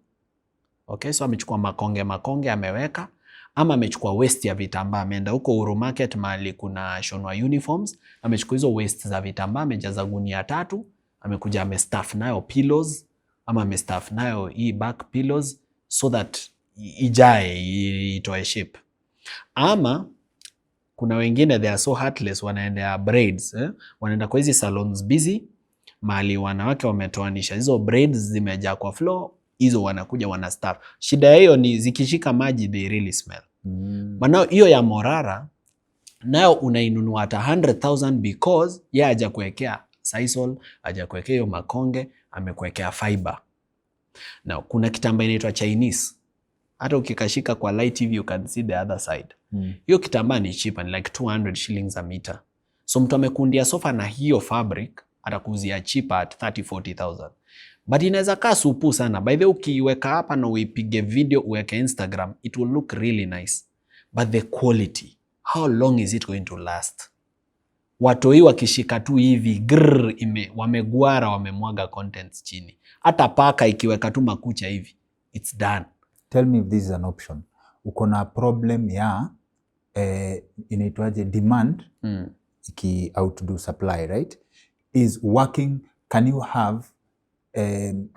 Okay, so amechukua makonge ameweka, ama amechukua waste ya vitambaa, ameenda huko Uhuru Market mahali kuna shonwa uniforms, amechukua hizo waste za vitambaa, amejaza gunia 3, amekuja amestaff nayo pillows, ama amestaff nayo hii back pillows so that ijae itoe shape. Ama kuna wengine they are so heartless, wanaenda braids, wanaenda kwa hizi salons busy mahali wanawake wametoanisha hizo braids zimejaa kwa floor, hizo wanakuja wanastaff. Shida hiyo ni zikishika maji they really smell. But now hiyo ya Morara nayo unainunua hata 100,000 because yeye haja kuwekea sisal, haja kuwekea hiyo makonge, amekuwekea fiber. Now kuna kitambaa inaitwa Chinese. Hata ukikashika kwa light TV you can see the other side. Hiyo kitambaa ni cheap and like 200 shillings a meter. So mtu amekundia sofa na hiyo fabric atakuuzia cheap at 30-40,000. But inaweza kaa supu sana. By the way, ukiweka hapa na uipige video uweke Instagram, it will look really nice. But the quality, how long is it going to last? Watoi wakishika tu hivi, wamegwara, wamemwaga contents chini. Hata paka ikiweka tu makucha hivi, it's done. Tell me if this is an option. Uko na problem ya inaitwaje demand iki outdo supply, right? Is working, can you have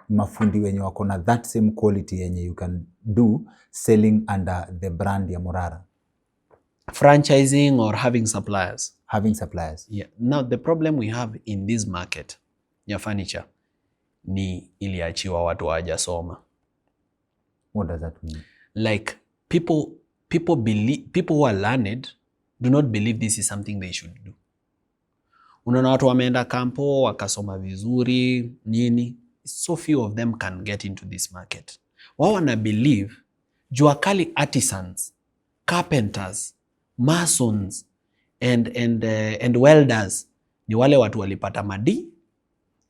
mafundi wenye wako na that same quality yenye you can do selling under the brand ya Morara? franchising or having suppliers. Having suppliers. Yeah. Now the problem we have in this market ya furniture ni iliachiwa watu hawajasoma. What does that mean? Like people who are learned do not believe this is something they should do. Unaona watu wameenda kampo wakasoma vizuri nini, so few of them can get into this market. Wao wana believe jua kali artisans, carpenters, masons and welders ni wale watu walipata madi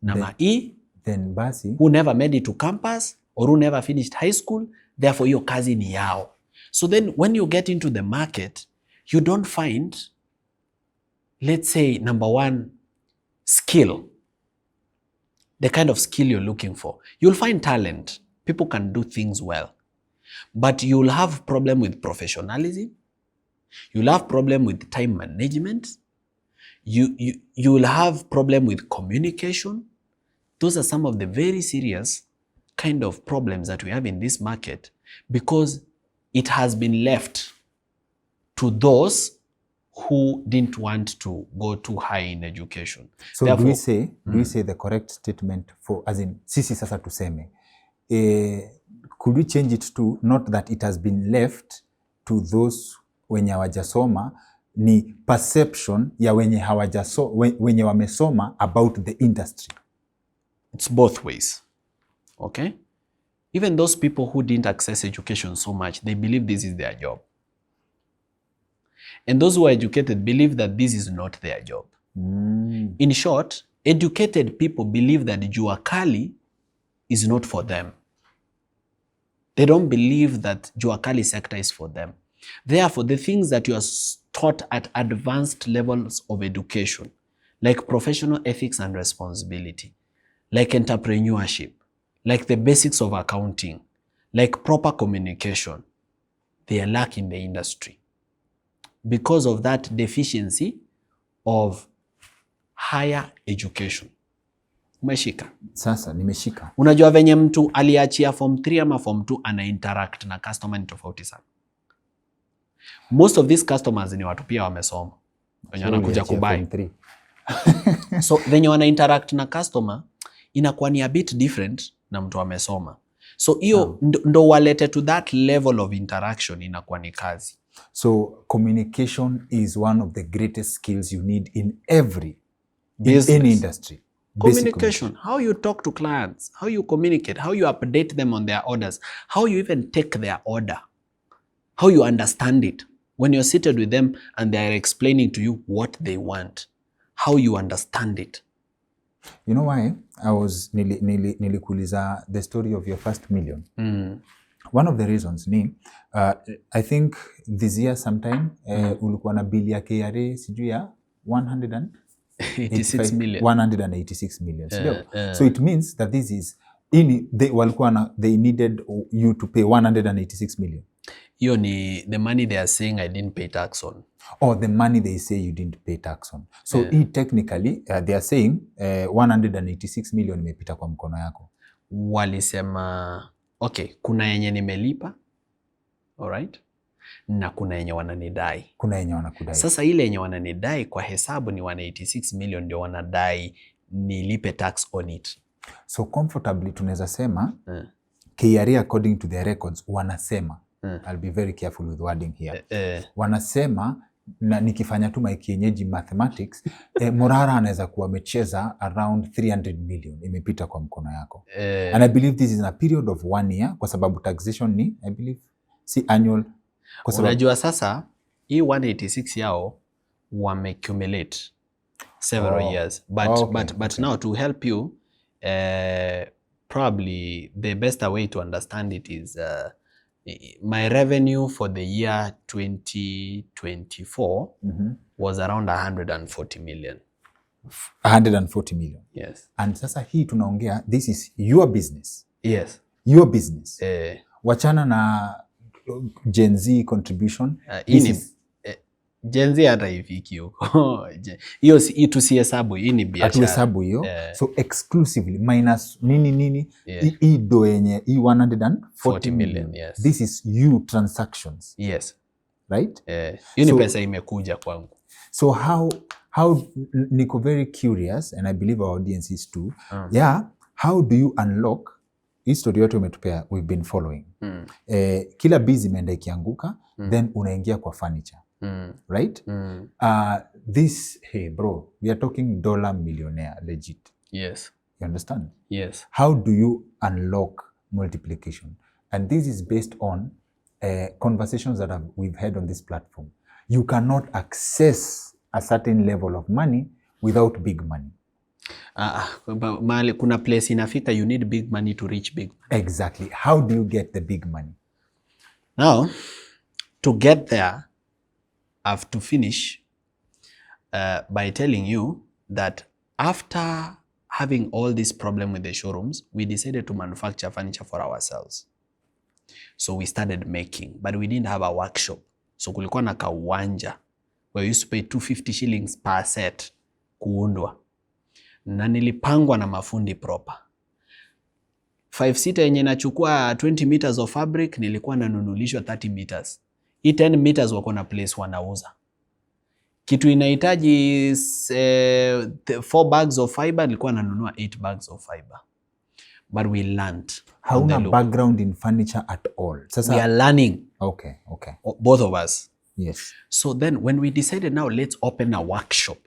na ma-E then basi who never made it to campus or who never finished high school, therefore hiyo kazi ni yao. So then when you get into the market, you don't find, let's say, number one, skill, the kind of skill you're looking for. You'll find talent. People can do things well. But you'll have problem with professionalism. You'll have problem with time management. You'll have problem with communication. Those are some of the very serious kind of problems that we have in this market because it has been left to those who didn't want to go too high in education. So therefore, do we say the correct statement for, as in, sisi sasa tuseme, could we change it to not that it has been left to those wenye hawajasoma, ni perception ya wenye wamesoma about the industry? It's both ways. Okay? Even those people who didn't access education so much, they believe this is their job. And those who are educated believe that this is not their job. In short, educated people believe that jua kali is not for them. They don't believe that jua kali sector is for them. Therefore, the things that you are taught at advanced levels of education, like professional ethics and responsibility, like entrepreneurship, like the basics of accounting, like proper communication, they are lacking in the industry because of that deficiency of higher education. Umeshika? Sasa nimeshika. Unajua venye mtu aliachia form 3 ama form 2 ana interact na customer ni tofauti sana. Most of these customers ni watu pia wamesoma. Wenye wanakuja kubuy. So venye wana interact na customer inakuwa ni a bit different na mtu amesoma. So hiyo ndo walete to that level of interaction inakuwa ni kazi. So communication is one of the greatest skills you need in any industry. Communication, how you talk to clients, how you communicate, how you update them on their orders, how you even take their order, how you understand it. When you're seated with them and they are explaining to you what they want, how you understand it. You know why I was nilikuuliza the story of your first million? One of the reasons ni I think this year sometime ulikuwa na bill ya KRA sijui ya 186 million. 186 million. So it means that this is they needed you to pay 186 million. Hiyo ni the money they are saying I didn't pay tax on. Or the money they say you didn't pay tax on. So technically they are saying 186 million imepita kwa mkono yako. Walisema okay, kuna yenye nimelipa. Alright? Na kuna yenye wananidai. Kuna yenye wanakudai. Sasa ile yenye wananidai kwa hesabu ni 186 million ndio wanadai nilipe tax on it. So comfortably tunaweza sema KRA according to their records wanasema I'll be very careful with wording here. Wanasema na nikifanya tu kienyeji mathematics Morara anaweza kuwa amecheza around 300 million imepita kwa mkono yako. And I believe this is in a period of 1 year kwa sababu taxation ni I believe si annual. Kwa sababu unajua sasa hii 186 yao wamecumulate several years but now to help you probably the best way to understand it is my revenue for the year 2024 was around 140 million. 140 million. Yes. And sasa hii tunaongea, this is your business. Yes. Your business. Wachana na Gen Z contribution. Gen Z hata ifiki huko. Hiyo tusihesabu, hii ni biashara. Atuhesabu hiyo. So exclusively minus nini hii do yenye hii 140 million. Yes. This is you transactions. Yes. right? Hiyo ni pesa imekuja kwangu. So how niko very curious and I believe our audience is too. How do you unlock history yote umetupea, we've been following. Kila biz imeenda ikianguka, then unaingia kwa furniture. Right? This, hey bro, we are talking dollar millionaire, legit. Yes. You understand? Yes. How do you unlock multiplication? And this is based on conversations that we've had on this platform. You cannot access a certain level of money without big money. Kuna place inafika, you need big money to reach big money. Exactly. How do you get the big money? Now, to get there, I have to finish by telling you that after having all this problem with the showrooms, we decided to manufacture furniture for ourselves. So we started making, but we didn't have a workshop. So kulikuwa na kawanja where we used to pay 250 shillings per set kuundwa. Na nilipangwa na mafundi proper. 5-seater yenye nachukua 20 meters of fabric nilikuwa nanunulishwa 30 meters. Hii 10 meters wako na place wanauza. Kitu inahitaji 4 bags of fiber nilikuwa nanunua 8 bags of fiber. But we learned. Hauna background in furniture at all. Sasa, we are learning. Okay. Both of us. Yes. So then when we decided now let's open a workshop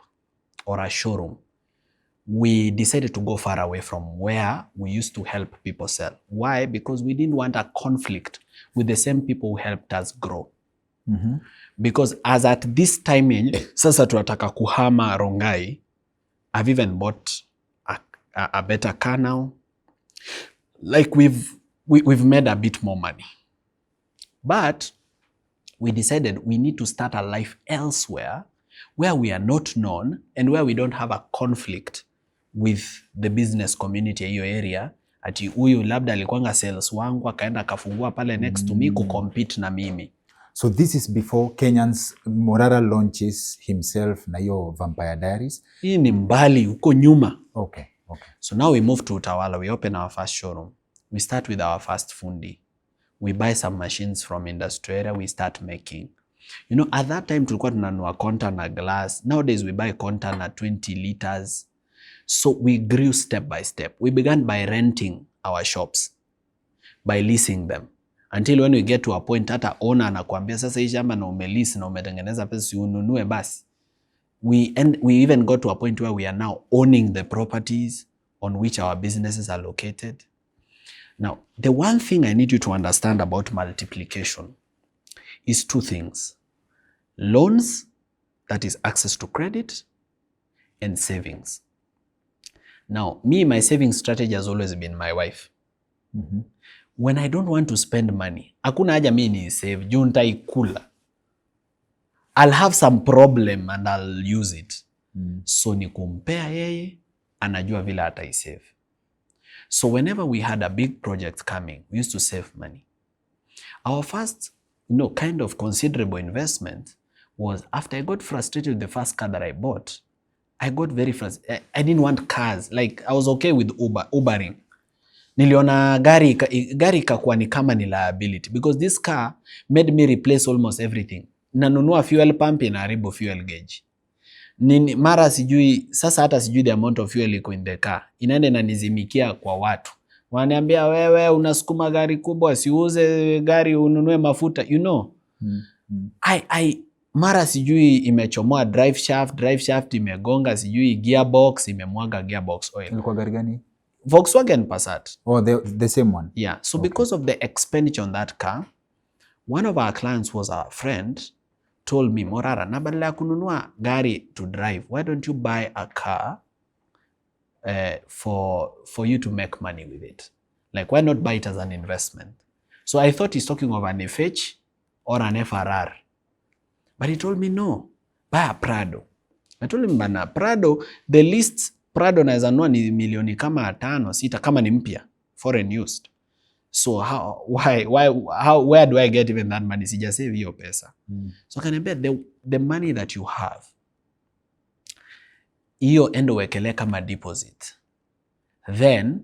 or a showroom, we decided to go far away from where we used to help people sell. Why? Because we didn't want a conflict with the same people who helped us grow. Because as at this time, sasa tunataka kuhama Rongai, I've even bought a better car now. Like we've made a bit more money. But we decided we need to start a life elsewhere where we are not known and where we don't have a conflict with the business community hiyo area. Ati huyu labda alikuanga sales wangu akaenda akafungua pale next to me kucompete na mimi. So this is before Kenyans Morara launches himself na hiyo Vampire Diaries. Hii ni mbali uko nyuma. Okay. So now we move to Utawala. We open our first showroom. We start with our first fundi. We buy some machines from industry area. We start making. You know, at that time tulikuwa tunanunua container na glass. Nowadays we buy container na 20 liters. So we grew step by step. We began by renting our shops, by leasing them. Until when we get to a point hata owner anakuambia sasa hii shamba na umelease na umetengeneza pesa si ununue basi. We even got to a point where we are now owning the properties on which our businesses are located. Now, the one thing I need you to understand about multiplication is 2 things. Loans, that is access to credit, and savings. Now, my saving strategy has always been my wife. When I don't want to spend money, hakuna haja mimi ni save, juu nitaikula. I'll have some problem and I'll use it. So ni kumpea yeye, anajua vile ataisave. So whenever we had a big project coming, we used to save money. Our first, kind of considerable investment was after I got frustrated with the first car that I bought, I got very frustrated. I didn't want cars. Like I was okay with Ubering. Niliona gari ikakuwa ni kama ni liability because this car made me replace almost everything. Nanunua fuel pump inaharibu fuel gauge. Mara sijui, sasa hata sijui the amount of fuel iko in the car. Inaenda inanizimikia kwa watu. Wananiambia wewe unasukuma gari kubwa, siuze gari ununue mafuta, mara sijui imechomoa drive shaft imegonga, sijui gearbox imemwaga gearbox oil. Ilikuwa gari gani? Volkswagen Passat. Oh, the same one. Yeah. So because of the expenditure on that car, one of our clients was our friend, told me, Morara, na badala ya kununua gari to drive, why don't you buy a car for you to make money with it? Like, why not buy it as an investment? So I thought he's talking of an FH or an FRR. But he told me, no, buy a Prado. I told him, bana, Prado, the least Prado naweza nunua ni milioni kama 5-6 kama ni mpya, foreign used. So where do I get even that money? Sija save hiyo pesa. So akaniambia the money that you have, hiyo endo wekele kama deposit. Then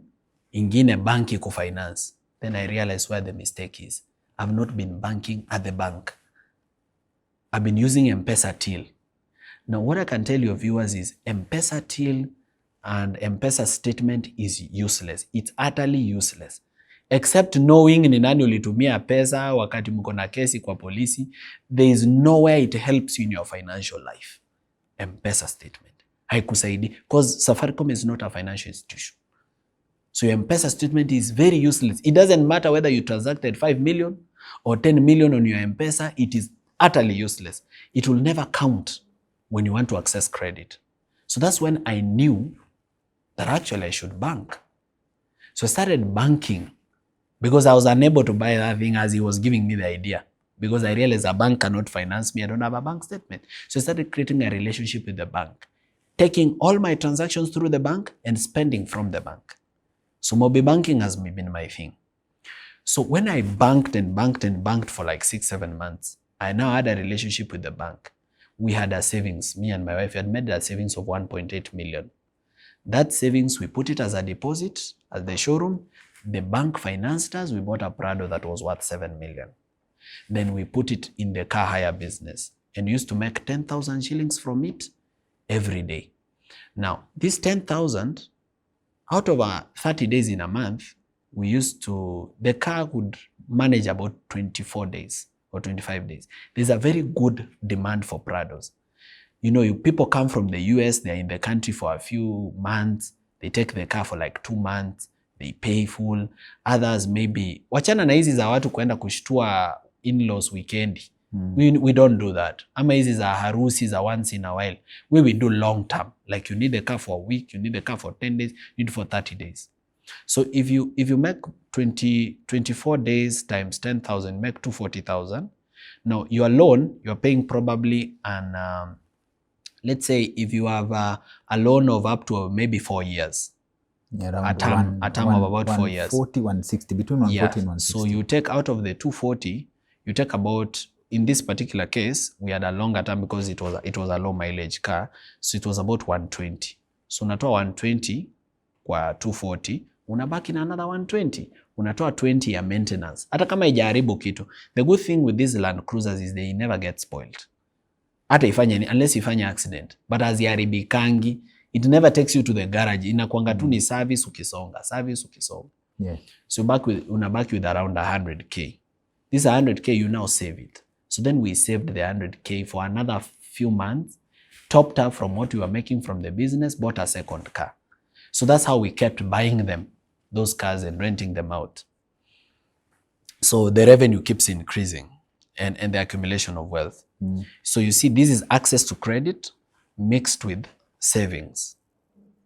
ingine banki kufinance. Then I realized where the mistake is. I've not been banking at the bank. I've been using M-Pesa till. Now, what I can tell your viewers is M-Pesa till and M-Pesa statement is useless. It's utterly useless. Except knowing ni nani ulitumia pesa wakati mko na kesi kwa polisi, there is nowhere it helps you in your financial life. M-Pesa statement haikusaidi because Safaricom is not a financial institution. So your M-Pesa statement is very useless. It doesn't matter whether you transacted 5 million or 10 million on your M-Pesa, it is utterly useless. It will never count when you want to access credit. So that's when I knew that actually I should bank. So I started banking because I was unable to buy that thing as he was giving me the idea. Because I realized a bank cannot finance me. I don't have a bank statement. So I started creating a relationship with the bank, taking all my transactions through the bank and spending from the bank. So mobile banking has been my thing. So when I banked and banked and banked for like 6-7 months, I now had a relationship with the bank. We had a savings, me and my wife had made a savings of 1.8 million. That savings, we put it as a deposit at the showroom. The bank financed us. We bought a Prado that was worth 7 million. Then we put it in the car hire business and used to make 10,000 shillings from it every day. Now, this 10,000, out of 30 days in a month, the car would manage about 24 days or 25 days. There's a very good demand for Prados. You know, people come from the US, they're in the country for a few months, they take the car for like 2 months, they pay full. Others maybe, wachana na hizi za watu kuenda kushtua in-laws weekend. We don't do that. Ama hizi za harusi za once in a while. We will do long term. Like you need the car for a week, you need the car for 10 days, you need for 30 days. So if you make 24 days times 10,000, make 240,000. Now your loan, you're paying probably an, let's say if you have a loan of up to maybe 4 years. Yeah, a term of about 4 years. 140, 160, between 140 and 160. So you take out of the 240, you take about, in this particular case, we had a longer term because it was a low mileage car. So it was about 120. So unatoa 120 kwa 240, unabaki na another 120. Unatoa 20 ya maintenance. Hata kama haijaharibu kitu. The good thing with these Land Cruisers is they never get spoiled. Hata ifanye, unless ifanye accident. But haziharibikangi, it never takes you to the garage. Inakuanga tu ni service ukisonga. Yeah. So unabaki with around 100K. This 100K, you now save it. So then we saved the 100K for another few months, topped up from what we were making from the business, bought a second car. So that's how we kept buying them, those cars, and renting them out. So the revenue keeps increasing and the accumulation of wealth. So you see, this is access to credit mixed with savings.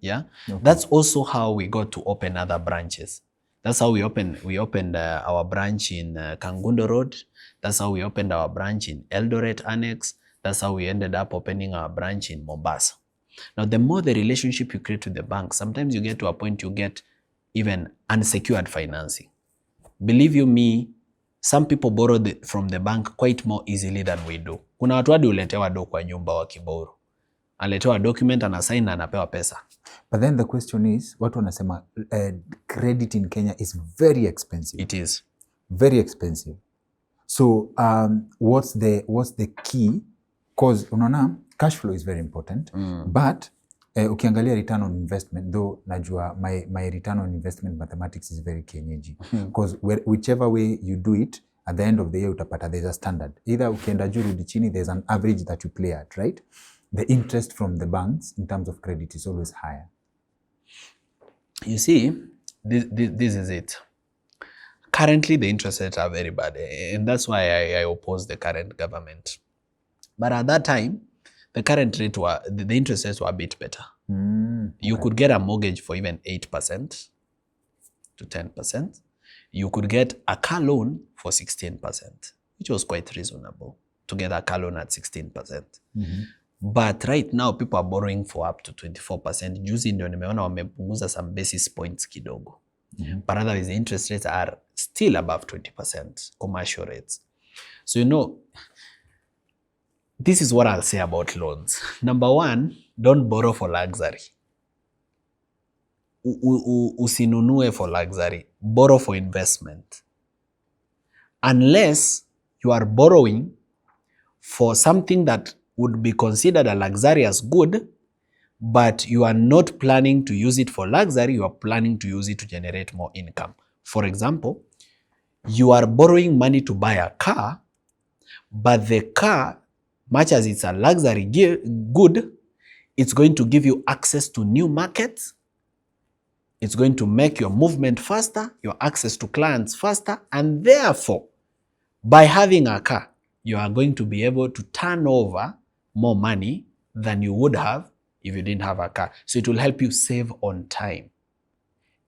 Yeah. Okay. That's also how we got to open other branches. That's how we opened our branch in Kangundo Road. That's how we opened our branch in Eldoret Annex. That's how we ended up opening our branch in Mombasa. Now, the more the relationship you create with the bank, sometimes you get to a point you get even unsecured financing. Believe you me, some people borrow from the bank quite more easily than we do. Kuna watu hadi uletewa do kwa nyumba wakiboro. Aletewa document, anasign na anapewa pesa. But then the question is, watu wanasema credit in Kenya is very expensive. It is. Very expensive. So what's the key? Because unaona cash flow is very important. But ukiangalia return on investment, though najua my return on investment mathematics is very kienyeji. Because whichever way you do it, at the end of the year utapata there's a standard. Either ukienda juu rudi chini, there's an average that you play at, right? The interest from the banks in terms of credit is always higher. You see, this is it. Currently, the interest rates are very bad, and that's why I oppose the current government. But at that time, the current rate the interest rates were a bit better. You could get a mortgage for even 8% to 10%. You could get a car loan for 16%, which was quite reasonable to get a car loan at 16%. But right now, people are borrowing for up to 24%. Juzi ndio nimeona wamepunguza some basis points kidogo. But otherwise, the interest rates are still above 20%, commercial rates. So, you know, this is what I'll say about loans. Number one, don't borrow for luxury. Usinunue for luxury. Borrow for investment. Unless you are borrowing for something that would be considered a luxurious good, but you are not planning to use it for luxury, you are planning to use it to generate more income. For example, you are borrowing money to buy a car, but the car, much as it's a luxury good, it's going to give you access to new markets. It's going to make your movement faster, your access to clients faster, and therefore, by having a car, you are going to be able to turn over more money than you would have if you didn't have a car. So it will help you save on time.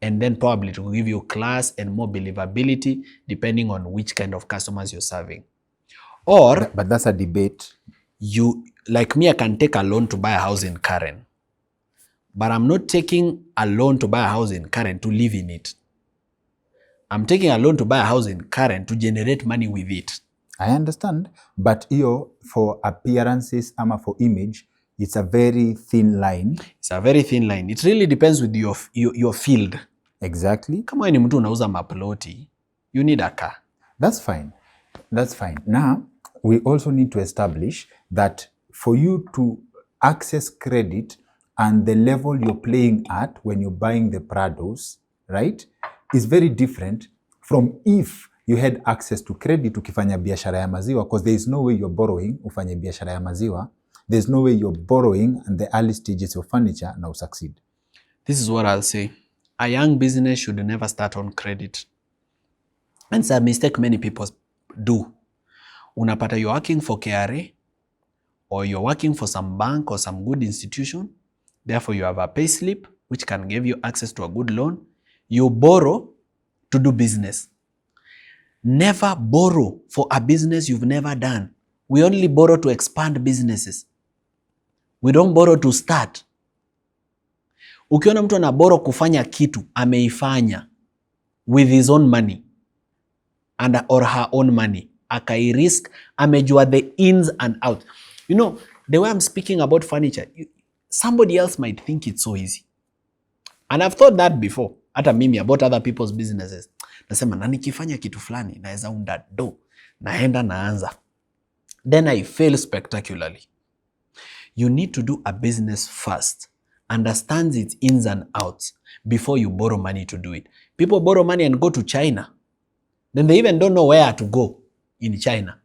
And then probably it will give you class and more believability depending on which kind of customers you're serving. Or, but that's a debate. You, like me, I can take a loan to buy a house in Karen, but I'm not taking a loan to buy a house in Karen to live in it. I'm taking a loan to buy a house in Karen to generate money with it. I understand, but for appearances ama for image, it's a very thin line. It's a very thin line. It really depends with your field. Exactly. Kama ni mtu unauza maploti, you need a car. That's fine. That's fine. Now, we also need to establish that for you to access credit and the level you're playing at when you're buying the Prados, right, is very different from if you had access to credit ukifanya biashara ya maziwa, because there is no way you're borrowing ufanye biashara ya maziwa. There's no way you're borrowing in the early stages of furniture now succeed. This is what I'll say. A young business should never start on credit. And it's a mistake many people do. Unapata you're working for KRA or you're working for some bank or some good institution. Therefore, you have a pay slip which can give you access to a good loan. You borrow to do business. Never borrow for a business you've never done. We only borrow to expand businesses. We don't borrow to start. Ukiona mtu ana borrow kufanya kitu, ameifanya with his own money and or her own money. Akairisk, amejua the ins and outs. You know, the way I'm speaking about furniture, somebody else might think it's so easy. And I've thought that before. Hata mimi about other people's businesses. Nasema na nikifanya kitu fulani naweza unda do. Naenda naanza. Then I fail spectacularly. You need to do a business first. Understand its ins and outs before you borrow money to do it. People borrow money and go to China. Then they even don't know where to go in China.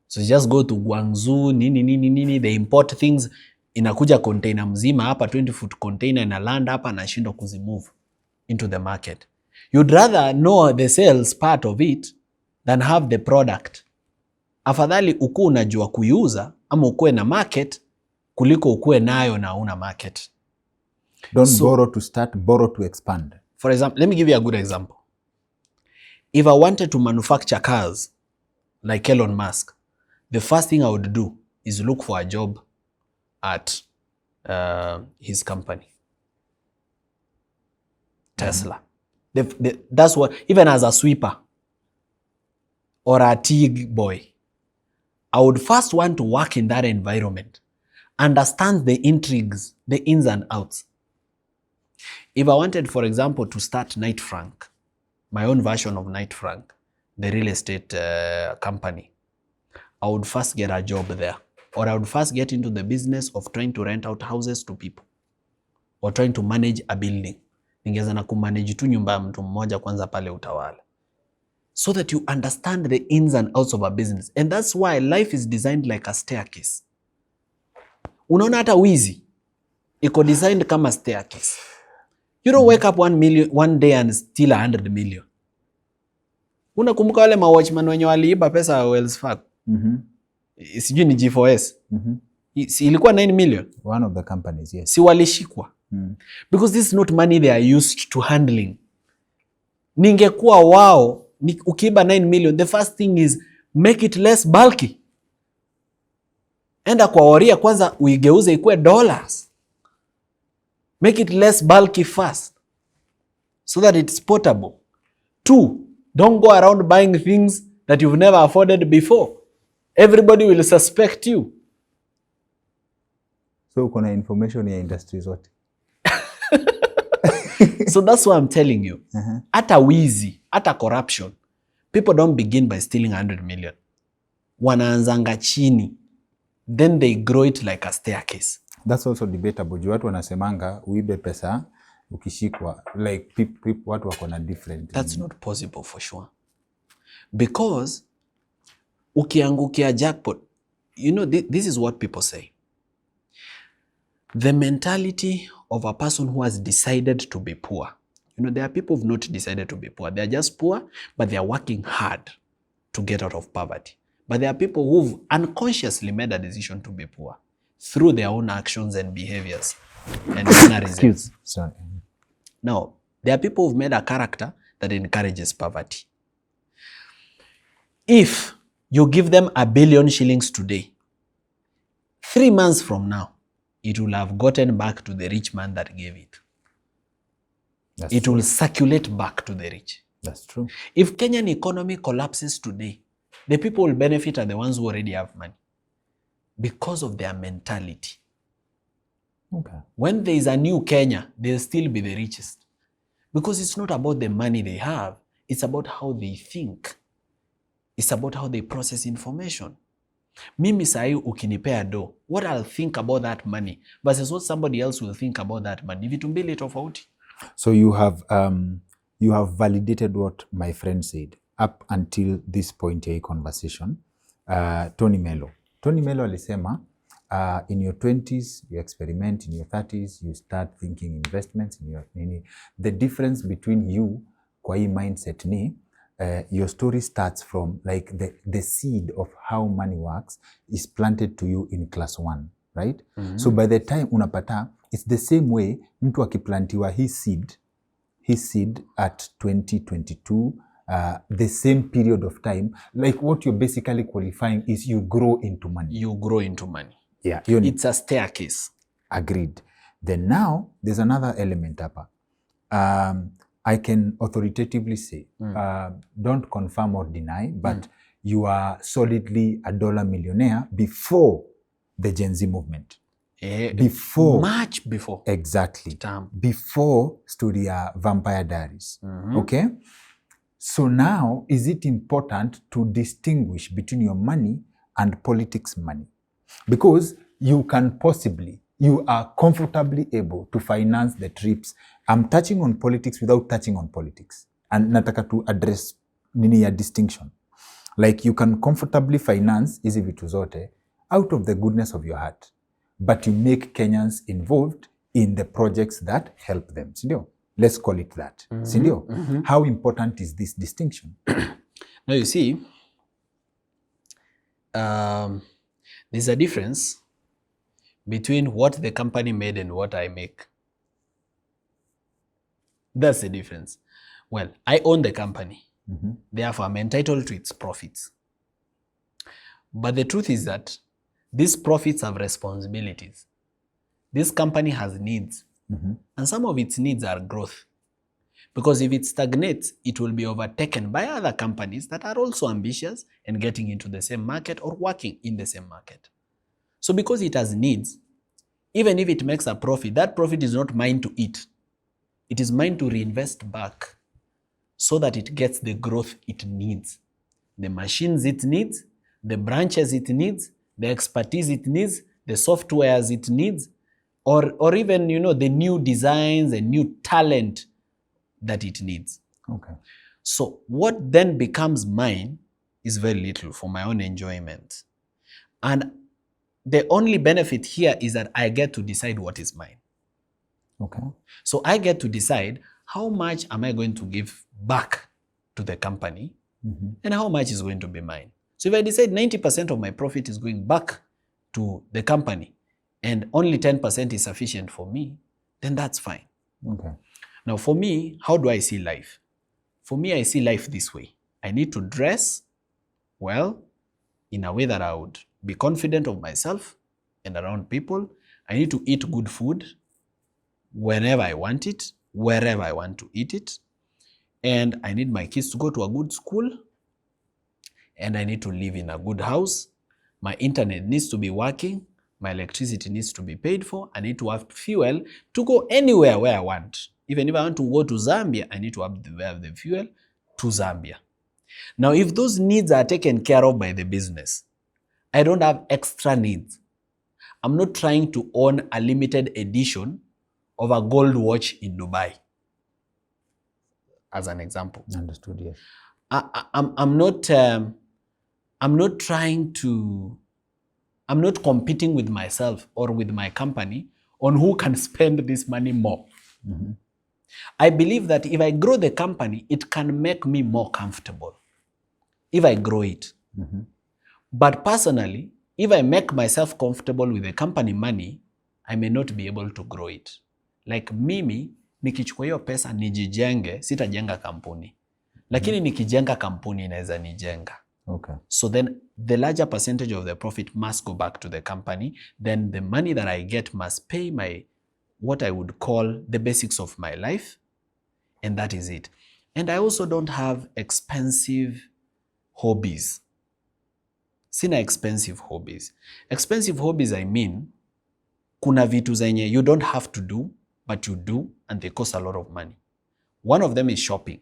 So they just go to Guangzhou, nini, they import things, inakuja container mzima hapa, 20-foot container, ina land hapa, anashindwa kuzimove into the market. You'd rather know the sales part of it than have the product. Afadhali ukue unajua kuiuza ama ukue na market kuliko ukue nayo na una market. Don't borrow to start, borrow to expand. For example, let me give you a good example. If I wanted to manufacture cars like Elon Musk, the first thing I would do is look for a job at his company, Tesla. That's what, even as a sweeper or a tea boy, I would first want to work in that environment, understand the intrigues, the ins and outs. If I wanted, for example, to start Knight Frank, my own version of Knight Frank, the real estate company, I would first get a job there. Or I would first get into the business of trying to rent out houses to people. Or trying to manage a building. Ningeza na kumanage tu nyumba ya mtu mmoja kwanza pale Utawala. So that you understand the ins and outs of a business. And that's why life is designed like a staircase. Unaona hata wizi iko designed kama staircase. You don't wake up one day and steal 100 million. Unakumbuka wale watchman wenye waliiba pesa ya Wells Fargo? Sijui ni G4S. Si ilikuwa 9 million? One of the companies, yes. Si walishikwa? Because this is not money they are used to handling. Ningekuwa wao, ukiiba 9 million, the first thing is make it less bulky. Enda kwa waria kwanza uigeuze ikuwe dollars. Make it less bulky first so that it's portable. 2, don't go around buying things that you've never afforded before. Everybody will suspect you. So kuna information ya industry zote. So that's what I'm telling you. Ata wizi, ata corruption. People don't begin by stealing 100 million. wanaanzanga chini, then they grow it like a staircase. That's also debatable. Juu watu wanasemanga uibe pesa ukishikwa, like watu wako na different. That's not possible for sure. Because ukiangukia jackpot, you know, this is what people say. The mentality of a person who has decided to be poor. You know, there are people who've not decided to be poor. They are just poor, but they are working hard to get out of poverty. But there are people who've unconsciously made a decision to be poor through their own actions and behaviors and mannerisms. Sorry. Now, there are people who've made a character that encourages poverty. If you give them 1 billion shillings today, 3 months from now, it will have gotten back to the rich man that gave it. It will circulate back to the rich. That's true. If Kenyan economy collapses today, the people who will benefit are the ones who already have money because of their mentality. Okay. When there is a new Kenya, they'll still be the richest. Because it's not about the money they have, it's about how they think. It's about how they process information. Mimi sahi ukinipea do, what I'll think about that money versus what somebody else will think about that money. Vitu mbili tofauti. So you have validated what my friend said up until this point in conversation. Tony Melo alisema in your 20s you experiment, in your 30s you start thinking investments, the difference between you kwa hii mindset ni your story starts from like the seed of how money works is planted to you in class 1, right? So by the time unapata, it's the same way mtu akiplantiwa his seed at 2022, the same period of time, like what you're basically qualifying is you grow into money. You grow into money. Yeah. It's a staircase. Agreed. Then now there's another element hapa. I can authoritatively say, don't confirm or deny, but you are solidly a dollar millionaire before the Gen Z movement. Before. Much before. Exactly. Damn. Before Studio Vampire Diaries. Okay? So now, is it important to distinguish between your money and politics money? Because you are comfortably able to finance the trips. I'm touching on politics without touching on politics. And nataka to address nini ya distinction. Like you can comfortably finance hizi vitu zote out of the goodness of your heart. But you make Kenyans involved in the projects that help them. Sindio? Let's call it that. Sindio? How important is this distinction? Now you see, there's a difference between what the company made and what I make. That's the difference. Well, I own the company. Therefore, I'm entitled to its profits. But the truth is that these profits have responsibilities. This company has needs. And some of its needs are growth. Because if it stagnates, it will be overtaken by other companies that are also ambitious and getting into the same market or working in the same market. So because it has needs, even if it makes a profit, that profit is not mine to eat. It is mine to reinvest back so that it gets the growth it needs. The machines it needs, the branches it needs, the expertise it needs, the softwares it needs, or even, the new designs and new talent that it needs. Okay. So what then becomes mine is very little for my own enjoyment. And the only benefit here is that I get to decide what is mine. Okay. So I get to decide how much am I going to give back to the company and how much is going to be mine. So if I decide 90% of my profit is going back to the company and only 10% is sufficient for me, then that's fine. Okay. Now for me, how do I see life? For me, I see life this way. I need to dress well in a way that I would be confident of myself and around people. I need to eat good food whenever I want it, wherever I want to eat it. And I need my kids to go to a good school. And I need to live in a good house. My internet needs to be working. My electricity needs to be paid for. I need to have fuel to go anywhere where I want. Even if I want to go to Zambia, I need to have the fuel to Zambia. Now, if those needs are taken care of by the business, I don't have extra needs. I'm not trying to own a limited edition of a gold watch in Dubai, as an example. Understood, yes. I'm not competing with myself or with my company on who can spend this money more. Mm-hmm. I believe that if I grow the company, it can make me more comfortable if I grow it. Mm-hmm. But personally, if I make myself comfortable with the company money, I may not be able to grow it. Like mimi, nikichukua hiyo pesa nijijenge, sitajenga kampuni. Lakini nikijenga kampuni inaweza nijenga. Okay. So then the larger percentage of the profit must go back to the company. Then the money that I get must pay my, what I would call the basics of my life. And that is it. And I also don't have expensive hobbies. Sina expensive hobbies. Expensive hobbies, I mean, kuna vitu zenye you don't have to do, but you do, and they cost a lot of money. One of them is shopping.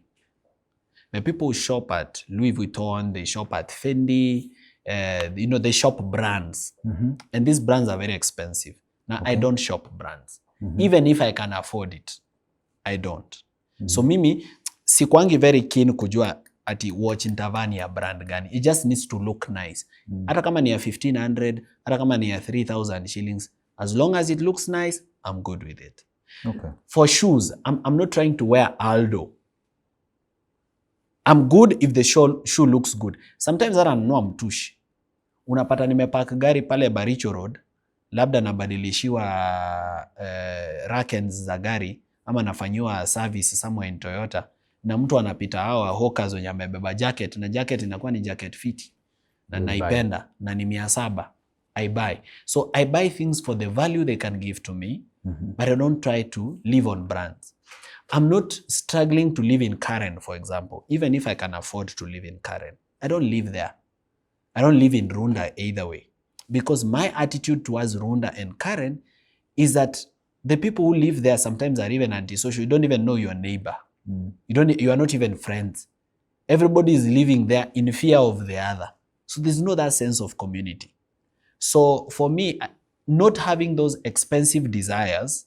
The people who shop at Louis Vuitton, they shop at Fendi, they shop brands. Mm-hmm. And these brands are very expensive. Now, Okay. I don't shop brands. Mm-hmm. Even if I can afford it, I don't. Mm-hmm. So mimi, sikwangi very keen kujua ati watch intavani ya brand gani. It just needs to look nice. Hata kama ni ya 1,500, hata kama ni ya 3,000 shillings, as long as it looks nice, I'm good with it. Okay. For shoes, I'm not trying to wear Aldo. I'm good if the shoe looks good. Sometimes hata nanunua mtushi. Unapata nimepark gari pale Baricho Road, labda nabadilishiwa rakens za gari, ama nafanyiwa service somewhere in Toyota, na mtu anapita hawa hawkers wenye amebeba jacket, na jacket inakuwa ni jacket fiti, na naipenda, na ni 700, I buy. So I buy things for the value they can give to me, but I don't try to live on brands. I'm not struggling to live in Karen, for example, even if I can afford to live in Karen. I don't live there. I don't live in Runda either way. Because my attitude towards Runda and Karen is that the people who live there sometimes are even antisocial. You don't even know your neighbor. You are not even friends. Everybody is living there in fear of the other. So there's no that sense of community. So for me, not having those expensive desires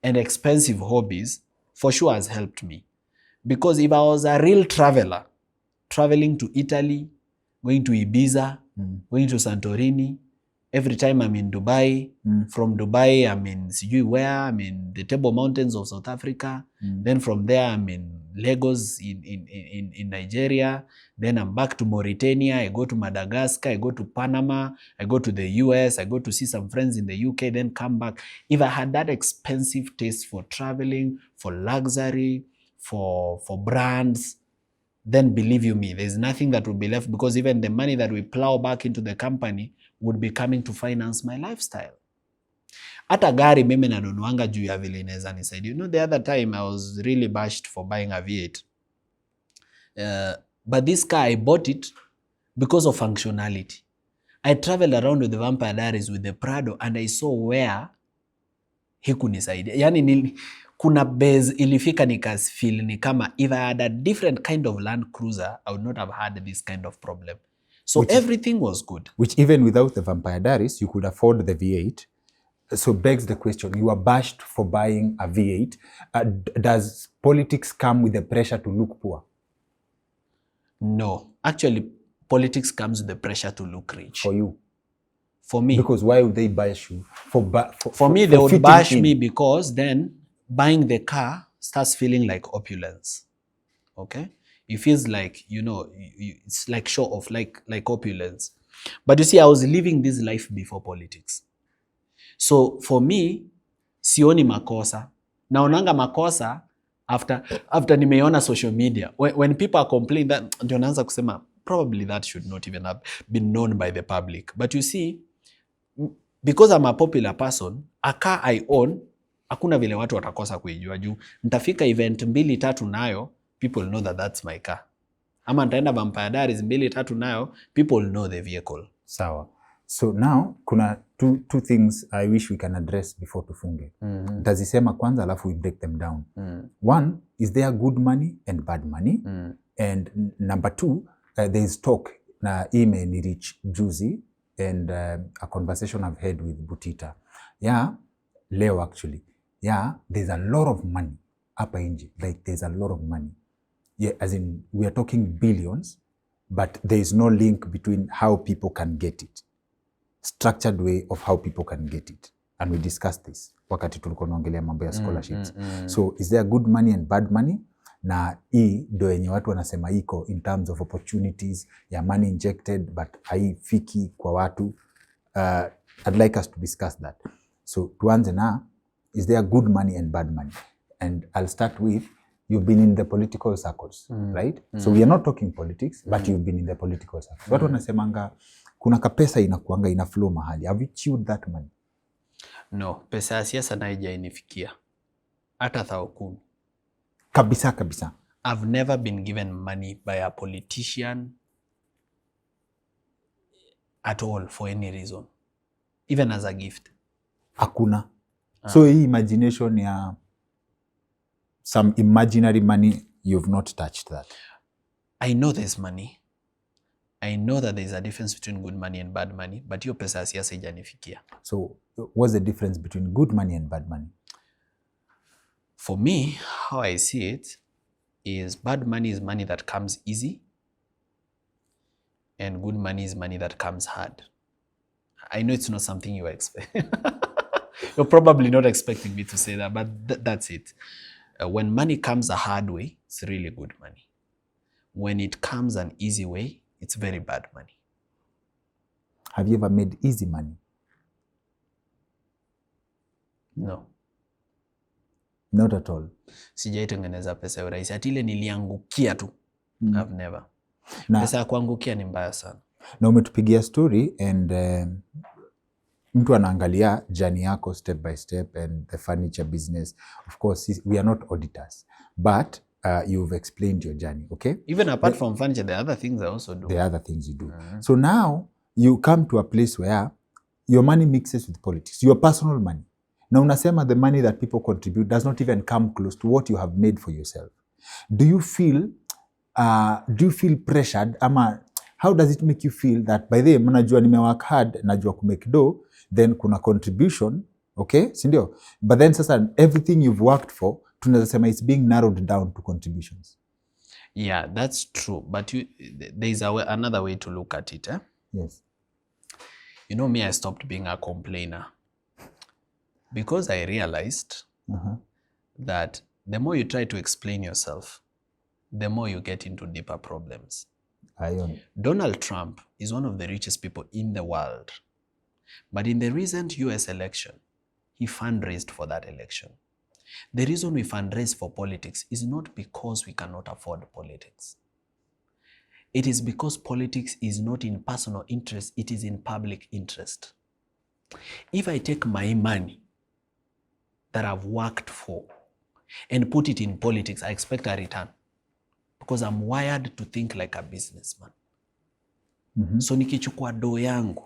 and expensive hobbies for sure has helped me. Because if I was a real traveler, traveling to Italy, going to Ibiza, going to Santorini, every time I'm in Dubai, from Dubai I'm in sijui where, I'm in the Table Mountains of South Africa, then from there I'm in Lagos in Nigeria, then I'm back to Mauritania, I go to Madagascar, I go to Panama, I go to the US, I go to see some friends in the UK, then come back. If I had that expensive taste for traveling, for luxury, for brands, then believe you me, there's nothing that will be left, because even the money that we plow back into the company would be coming to finance my lifestyle. Hata gari mimi nanunuanga juu ya vile inaweza nisaidia. You know, the other time I was really bashed for buying a V8. But this car, I bought it because of functionality. I traveled around with the Vampire Diaries with the Prado, and I saw where hikunisaidia. Yani kuna base ilifika nikafeel ni kama if I had a different kind of Land Cruiser, I would not have had this kind of problem. So everything was good. Which even without the Vampire Diaries, you could afford the V8. So begs the question, you are bashed for buying a V8. Does politics come with the pressure to look poor? No. Actually, politics comes with the pressure to look rich. For you? For me. Because why would they bash you? For me, they would bash me because then buying the car starts feeling like opulence. Okay? It feels like, it's like show off, like opulence. But you see, I was living this life before politics. So for me, sioni makosa. Naonanga makosa after nimeona social media. When people are complaining, that ndio naanza kusema, probably that should not even have been known by the public. But you see, because I'm a popular person, a car I own, hakuna vile watu watakosa kuijua juu. Nitafika event 2-3 nayo, people know that that's my car. Ama nitaenda Vampire Diaries 2-3 nayo, people know the vehicle. Sawa. So now kuna two things I wish we can address before tufunge. Tazisema kwanza alafu we break them down. One, is there good money and bad money? And number two, there is talk na ime ni reach juzi and a conversation I've had with Butita. Yeah, leo actually. Yeah, there's a lot of money hapa nje. Like there's a lot of money. Yeah, as in we are talking billions, but there is no link between how people can get it. Structured way of how people can get it. And we discussed this wakati tulikuwa tunaongelea mambo ya scholarships. So is there good money and bad money? Na hii ndio yenye watu wanasema iko in terms of opportunities ya money injected but haifiki kwa watu. I'd like us to discuss that. So tuanze na, is there good money and bad money? And I'll start with, you've been in the political circles, right? So we are not talking politics, but you've been in the political circles. Watu wanasemanga kuna kapesa inakuanga ina flow mahali. Have you chewed that money? No, pesa ya siasa na haijainifikia hata 10,000. Kabisa. I've never been given money by a politician at all for any reason, even as a gift. Hakuna. So hii imagination ya some imaginary money, you've not touched that. I know there's money. I know that there's a difference between good money and bad money, but hiyo pesa ya siasa haijanifikia. So what's the difference between good money and bad money? For me, how I see it is bad money is money that comes easy and good money is money that comes hard. I know it's not something you expect. You're probably not expecting me to say that, but that's it. When money comes a hard way, it's really good money. When it comes an easy way, it's very bad money. Have you ever made easy money? No. Not at all. Sijaitengeneza pesa ya urahisi. Ati ile niliangukia tu. I've never. Pesa ya kuangukia ni mbaya sana. Na umetupigia story and mtu anaangalia journey yako step by step and the furniture business. Of course, we are not auditors, but you've explained your journey, okay? Even apart from furniture, there are other things I also do. There are other things you do. So now you come to a place where your money mixes with politics, your personal money. Na unasema the money that people contribute does not even come close to what you have made for yourself. Do you feel pressured? Ama how does it make you feel that by the way, najua nimework hard, najua kumake dough, then kuna contribution, okay? Sindio? But then sasa everything you've worked for, tunaweza sema it's being narrowed down to contributions. Yeah, that's true. But there's another way to look at it. Yes. You know me, I stopped being a complainer. Because I realized that the more you try to explain yourself, the more you get into deeper problems. Donald Trump is one of the richest people in the world. But in the recent US election, he fundraised for that election. The reason we fundraise for politics is not because we cannot afford politics. It is because politics is not in personal interest, it is in public interest. If I take my money that I've worked for and put it in politics, I expect a return because I'm wired to think like a businessman. So nikichukua do yangu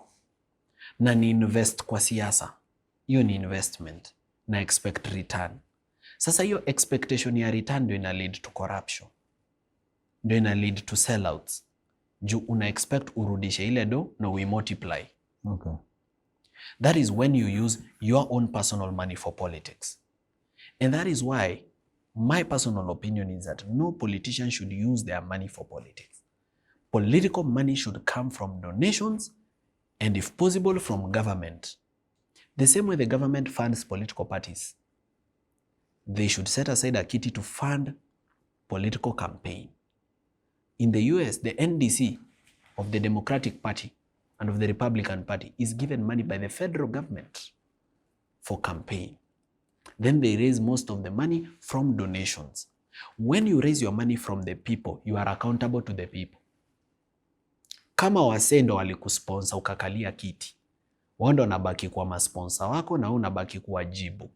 na ni invest kwa siasa, hiyo ni investment na expect return. Sasa hiyo expectation ya return ndio ina lead to corruption, ndio ina lead to sellouts. Juu una expect urudishe ile do na we multiply. Okay. That is when you use your own personal money for politics. And that is why my personal opinion is that no politician should use their money for politics. Political money should come from donations and if possible from government. The same way the government funds political parties. They should set aside a kitty to fund political campaign. In the US, the NDC of the Democratic Party and of the Republican Party is given money by the federal government for campaign. Then they raise most of the money from donations. When you raise your money from the people, you are accountable to the people. Kama wasee ndo walikusponsor ukakalia kiti, wao ndo wanabaki kuwa masponsor wako na unabaki kuwa jibu.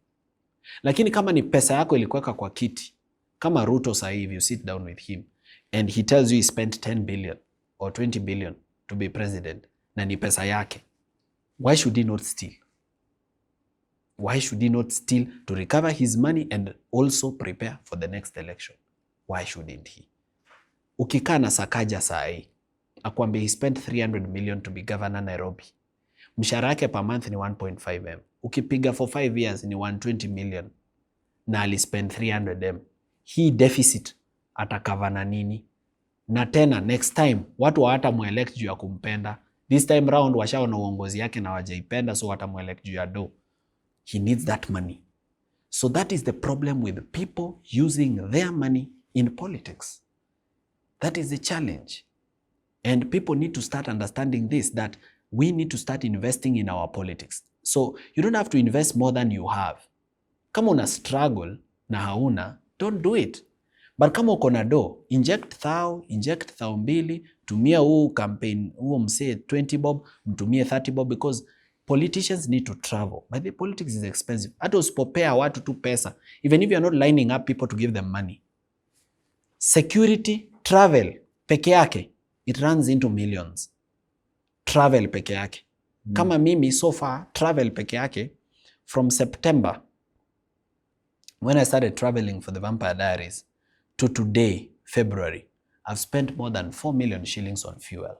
Lakini kama ni pesa yako ilikuweka kwa kiti, kama Ruto sasa hivi you sit down with him and he tells you he spent 10 billion or 20 billion to be president, na ni pesa yake, Why should he not steal? Why should he not steal to recover his money and also prepare for the next election? Why shouldn't he? Ukikaa na Sakaja saa hii, akwambia he spent 300 million to be governor Nairobi. Mshahara yake per month ni 1.5M. Ukipiga for 5 years ni 120 million. Na alispend 300M. Hii deficit atakava na nini? Na tena next time watu hawatamuelect juu ya kumpenda. This time round washaona uongozi yake na wajaipenda, so watamuelect juu ya do. He needs that money. So that is the problem with people using their money in politics. That is the challenge. And people need to start understanding this, that we need to start investing in our politics. So you don't have to invest more than you have. Kama una struggle na hauna, don't do it. But kama uko na do, inject thou mbili, tumia huu campaign, huo msee 20 bob, mtumie 30 bob, because politicians need to travel. But the politics is expensive. Hata usipopea watu tu pesa, even if you are not lining up people to give them money. Security, travel, peke yake, it runs into millions. Travel peke yake. Kama mimi, so far, travel peke yake, from September, when I started traveling for the Vampire Diaries, to today, February, I've spent more than 4 million shillings on fuel.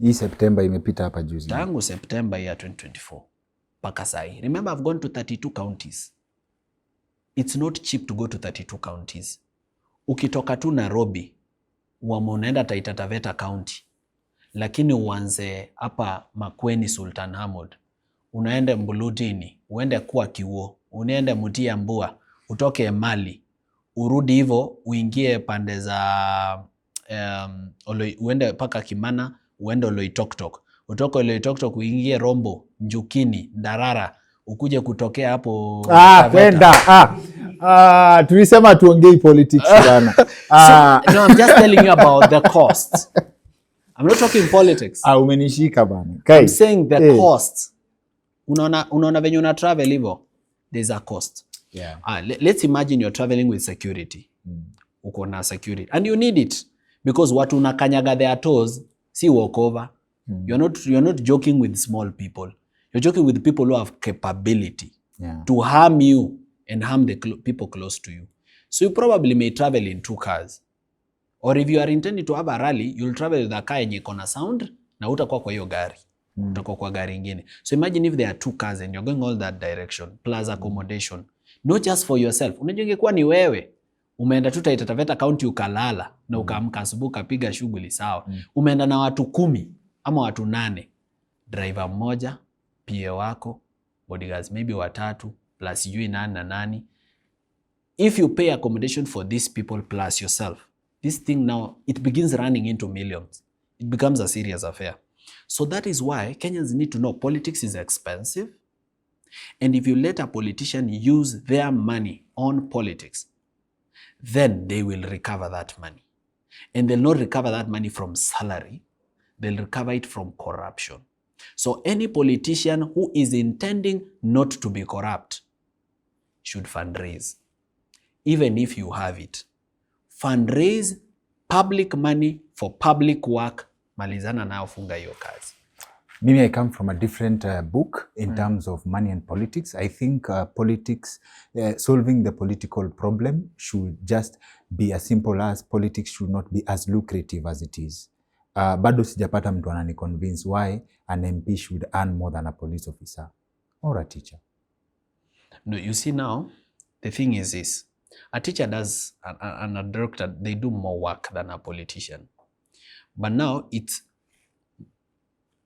Hii September imepita hapa juzi. Tangu September ya 2024. Paka sai. Remember, I've gone to 32 counties. It's not cheap to go to 32 counties. Ukitoka tu Nairobi, unaenda Taita Taveta County. Lakini uanze hapa Makueni Sultan Hamud. Unaende Mbulutini, uende kuwa Kiwo, unaende Mutia Mbua, utoke Mali, urudi hivyo uingie pande za uende paka Kimana, uende Oloitoktok. Utoke Oloitoktok uingie Rombo, Njukini, Ndarara, ukuje kutokea hapo kwenda. Tulisema tuongei politics bana. No, I'm just telling you about the costs. I'm not talking politics. Umenishika bana. I'm saying the cost. Unaona venye una travel hivyo, there's a cost. Yeah. Let's imagine you're traveling with security. Uko na security. And you need it. Because watu unakanyaga their toes, si walk over. You're not joking with small people. You're joking with people who have capability to harm you and harm the people close to you. So you probably may travel in 2 cars. Or if you are intending to have a rally, you'll travel with a car yenye iko na sound na utakuwa kwa hiyo gari. Utakuwa kwa gari ingine. So imagine if there are 2 cars and you're going all that direction, plus accommodation. Not just for yourself. Unajua ingekuwa ni wewe. Umeenda tu Taita Taveta County ukalala na ukaamka asubuhi ukapiga shughuli sawa. Umeenda na watu 10 ama watu 8. Driver mmoja, PA wako, bodyguards maybe 3 plus you nani na nani. If you pay accommodation for these people plus yourself, this thing now, it begins running into millions. It becomes a serious affair. So that is why Kenyans need to know politics is expensive. And if you let a politician use their money on politics, then they will recover that money. And they'll not recover that money from salary. They'll recover it from corruption. So any politician who is intending not to be corrupt should fundraise. Even if you have it. Fundraise public money for public work. Malizana nao, funga hiyo kazi. Mimi, I come from a different book in terms of money and politics. I think politics, solving the political problem should just be as simple as politics should not be as lucrative as it is. Bado sijapata mtu anani convince why an MP should earn more than a police officer or a teacher. No, you see now, the thing is this. A teacher does, and a doctor, they do more work than a politician. But now it's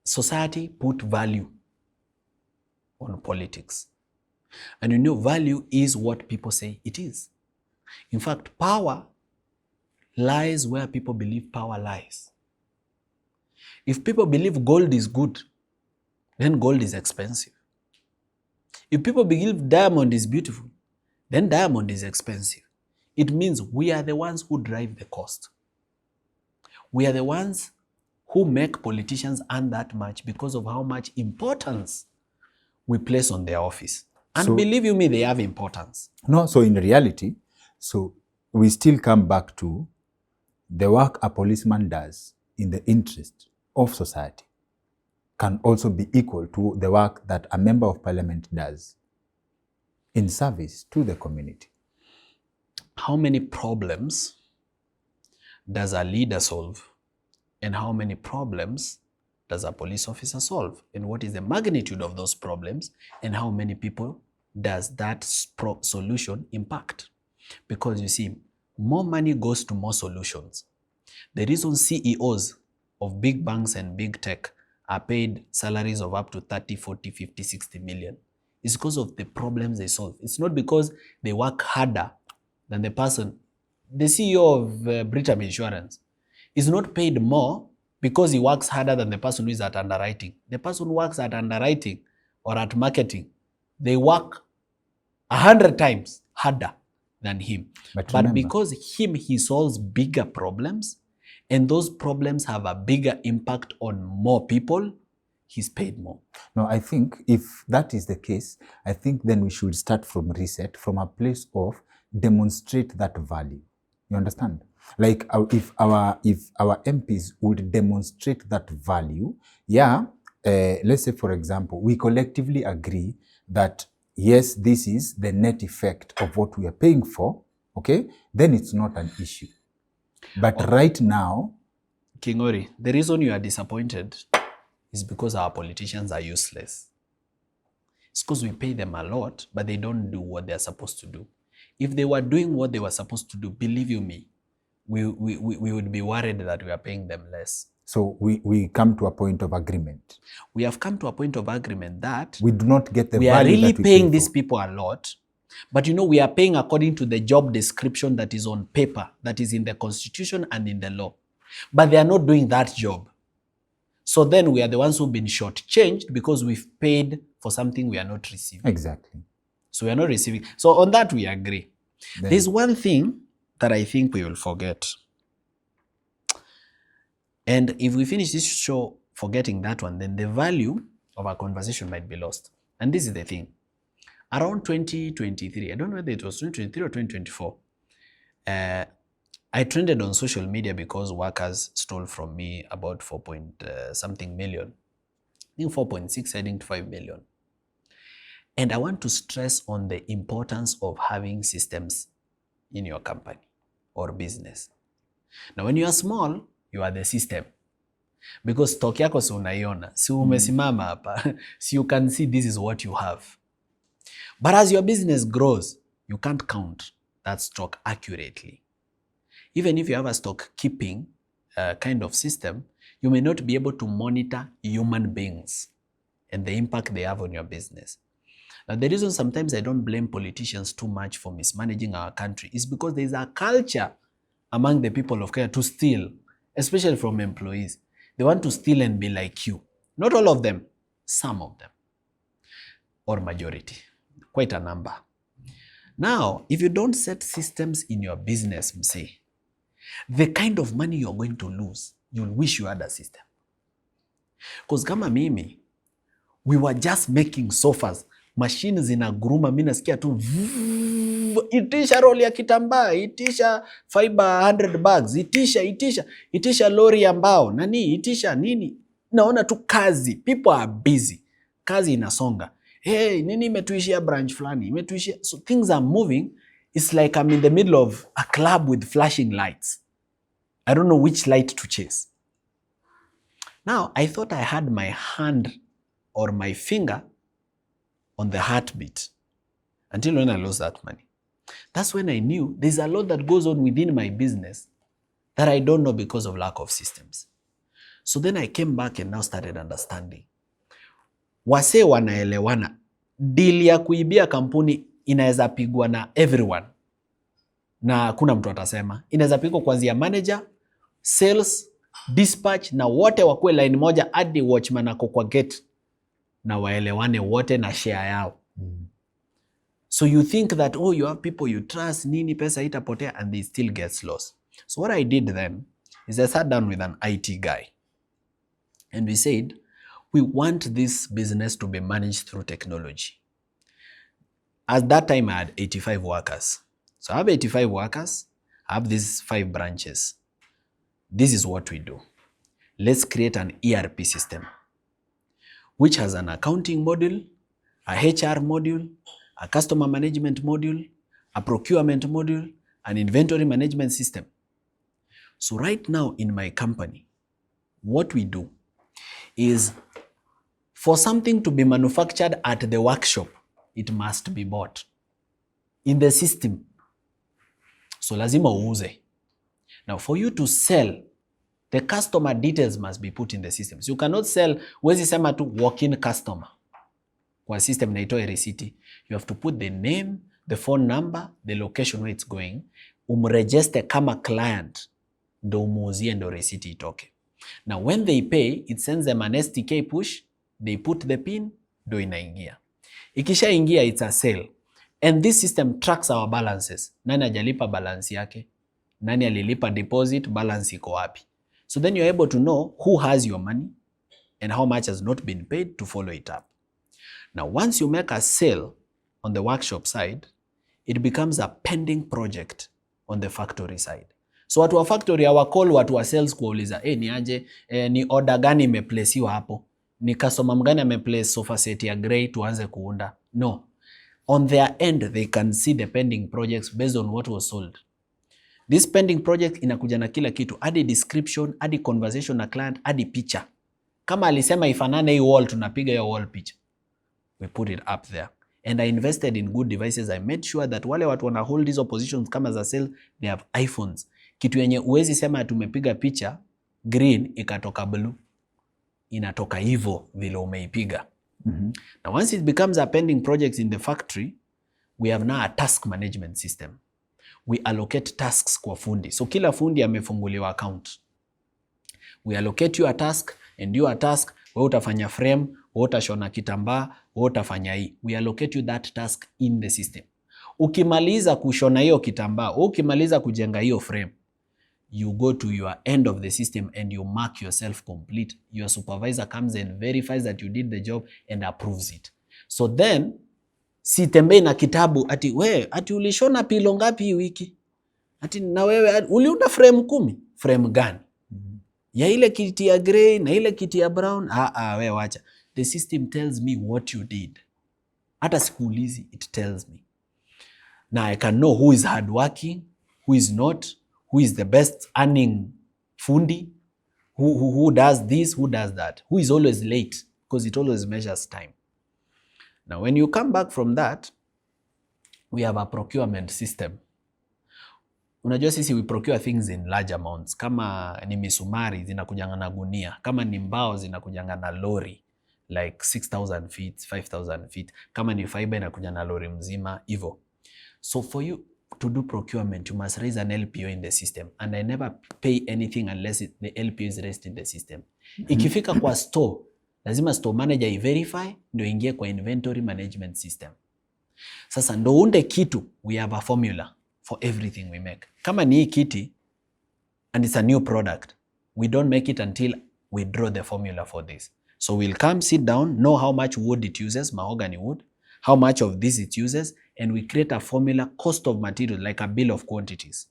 society put value on politics. And you know, value is what people say it is. In fact, power lies where people believe power lies. If people believe gold is good, then gold is expensive. If people believe diamond is beautiful, then diamond is expensive. It means we are the ones who drive the cost. We are the ones who make politicians earn that much because of how much importance we place on their office. And believe you me, they have importance. No, so in reality, so we still come back to the work a policeman does in the interest of society. can also be equal to the work that a member of parliament does in service to the community. How many problems does a leader solve? And how many problems does a police officer solve? And what is the magnitude of those problems? And how many people does that solution impact? Because you see, more money goes to more solutions. The reason CEOs of big banks and big tech are paid salaries of up to 30, 40, 50, 60 million is because of the problems they solve. It's not because they work harder than the person. The CEO of Britam Insurance is not paid more because he works harder than the person who is at underwriting. The person who works at underwriting or at marketing, they work 100 times harder than him. But because he solves bigger problems, and those problems have a bigger impact on more people, he's paid more. No, I think if that is the case, I think then we should start from reset, from a place of demonstrate that value. You understand? Like if our MPs would demonstrate that value, let's say, for example, we collectively agree that yes, this is the net effect of what we are paying for, okay? Then it's not an issue. But right now... Kingori, the reason you are disappointed is because our politicians are useless. It's because we pay them a lot, but they don't do what they're supposed to do. If they were doing what they were supposed to do, believe you me, we would be worried that we are paying them less. So we come to a point of agreement. We have come to a point of agreement that we do not get the value that we are really paying pay these people a lot, but we are paying according to the job description that is on paper, that is in the constitution and in the law. But they are not doing that job. So then we are the ones who've been shortchanged because we've paid for something we are not receiving. Exactly. So we are not receiving. So on that we agree. There's one thing that I think we will forget. And if we finish this show forgetting that one, then the value of our conversation might be lost. And this is the thing. Around 2023, I don't know whether it was 2023 or 2024, I trended on social media because workers stole from me about 4-something million. I think 4.6 heading to 5 million. And I want to stress on the importance of having systems in your company or business. Now, when you are small, you are the system. Because stock yako si unaiona, si umesimama hapa, so you can see this is what you have. But as your business grows, you can't count that stock accurately. Even if you have a stock keeping kind of system, you may not be able to monitor human beings and the impact they have on your business. Now, the reason sometimes I don't blame politicians too much for mismanaging our country is because there is a culture among the people of Kenya to steal, especially from employees. They want to steal and be like you. Not all of them, some of them, or majority, quite a number. Now, if you don't set systems in your business, say, the kind of money you're going to lose, you'll wish you had a system. Because kama mimi, we were just making sofas. Machines zinaguruma, mimi nasikia tu itisha roll ya kitambaa, itisha fiber 100 bags, itisha lori ya mbao, itisha nini. Naona tu kazi, people are busy. Kazi inasonga. Hey, nini imetuishia branch flani, imetuishia. So things are moving. It's like I'm in the middle of a club with flashing lights. I don't know which light to chase. Now, I thought I had my hand or my finger on the heartbeat until when I lost that money. That's when I knew there's a lot that goes on within my business that I don't know because of lack of systems. So then I came back and now started understanding. Wase wanaelewana. Deal ya kuibia kampuni inaweza pigwa na everyone. Na kuna mtu atasema. Inaweza pigwa kuanzia manager, sales, dispatch na wote wakue line moja hadi watchman ako kwa gate na waelewane wote na share yao. So you think that, you have people you trust, nini pesa itapotea, and they still gets lost. So what I did then is I sat down with an IT guy and we said, we want this business to be managed through technology. At that time, I had 85 workers. So I have 85 workers, I have these 5 branches. This is what we do. Let's create an ERP system. which has an accounting module, a HR module, a customer management module, a procurement module, an inventory management system. So right now in my company, what we do is for something to be manufactured at the workshop, it must be bought in the system. So lazima uuze. Now for you to sell, the customer details must be put in the system. So you cannot sell, huwezi sema tu walk-in customer. Kwa system naitoa receipt. You have to put the name, the phone number, the location where it's going, umregister kama client, ndo umuuzie ndo receipt itoke. Now when they pay, it sends them an STK push, they put the pin, ndo inaingia. Ikisha ingia, it's a sale. And this system tracks our balances. Nani hajalipa balance yake? Nani alilipa deposit? Balance iko wapi? So then you're able to know who has your money and how much has not been paid to follow it up. Now, once you make a sale on the workshop side, it becomes a pending project on the factory side. So watu wa factory hawacall watu wa sales kuuliza, ni aje, ni order gani imeplaceiwa hapo? Ni customer mgani ameplace sofa set ya grey tuanze kuunda? No. On their end, they can see the pending projects based on what was sold. This pending project inakuja na kila kitu, hadi description, hadi conversation na client, hadi picture. Kama alisema ifanane hii wall, tunapiga hiyo wall picture. We put it up there. And I invested in good devices. I made sure that wale watu wana hold hizo positions kama za sale, they have iPhones. Kitu yenye uwezi sema tumepiga picha green ikatoka blue. Inatoka hivyo vile umeipiga. Now once it becomes a pending project in the factory, we have now a task management system. We allocate tasks kwa fundi. So kila fundi amefunguliwa account. We allocate you a task, and you a task, wewe utafanya frame, wewe utashona kitambaa, wewe utafanya hii. We allocate you that task in the system. Ukimaliza kushona hiyo kitambaa, ukimaliza kujenga hiyo frame, you go to your end of the system and you mark yourself complete. Your supervisor comes and verifies that you did the job and approves it. So then, sitembei na kitabu ati ulishona pilo ngapi hii wiki? Ati na wewe uliunda frame 10. Frame gani? Ya ile kiti ya grey na ile kiti ya brown? Wewe wacha. The system tells me what you did. Hata sikuulizi, it tells me. Now I can know who is hardworking, who is not, who is the best earning fundi, who does this, who does that, who is always late, because it always measures time. Now, when you come back from that, we have a procurement system. Unajua sisi we procure things in large amounts. Kama ni misumari zinakujanga na gunia. Kama ni mbao zinakujanga na lori. Like 6,000 feet, 5,000 feet. Kama ni fiber inakuja na lori mzima, hivyo. So for you to do procurement, you must raise an LPO in the system. And I never pay anything unless the LPO is raised in the system. Ikifika kwa store, lazima store manager i-verify, ndio ingie kwa inventory management system. Sasa ndo unde kitu, we have a formula for everything we make. Kama ni hii kiti, and it's a new product, we don't make it until we draw the formula for this. So we'll come, sit down, know how much wood it uses, mahogany wood, how much of this it uses, and we create a formula, cost of material, like a bill of quantities.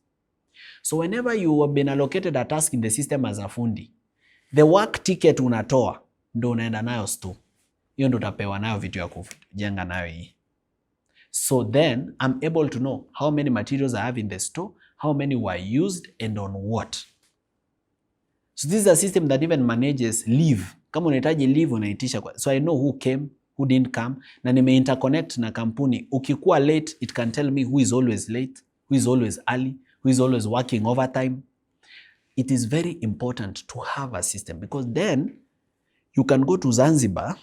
So whenever you have been allocated a task in the system as a fundi, the work ticket unatoa, ndo unaenda nayo store. Hiyo ndo utapewa nayo vitu ya kujenga nayo hii. So then I'm able to know how many materials I have in the store, how many were used, and on what. So this is a system that even manages leave. Kama unahitaji leave unaitisha kwa. So I know who came, who didn't come, na nime interconnect na kampuni. Ukikuwa late, it can tell me who is always late, who is always early, who is always working overtime. It is very important to have a system, because then you can go to Zanzibar,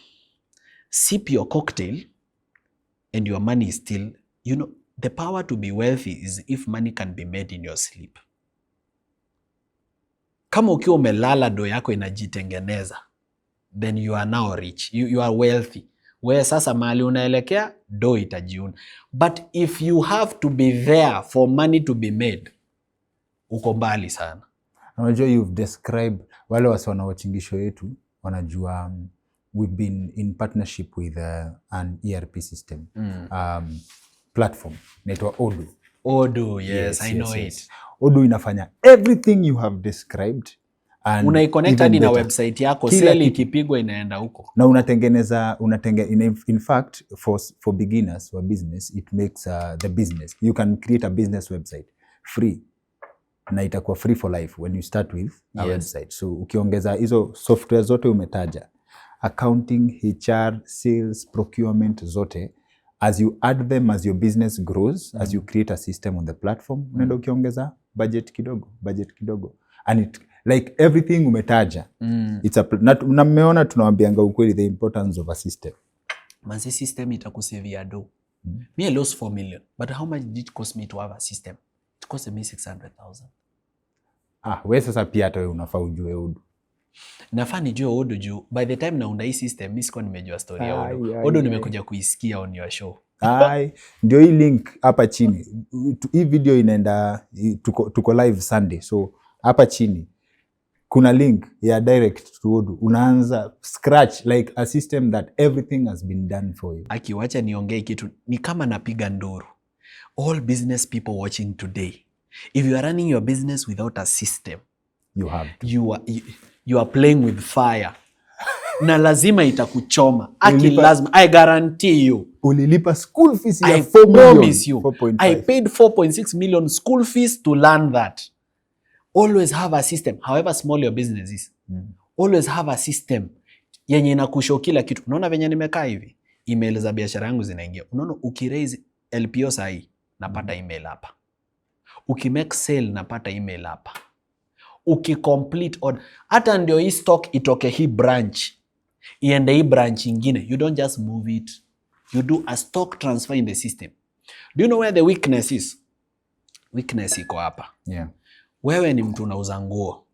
sip your cocktail, and your money is still, you know, the power to be wealthy is if money can be made in your sleep. Kama ukiwa umelala do yako inajitengeneza, then you are now rich, you are wealthy. Where sasa mali unaelekea, do itajiuna. But if you have to be there for money to be made, uko mbali sana. Unajua you've described, wale wasi wanawachingisho yetu, wanajua we've been in partnership with an ERP system platform, inaitwa Odoo. Yes, I know it. Odoo inafanya everything you have described Unaiconnect hadi na website yako, sale ikipigwa inaenda huko. Na unatengeneza in fact for beginners wa business, it makes the business, you can create a business website free na itakuwa free for life when you start with a website. So ukiongeza hizo software zote umetaja, accounting, HR, sales, procurement zote, as you add them, as your business grows, as you create a system on the platform, unaenda ukiongeza budget kidogo and it like everything umetaja. It's a na mmeona tunawaambianga ukweli the importance of a system. Manze system itakusavia do. Me I lost 4 million, but how much did it cost me to have a system? It cost me 600,000. Wewe sasa pia hata wewe unafaa ujue Odoo. Nafaa nijue Odoo juu by the time naunda hii system mimi sikuwa nimejua story ya Odoo. Odoo nimekuja kuisikia on your show. Ndio hii link hapa chini. Hii video inaenda tuko live Sunday. So hapa chini kuna link ya direct to Odoo. Unaanza scratch like a system that everything has been done for you. Akiwacha niongee kitu ni kama napiga nduru. All business people watching today, if you are running your business without a system, you have to. You are playing with fire. Na lazima itakuchoma. Lazima, I guarantee you. Ulilipa school fees ya 4 million. I promise you. 4.5. I paid 4.6 million school fees to learn that. Always have a system, however small your business is. Always have a system yenye inakushow kila kitu. Unaona venye nimekaa hivi? Email za biashara yangu zinaingia. Unaona ukiraise LPO sahi napata email hapa. Ukimake sale napata email hapa. Ukicomplete order, hata ndio hii stock itoke hii branch iende hii branch ingine, you don't just move it, you do a stock transfer in the system. Do you know where the weakness is? Weakness iko hapa. Wewe ni mtu unauza nguo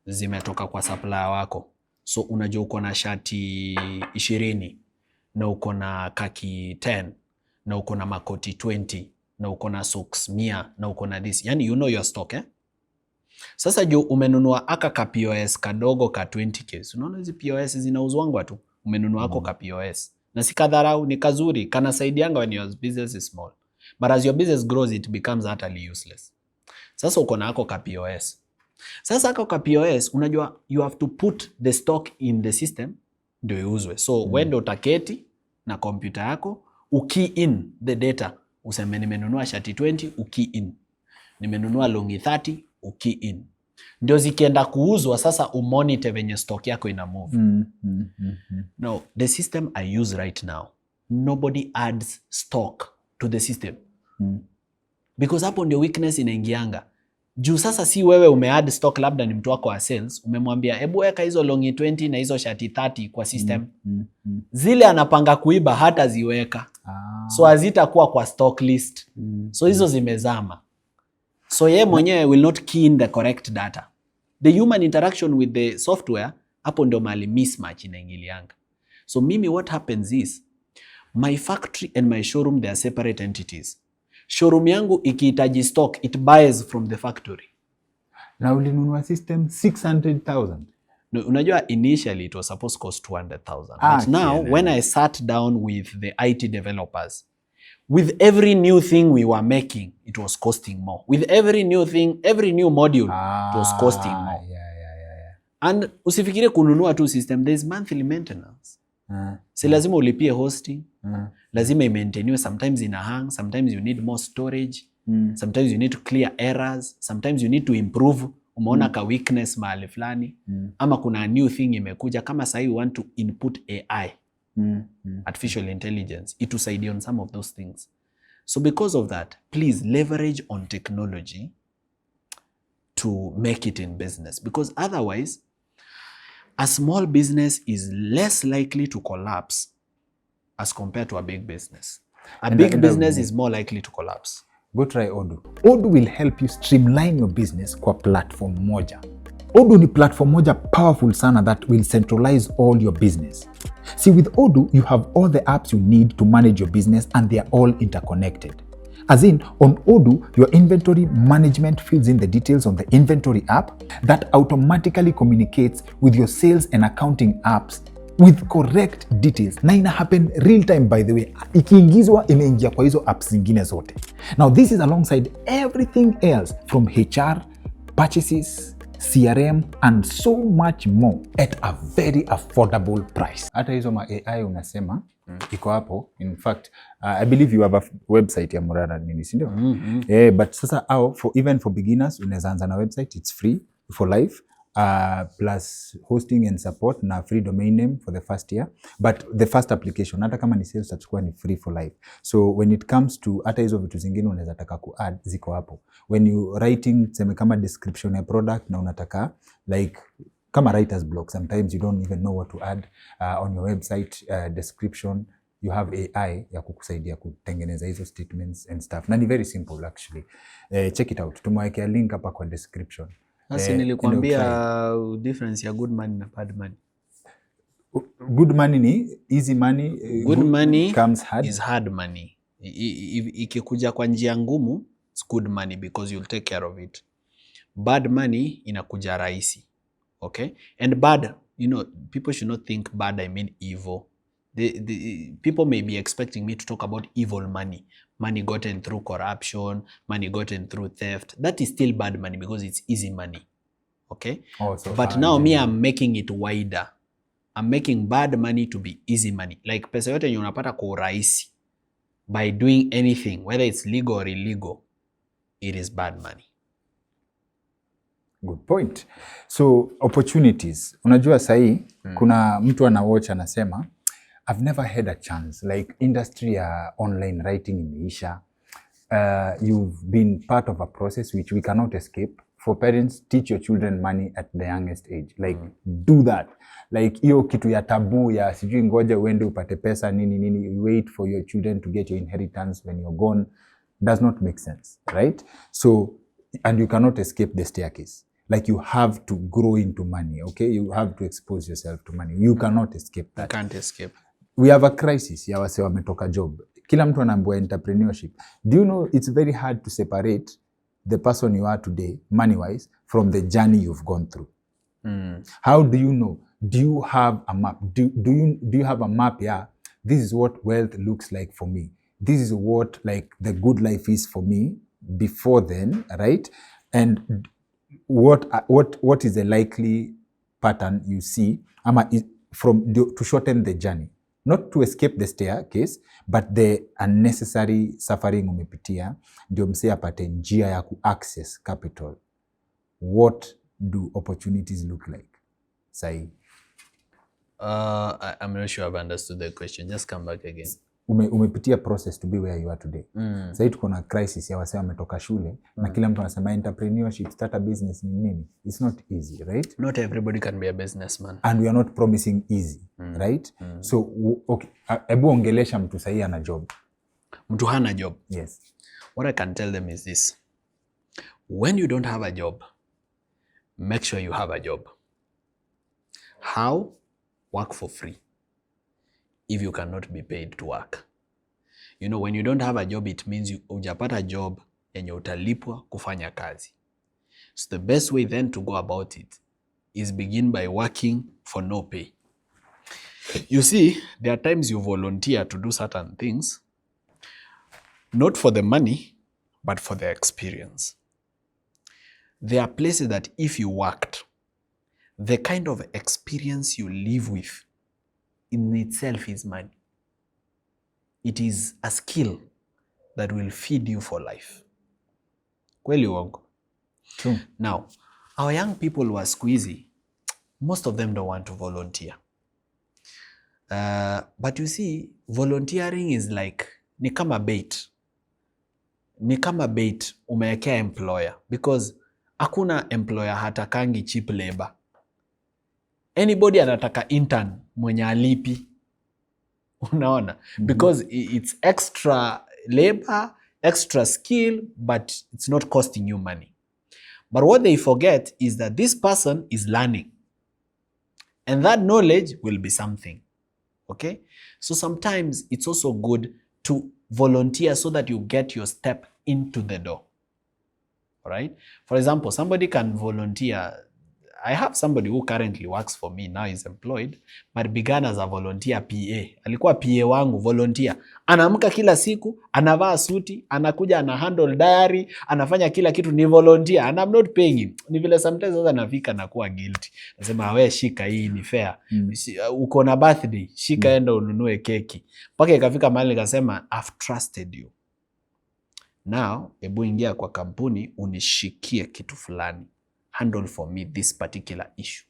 zimetoka kwa supplier wako, so unajua uko na shati 20 na uko na kaki 10 na uko na makoti 20 na uko na socks 100 na uko na this, yani you know your stock Sasa juu umenunua aka ka POS kadogo ka 20k. Unaona hizi POS zinauzwangwa tu. Umenunua ako ka POS. Na si kadharau, ni kazuri, kanasaidianga when your business is small. But as your business grows it becomes utterly useless. Sasa uko na ako ka POS. Sasa ako ka POS unajua you have to put the stock in the system ndio iuzwe. So when utaketi na kompyuta yako ukey in the data, useme nimenunua shati 20 ukey in. Nimenunua longi 30 ukey in. Ndio zikienda kuuzwa sasa umonitor venye stock yako ina move. Now, the system I use right now, nobody adds stock to the system. Because hapo ndio weakness inaingianga. Juu sasa si wewe umeadd stock, labda ni mtu wako wa sales, umemwambia hebu weka hizo longi 20 na hizo shati 30 kwa system. Zile anapanga kuiba hata ziweka. So hazitakuwa kwa stock list. So hizo zimezama. So ye mwenyewe will not key in the correct data. The human interaction with the software, hapo ndio mali mismatch inaingilianga. So mimi what happens is, my factory and my showroom, they are separate entities. Showroom yangu ikihitaji stock, it buys from the factory. Na ulinunua system 600,000. No, unajua initially it was supposed to cost 200,000. But now when I sat down with the IT developers, with every new thing we were making, it was costing more. With every new thing, every new module, it was costing more. And usifikirie kununua tu system, there is monthly maintenance. Si lazima ulipie hosting, lazima imaintainiwe, sometimes ina hang, sometimes you need more storage, sometimes you need to clear errors, sometimes you need to improve, umeona ka weakness mahali fulani, ama kuna new thing imekuja, kama sahi you want to input AI, artificial intelligence, itusaidie on some of those things. So because of that, please leverage on technology to make it in business, because otherwise a small business is less likely to collapse as compared to a big business. A big business is more likely to collapse. Go try Odoo. Odoo will help you streamline your business kwa platform moja. Odoo ni platform moja powerful sana that will centralize all your business. See, with Odoo, you have all the apps you need to manage your business and they are all interconnected. As in, on Odoo, your inventory management fills in the details on the inventory app that automatically communicates with your sales and accounting apps with correct details. Na ina happen real time, by the way. Ikiingizwa imeingia kwa hizo apps zingine zote. Now, this is alongside everything else from HR, purchases, CRM and so much more at a very affordable price. Hata hizo ma AI unasema iko hapo. In fact, I believe you have a website ya Morara nini, si ndio? But sasa even for beginners unaweza anza na website, it's free for life. Plus hosting and support na free domain name for the first year, but the first application hata kama ni sales tachukua ni free for life. So when it comes to hata hizo vitu zingine unaweza taka ku-add ziko hapo. When you writing seme kama description ya product na unataka like kama writer's block, sometimes you don't even know what to add on your website description, you have AI ya kukusaidia kutengeneza hizo statements and stuff, na ni very simple actually. Check it out, tumewekea link hapa kwa description. Asi nilikwambia difference ya good money na bad money. Good money ni easy money. Good money comes hard. Is hard money. Ikikuja kwa njia ngumu, it's good money because you'll take care of it. Bad money inakuja rahisi. Okay? And bad, you know, people should not think bad, I mean evil. People may be expecting me to talk about evil money. Money gotten through corruption, money gotten through theft. That is still bad money because it's easy money. Okay? But now me, I'm making it wider. I'm making bad money to be easy money. Like pesa yote yenye unapata kwa urahisi by doing anything, whether it's legal or illegal, it is bad money. Good point. So opportunities. Unajua sahi, kuna mtu anawatch anasema, I've never had a chance. Like industry ya online writing imeisha. You've been part of a process which we cannot escape. For parents, teach your children money at the youngest age. Like do that. Like hiyo kitu ya tabu ya sijui ngoja uende upate pesa nini, wait for your children to get your inheritance when you're gone, does not make sense, right? So, and you cannot escape the staircase. Like you have to grow into money, okay? You have to expose yourself to money. You cannot escape that. You can't escape. We have a crisis ya wase wametoka job. Kila mtu anaambiwa entrepreneurship. Do you know it's very hard to separate the person you are today, money-wise, from the journey you've gone through? How do you know? Do you have a map? Do you have a map? Yeah, this is what wealth looks like for me. This is what like the good life is for me before then, right? And what is the likely pattern you see to shorten the journey? Not to escape the staircase, but the unnecessary suffering umepitia, ndio msee apate njia ya ku-access capital. What do opportunities look like? Sai. I'm not sure I've understood the question. Just come back again. Umepitia process to be where you are today. Sasa tuko na crisis ya wase wametoka shule na kila mtu anasema entrepreneurship, start a business ni nini? It's not easy, right? Not everybody can be a businessman. And we are not promising easy, right? So okay, ebu ongelesha mtu sahi ana job. Mtu hana job. Yes. What I can tell them is this. When you don't have a job, make sure you have a job. How? Work for free. If you cannot be paid to work. You know, when you don't have a job, it means you hujapata job yenye utalipwa kufanya kazi. So the best way then to go about it is begin by working for no pay. You see, there are times you volunteer to do certain things, not for the money, but for the experience. There are places that if you worked, the kind of experience you live with in itself is money. It is a skill that will feed you for life. Kweli uongo? True. Now, our young people who are squeezy, most of them don't want to volunteer. But you see, volunteering is like, ni kama bait. Ni kama bait umewekea employer. Because hakuna employer hatakangi cheap labor. Anybody anataka intern mwenye alipi. Unaona? Because it's extra labor, extra skill, but it's not costing you money. But what they forget is that this person is learning. And that knowledge will be something. Okay? So sometimes it's also good to volunteer so that you get your step into the door. All right? For example, somebody can volunteer I have somebody who currently works for me now, is employed, but began as a volunteer PA. Alikuwa PA wangu volunteer. Anaamka kila siku, anavaa suti, anakuja ana handle diary, anafanya kila kitu, ni volunteer and I'm not paying him. Ni vile sometimes sasa nafika na kuwa guilty. Nasema wewe shika, hii ni fair. Uko na birthday, shika enda ununue keki. Mpaka ikafika mahali nikasema I've trusted you. Now, hebu ingia kwa kampuni unishikie kitu fulani. Handle for me this particular issue.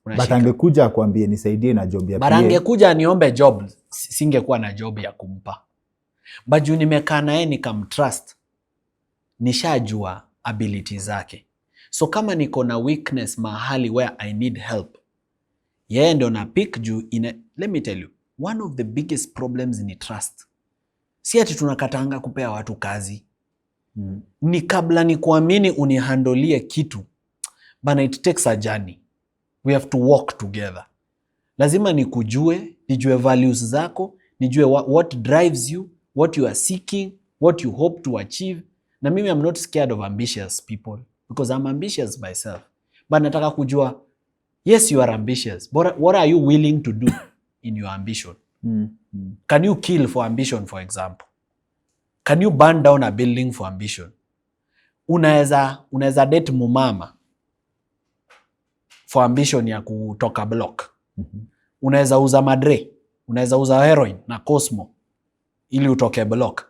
But angekuja akwambie nisaidie na job ya PA. But angekuja aniombe job, singekuwa na job ya kumpa. But juu nimekaa naye nikamtrust, nishajua ability zake. So kama niko na weakness mahali where I need help, yeye ndio na pick juu let me tell you, one of the biggest problems ni trust. Si ati tunakatanga kupea watu kazi. Ni kabla ni kuamini unihandolie kitu. Bana, it takes a journey. We have to walk together. Lazima nikujue, nijue values zako, nijue what drives you, what you are seeking, what you hope to achieve. Na mimi I'm not scared of ambitious people because I'm ambitious myself. But nataka kujua, yes, you are ambitious, but what are you willing to do in your ambition? Can you kill for ambition, for example? Can you burn down a building for ambition? Unaweza date mumama for ambition ya kutoka block. Unaweza uza madre, unaweza uza heroin na Cosmo ili utoke block.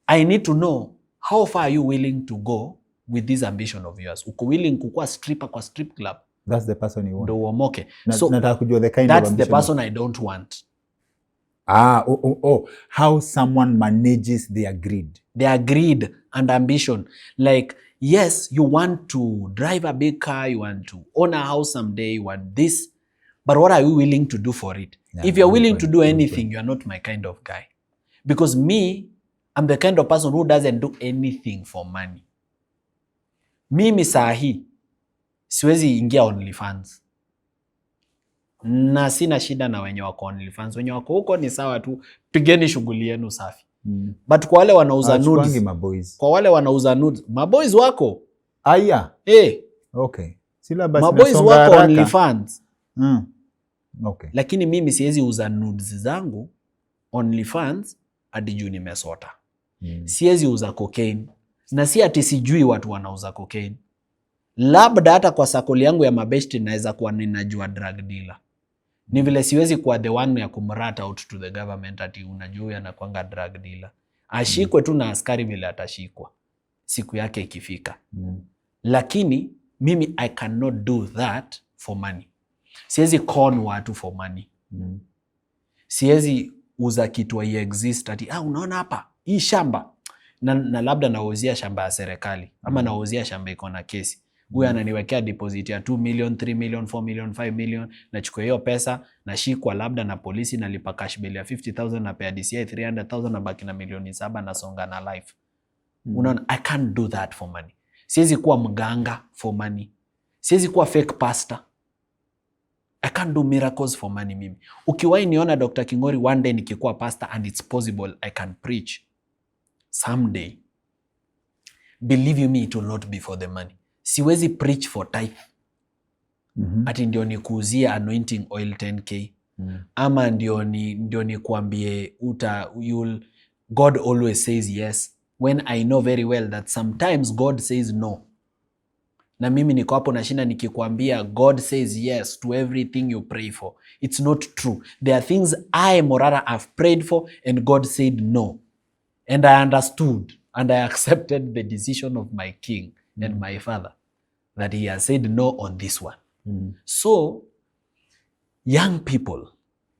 I need to know how far are you willing to go with this ambition of yours. Uko willing kukua stripper kwa strip club? That's the person you want. Ndo uomoke. So nataka kujua the kind of ambition. That's the person I don't want. How someone manages their greed. Their greed and ambition. Like, yes, you want to drive a big car, you want to own a house someday, you want this, but what are you willing to do for it? Yeah, if you're willing to do anything, you are not my kind of guy. Because me, I'm the kind of person who doesn't do anything for money. Mimi sahi, siwezi ingia OnlyFans. Na sina shida na wenye wako OnlyFans. Wenye wako huko ni sawa tu, pigeni shughuli yenu safi. But kwa wale wanauza nudes, kwa wale wanauza nudes, maboys wako. Aya. Okay. Syllabus maboys wako OnlyFans. Okay. Lakini mimi siwezi uza nudes zangu OnlyFans hadi juu nimesota. Siwezi uza cocaine. Na si ati sijui watu wanauza cocaine. Labda hata kwa sakoli yangu ya mabeshti naweza kuwa ninajua drug dealer. Ni vile siwezi kuwa the one ya kumrat out to the government ati unajua anakuanga drug dealer. Ashikwe tu na askari vile atashikwa siku yake ikifika. Lakini mimi I cannot do that for money. Siwezi con watu for money. Siwezi uza kitu ya exist ati unaona hapa hii shamba na labda nauzia shamba ya serikali ama nauzia shamba iko na kesi. Huyu ananiwekea deposit ya 2 million, 3 million, 4 million, 5 million, nachukua hiyo pesa, nashikwa labda na polisi, nalipa cash bill ya 50,000, na pay DCI 300,000, na baki na milioni 7 na songa na life. Unaona, I can't do that for money. Siwezi kuwa mganga for money. Siwezi kuwa fake pastor. I can't do miracles for money mimi. Ukiwahi niona Dr. Kingori one day nikikuwa pastor and it's possible I can preach someday, believe you me, it will not be for the money. Siwezi preach for tithe. Ati ndio nikuuzie anointing oil 10k. Ama ndio ni kuambie God always says yes when I know very well that sometimes God says no. Na mimi niko hapo nashinda nikikwambia God says yes to everything you pray for. It's not true. There are things I, Morara, have prayed for and God said no. And I understood and I accepted the decision of my king and my father that he has said no on this one. So, young people,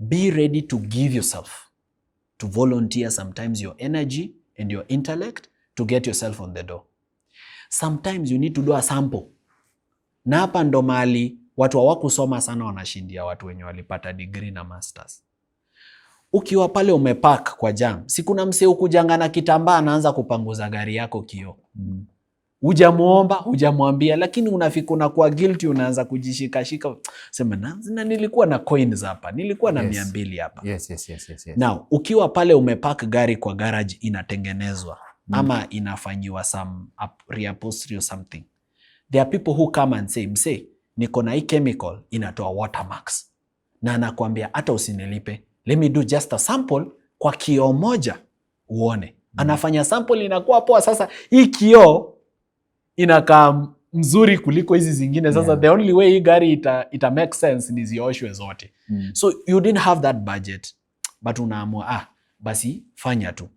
be ready to give yourself, to volunteer sometimes your energy and your intellect to get yourself on the door. Sometimes you need to do a sample. Na hapa ndo mahali watu hawakusoma sana wanashindia watu wenye walipata degree na masters. Ukiwa pale umepark kwa jam, si kuna msee ukujanga na kitambaa anaanza kupanguza gari yako kioo. Hujamuomba, hujamwambia, lakini unafika unakuwa guilty, unaanza kujishikashika. Sema na nilikuwa na coins hapa, nilikuwa na 200 hapa. Yes. Now, ukiwa pale umepark gari kwa garage inatengenezwa ama inafanyiwa some reupholstery or something. There are people who come and say, mse, niko na hii chemical inatoa watermarks. Na anakuambia hata usinilipe. Let me do just a sample kwa kioo moja uone. Anafanya sample inakuwa poa. Sasa hii kioo inakaa mzuri kuliko hizi zingine. Sasa the only way hii gari ita make sense ni zioshwe zote. So you didn't have that budget, but unaamua basi fanya tu.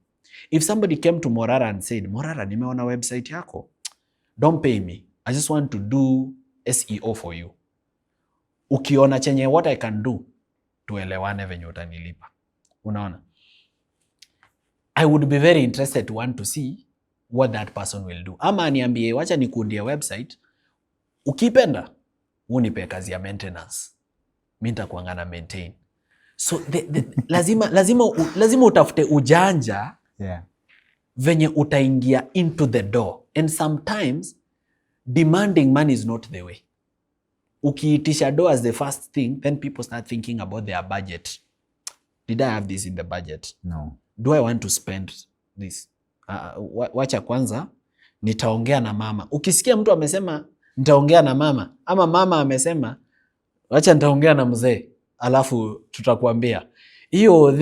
If somebody came to Morara and said, Morara, nimeona website yako, don't pay me, I just want to do SEO for you. Ukiona chenye what I can do, tuelewane venye utanilipa. Unaona? I would be very interested to want to see what that person will do. Ama aniambie wacha nikundie website, ukipenda unipe kazi ya maintenance, mimi nitakuanga na maintain. So lazima utafute ujanja venye utaingia into the door. And sometimes demanding money is not the way. Ukiitisha door as the first thing, then people start thinking about their budget. Did I have this in the budget? No. Do I want to spend this? Wacha kwanza nitaongea na mama. Ukisikia mtu amesema nitaongea na mama, ama mama amesema wacha nitaongea na mzee, alafu tutakwambia, hiyo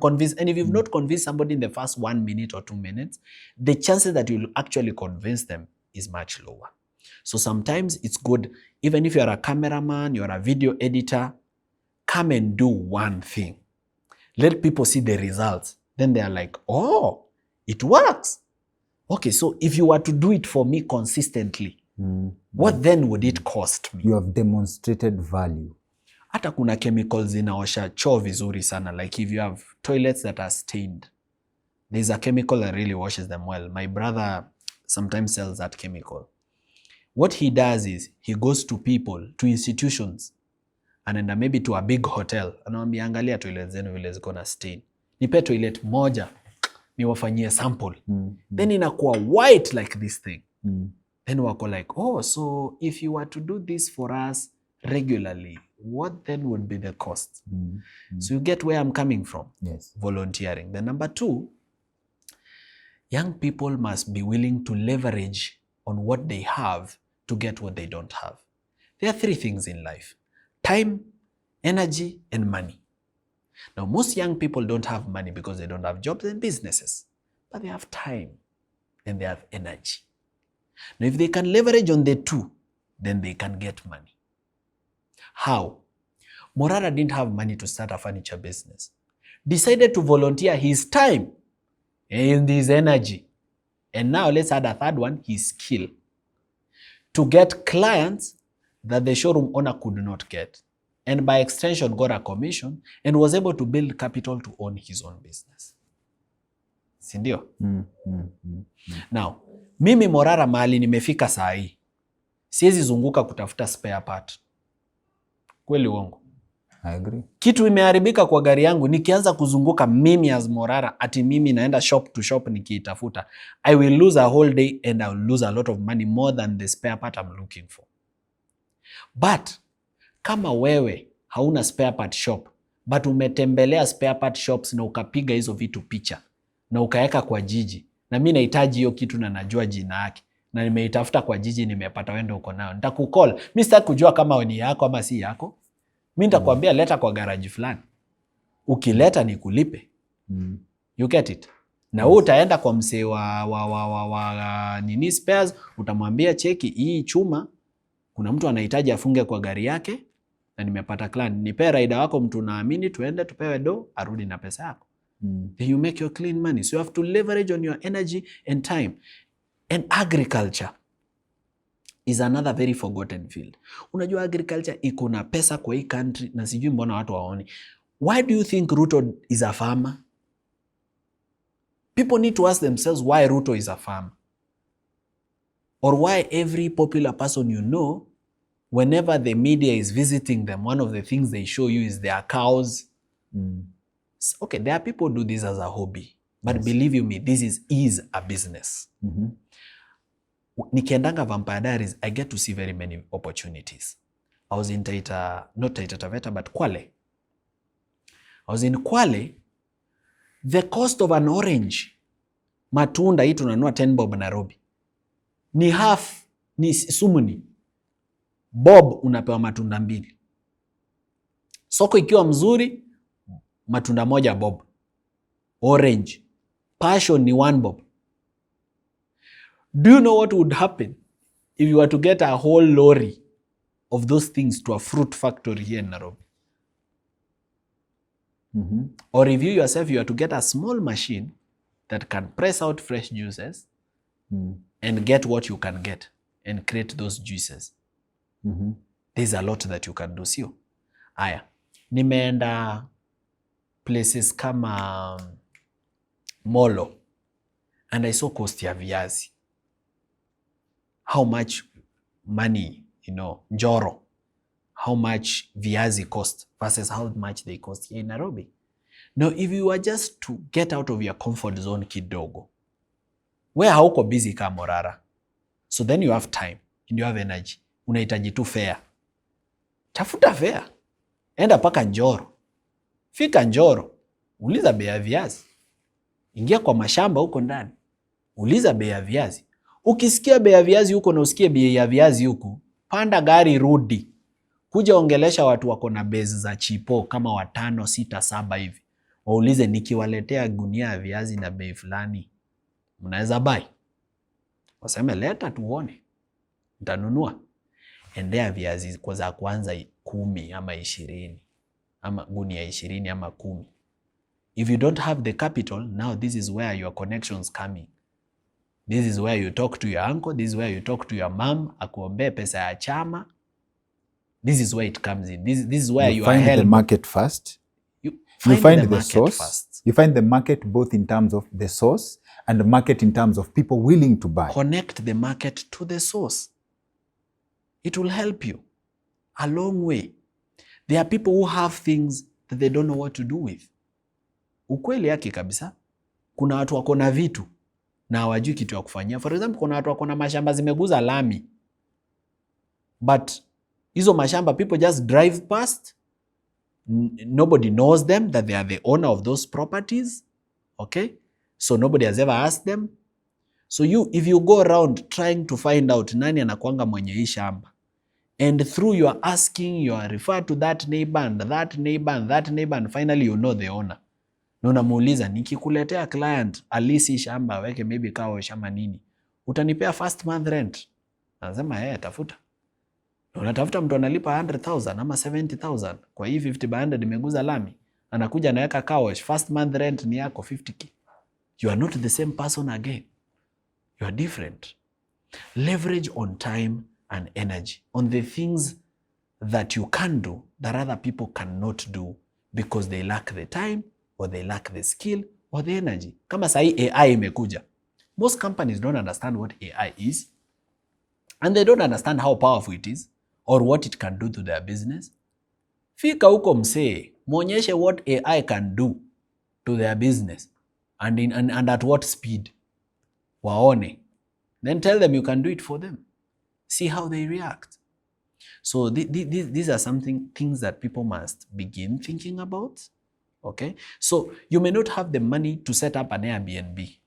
convince. And if you've not convinced somebody in the first 1 minute or 2 minutes, the chances that you'll actually convince them is much lower. So sometimes it's good, even if you're a cameraman, you're a video editor, come and do one thing. Let people see the results. Then they are like, oh, it works. Okay, so if you were to do it for me consistently, what then would it cost me? You have demonstrated value. Hata kuna chemicals zinaosha choo vizuri sana. Like if you have toilets that are stained, there's a chemical that really washes them well. My brother sometimes sells that chemical. What he does is he goes to people, to institutions, anaenda maybe to a big hotel, anawaambia angalia toilet zenu vile ziko na stain, nipe toilet moja niwafanyie sample. Then inakuwa white like this thing. Then wako like, oh, so if you were to do this for us regularly, what then would be the cost? So you get where I'm coming from. Yes. Volunteering. Then number 2, young people must be willing to leverage on what they have to get what they don't have. There are 3 things in life: time, energy, and money. Now, most young people don't have money because they don't have jobs and businesses, but they have time and they have energy. Now, if they can leverage on the 2, then they can get money. How? Morara didn't have money to start a furniture business. Decided to volunteer his time and his energy. And now let's add a 3rd one, his skill, to get clients that the showroom owner could not get. And by extension got a commission and was able to build capital to own his own business. Sindio? Now, mimi Morara mahali nimefika saa hii, siwezi zunguka kutafuta spare part. Kweli uongo? I agree. Kitu imeharibika kwa gari yangu, nikianza kuzunguka mimi as Morara, ati mimi naenda shop to shop nikiitafuta, I will lose a whole day and I will lose a lot of money, more than the spare part I'm looking for. But kama wewe hauna spare part shop, but umetembelea spare part shops na ukapiga hizo vitu picha na ukaweka kwa jiji, na mimi nahitaji hiyo kitu na najua jina yake na nimeitafuta kwa jiji, nimepata, wendo uko nayo, nitakukall. Mimi sitaki kujua kama ni yako ama si yako. Mimi nitakwambia leta kwa garage fulani, ukileta nikulipe. You get it? Na wewe utaenda kwa msee wa nini spares, utamwambia cheki hii chuma kuna mtu anahitaji afunge kwa gari yake na nimepata client, nipe rider wako mtu naamini, tuende tupewe do, arudi na pesa yako. Then you make your clean money. So you have to leverage on your energy and time. And agriculture is another very forgotten field. Unajua agriculture iko na pesa kwa hii country na sijui mbona watu waoni. Why do you think Ruto is a farmer? People need to ask themselves why Ruto is a farmer. Or why every popular person you know, whenever the media is visiting them, one of the things they show you is their cows. Okay, there are people who do this as a hobby. But yes, believe you me, this is a business. Nikiendanga Vampire Diaries, I get to see very many opportunities. I was in not Taita Taveta, but Kwale. I was in Kwale. The cost of an orange, matunda hii tunanua 10 bob Nairobi, ni half, ni sumuni. bob unapewa matunda 2. Soko ikiwa mzuri, matunda 1 bob. Orange, passion ni 1 bob. Do you know what would happen if you were to get a whole lorry of those things to a fruit factory here in Nairobi? Or if you yourself, you are to get a small machine that can press out fresh juices and get what you can get and create those juices. There's a lot that you can do, sio? Aya, nimeenda places kama Molo and I saw cost ya viazi. How much money, Njoro, how much viazi cost versus how much they cost here in Nairobi. Now, if you were just to get out of your comfort zone kidogo, where hauko busy kama Morara, so then you have time and you have energy, unahitaji tu fare. Tafuta fare, enda paka Njoro, fika Njoro, uliza bei ya viazi, ingia kwa mashamba huko ndani, uliza bei ya viazi. Ukisikia bei ya viazi huko na usikie bei ya viazi huku, panda gari rudi, kuja ongelesha watu wako na base za chipo kama 5, 6, 7 hivi. Waulize, nikiwaletea gunia ya viazi na bei fulani, mnaweza buy? Waseme leta tuone, nitanunua. Endea viazi kwa za kwanza 10 ama 20, ama gunia 20 ama 10. If you don't have the capital, now this is where your connections come in. This is where you talk to your uncle, this is where you talk to your mom, akuombe pesa ya chama. This is where it comes in. This is where you are find the market first. You find the source first. You find the market both in terms of the source and the market in terms of people willing to buy. Connect the market to the source. It will help you a long way. There are people who have things that they don't know what to do with. Ukweli yake kabisa. Kuna watu wako na vitu na hawajui kitu ya kufanyia. For example, kuna watu wako na mashamba zimeguza lami. But hizo mashamba, people just drive past. Nobody knows them, that they are the owner of those properties. Okay? So nobody has ever asked them. So if you go around trying to find out nani anakuanga mwenye hii shamba, and through you are asking, you are referred to that neighbor and that neighbor and that neighbor, and finally you know the owner. Na unamuuliza, nikikuletea client alisi shamba weke maybe kao shamba nini, utanipea first month rent? Anasema tafuta. Na unatafuta mtu analipa 100,000 ama 70,000 kwa hii 50 by 100 imeguza lami, anakuja anaweka car first month rent ni yako 50k. You are not the same person again. You are different. Leverage on time and energy on the things that you can do that other people cannot do because they lack the time or they lack the skill or the energy. Kama sahi AI imekuja. Most companies don't understand what AI is, and they don't understand how powerful it is or what it can do to their business. Fika huko msee, muonyeshe what AI can do to their business and at what speed. Waone. Then tell them you can do it for them. See how they react. So these are things that people must begin thinking about. Okay? So you may not have the money to set up an Airbnb,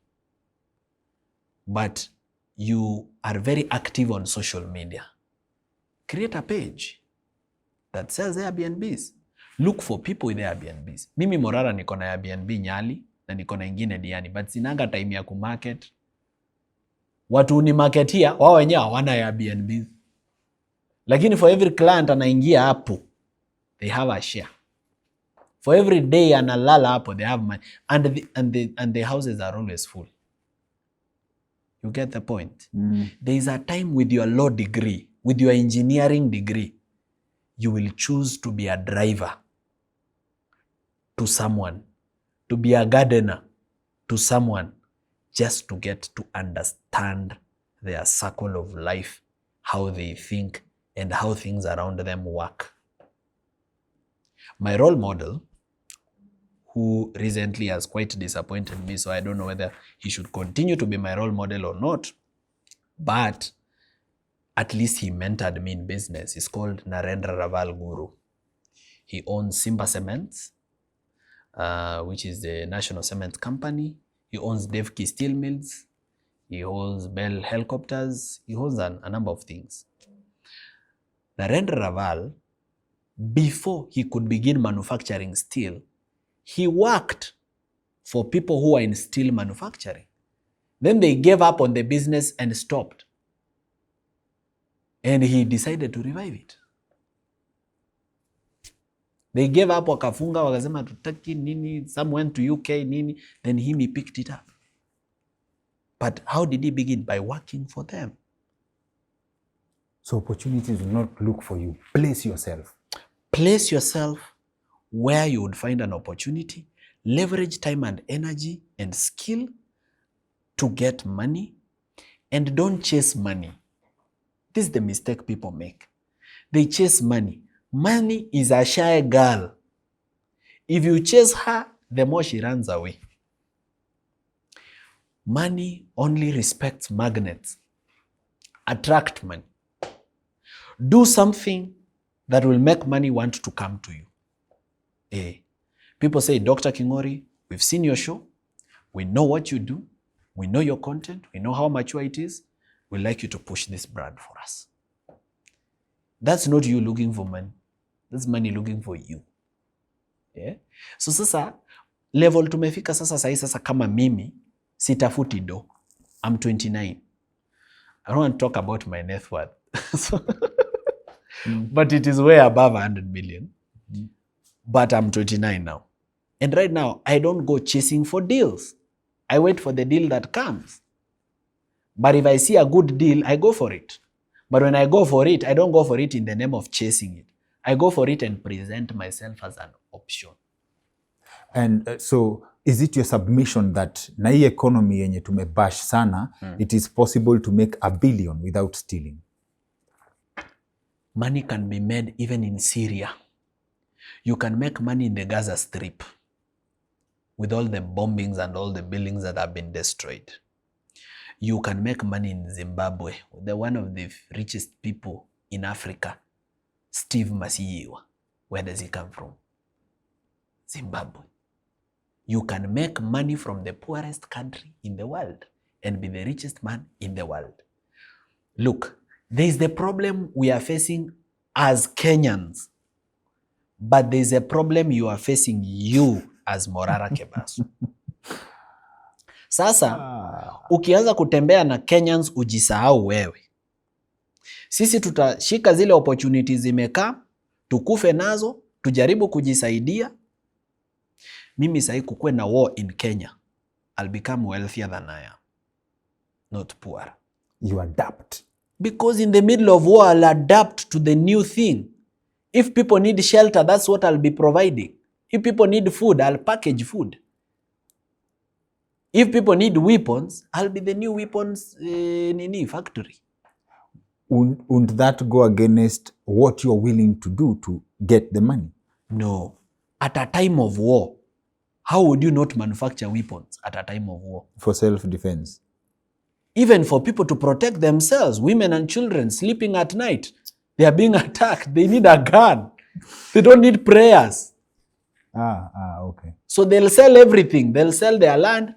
but you are very active on social media. Create a page that sells Airbnbs. Look for people with Airbnbs. Mimi Morara niko na Airbnb Nyali na niko na ingine Diani, but sinanga time ya kumarket. Watu ni marketia, wao wenyewe hawana Airbnbs. Lakini for every client anaingia hapo, they have a share. For every day analala hapo, they have money. And the houses are always full. You get the point? There is a time with your law degree, with your engineering degree, you will choose to be a driver to someone, to be a gardener to someone, just to get to understand their circle of life, how they think, and how things around them work. My role model, who recently has quite disappointed me, so I don't know whether he should continue to be my role model or not, but at least he mentored me in business. He's called Narendra Raval Guru. He owns Simba Cements, which is the national cement company. He owns Devki Steel Mills. He owns Bell Helicopters. He owns a number of things. Narendra Raval, before he could begin manufacturing steel, he worked for people who are in steel manufacturing. Then they gave up on the business and stopped. And he decided to revive it. They gave up, wakafunga, wakasema tutaki nini, some went to UK nini, then he picked it up. But how did he begin? By working for them. So opportunities will not look for you. Place yourself. Place yourself where you would find an opportunity. Leverage time and energy and skill to get money. And don't chase money. This is the mistake people make. They chase money. Money is a shy girl. If you chase her, the more she runs away. Money only respects magnets. Attract money. Do something that will make money want to come to you. People say, Dr. Kingori, we've seen your show. We know what you do. We know your content. We know how mature it is. We'd like you to push this brand for us. That's not you looking for money. That's money looking for you. Yeah? So sasa, level tumefika sasa sahi sasa kama mimi, sitafuti do. I'm 29. I don't want to talk about my net worth. But it is way above 100 million. But I'm 29 now. And right now, I don't go chasing for deals. I wait for the deal that comes. But if I see a good deal, I go for it. But when I go for it, I don't go for it in the name of chasing it. I go for it and present myself as an option. And so, is it your submission that na hii economy yenye tumebash sana, it is possible to make $1 billion without stealing? Money can be made even in Syria. You can make money in the Gaza Strip with all the bombings and all the buildings that have been destroyed. You can make money in Zimbabwe, one of the richest people in Africa, Steve Masiyiwa. Where does he come from? Zimbabwe. You can make money from the poorest country in the world and be the richest man in the world. Look, there is the problem we are facing as Kenyans, but there is a problem you are facing you as Morara Kebaso. Sasa, ukianza kutembea na Kenyans ujisahau wewe. Sisi tutashika zile opportunities zimekaa, tukufe nazo, tujaribu kujisaidia. Mimi sahi kukue na war in Kenya, I'll become wealthier than I am, not poorer. You adapt. Because in the middle of war, I'll adapt to the new thing. If people need shelter, that's what I'll be providing. If people need food, I'll package food. If people need weapons, I'll be the new weapons factory. Wouldn't that go against what you're willing to do to get the money? No. At a time of war, how would you not manufacture weapons at a time of war? For self-defense. Even for people to protect themselves, women and children sleeping at night, they are being attacked. They need a gun. They don't need prayers. Okay. So they'll sell everything. They'll sell their land.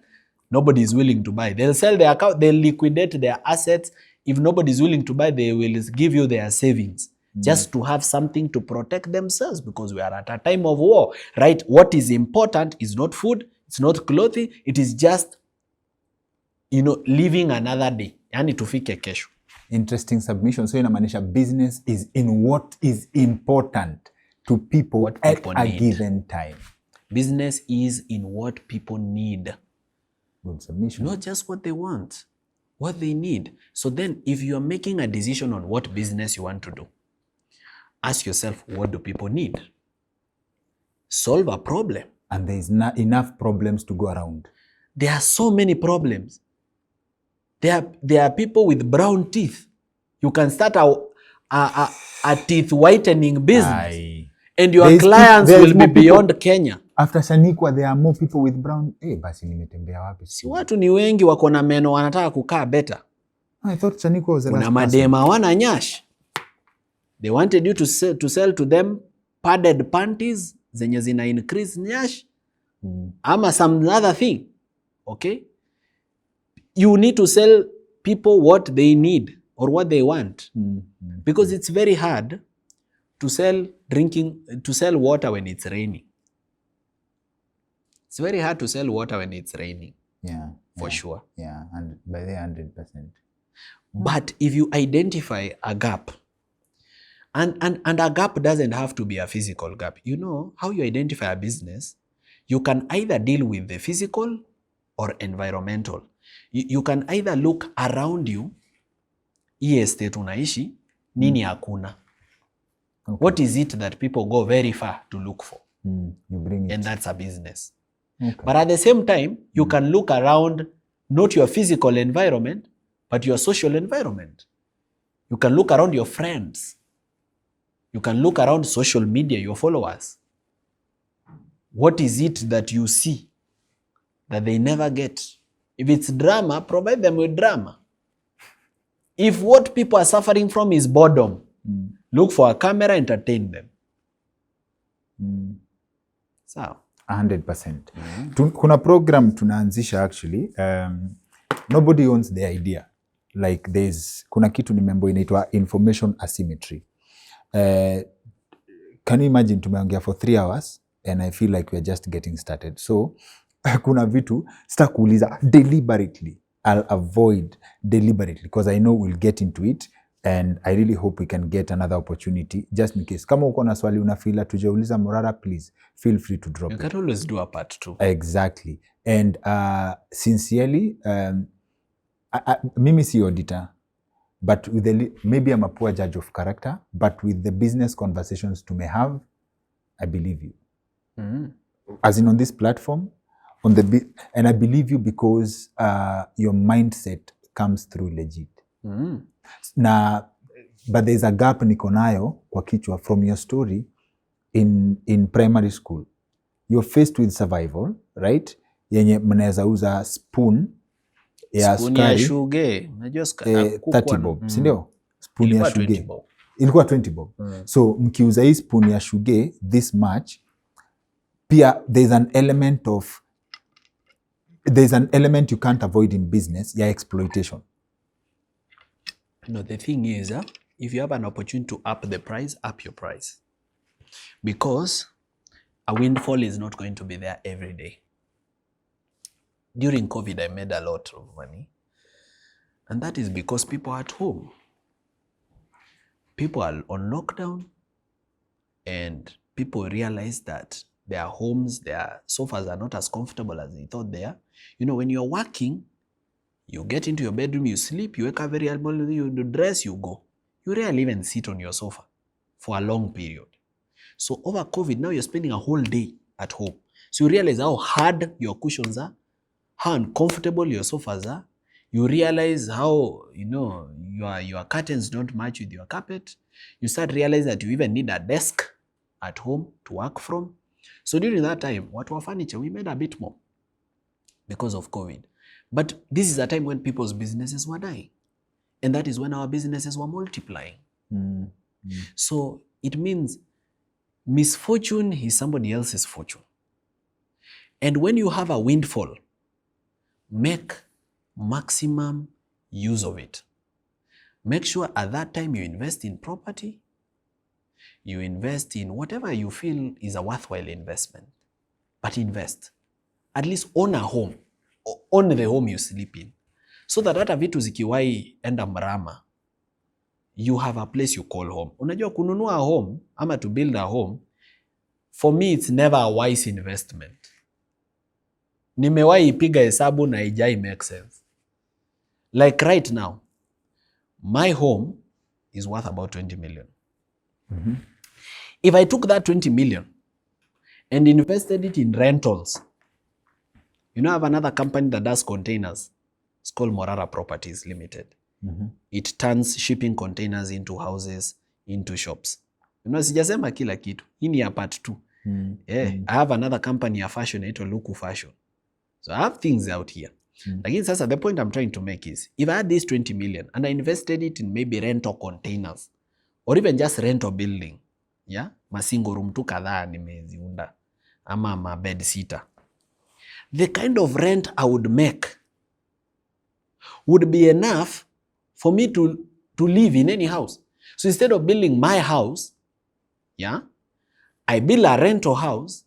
Nobody is willing to buy. They'll sell their account. They'll liquidate their assets. If nobody is willing to buy, they will give you their savings just to have something to protect themselves, because we are at a time of war, right? What is important is not food. It's not clothing. It is just, living another day. Yani tufike kesho. Interesting submission. So inamaanisha business is in what is important to people, at a given time. Business is in what people need. Good submission. Not just what they want, what they need. So then if you are making a decision on what business you want to do, ask yourself, what do people need? Solve a problem. And there is not enough problems to go around. There are so many problems. There are people with brown teeth. You can start a teeth whitening business. And your clients will be beyond Kenya. After Shanikwa, there are more people with brown. Basi nimetembea wapi? Si watu ni wengi wako na meno wanataka kukaa better. I thought Shanikwa was the last person. Kuna madema wana nyash. They wanted you to sell to them padded panties zenye zina increase nyash. Ama some other thing. Okay? You need to sell people what they need or what they want. Because it's very hard to sell water when it's raining. It's very hard to sell water when it's raining. Yeah. For sure. Yeah, and by the 100%. But if you identify a gap, and a gap doesn't have to be a physical gap. You know how you identify a business? You can either deal with the physical or environmental. You can either look around you, hii estate unaishi, nini hakuna. Okay. What is it that people go very far to look for? You bring it. And that's a business. Okay. But at the same time, you can look around not your physical environment, but your social environment. You can look around your friends. You can look around social media, your followers. What is it that you see that they never get? If it's drama, provide them with drama. If what people are suffering from is boredom, look for a camera, entertain them. Sawa. 100%. Kuna program tunaanzisha actually. Nobody owns the idea. Like kuna kitu nimembo inaitwa information asymmetry. Can you imagine tumeongea for 3 hours and I feel like we are just getting started. So kuna vitu sitakuuliza deliberately. I'll avoid deliberately because I know we'll get into it and I really hope we can get another opportunity just in case. Kama uko na swali unafila tujauliza Morara, please feel free to drop it. You can always do a part 2. Exactly. And sincerely, mimi si auditor, but with maybe I'm a poor judge of character, but with the business conversations to may have, I believe you. As in on this platform, and I believe you because your mindset comes through legit. But there's a gap niko nayo kwa kichwa from your story in primary school. You're faced with survival, right? Yenye mnaweza uza spoon ya sukari. Shuge. 30 bob, si ndio? Spoon ya shuge. Ilikuwa 20 bob. So mkiuza hii spoon ya shuge this much, pia there's an element you can't avoid in business, ya exploitation. No, the thing is, if you have an opportunity to up the price, up your price. Because a windfall is not going to be there every day. During COVID, I made a lot of money. And that is because people are at home. People are on lockdown. And people realize that their homes, their sofas are not as comfortable as they thought they are. You know, when you're working, you get into your bedroom, you sleep, you wake up very early, you dress, you go. You rarely even sit on your sofa for a long period. So over COVID, now you're spending a whole day at home. So you realize how hard your cushions are, how uncomfortable your sofas are. You realize how, your curtains don't match with your carpet. You start realizing that you even need a desk at home to work from. So during that time, what were furniture? We made a bit more because of COVID. But this is a time when people's businesses were dying. And that is when our businesses were multiplying. So it means misfortune is somebody else's fortune. And when you have a windfall, make maximum use of it. Make sure at that time you invest in property, you invest in whatever you feel is a worthwhile investment. But invest. At least own a home. Own the home you sleep in. So that hata vitu zikiwai enda mrama, you have a place you call home. Unajua kununua a home, ama to build a home, for me it's never a wise investment. Nimewai ipiga hesabu na haijai make sense. Like right now, my home is worth about 20 million. If I took that 20 million and invested it in rentals, I have another company that does containers. It's called Morara Properties Limited. It turns shipping containers into houses, into shops. Sijasema kila kitu. Hii ni ya part 2. I have another company ya fashion inaitwa Luku Fashion. So I have things out here. Lakini sasa the point I'm trying to make is, if I had this 20 million and I invested it in maybe rental containers or even just rental building, masingo room tu kadhaa nimeziunda ama ma bed sitter, the kind of rent I would make would be enough for me to live in any house. So instead of building my house yeah, I build a rental house,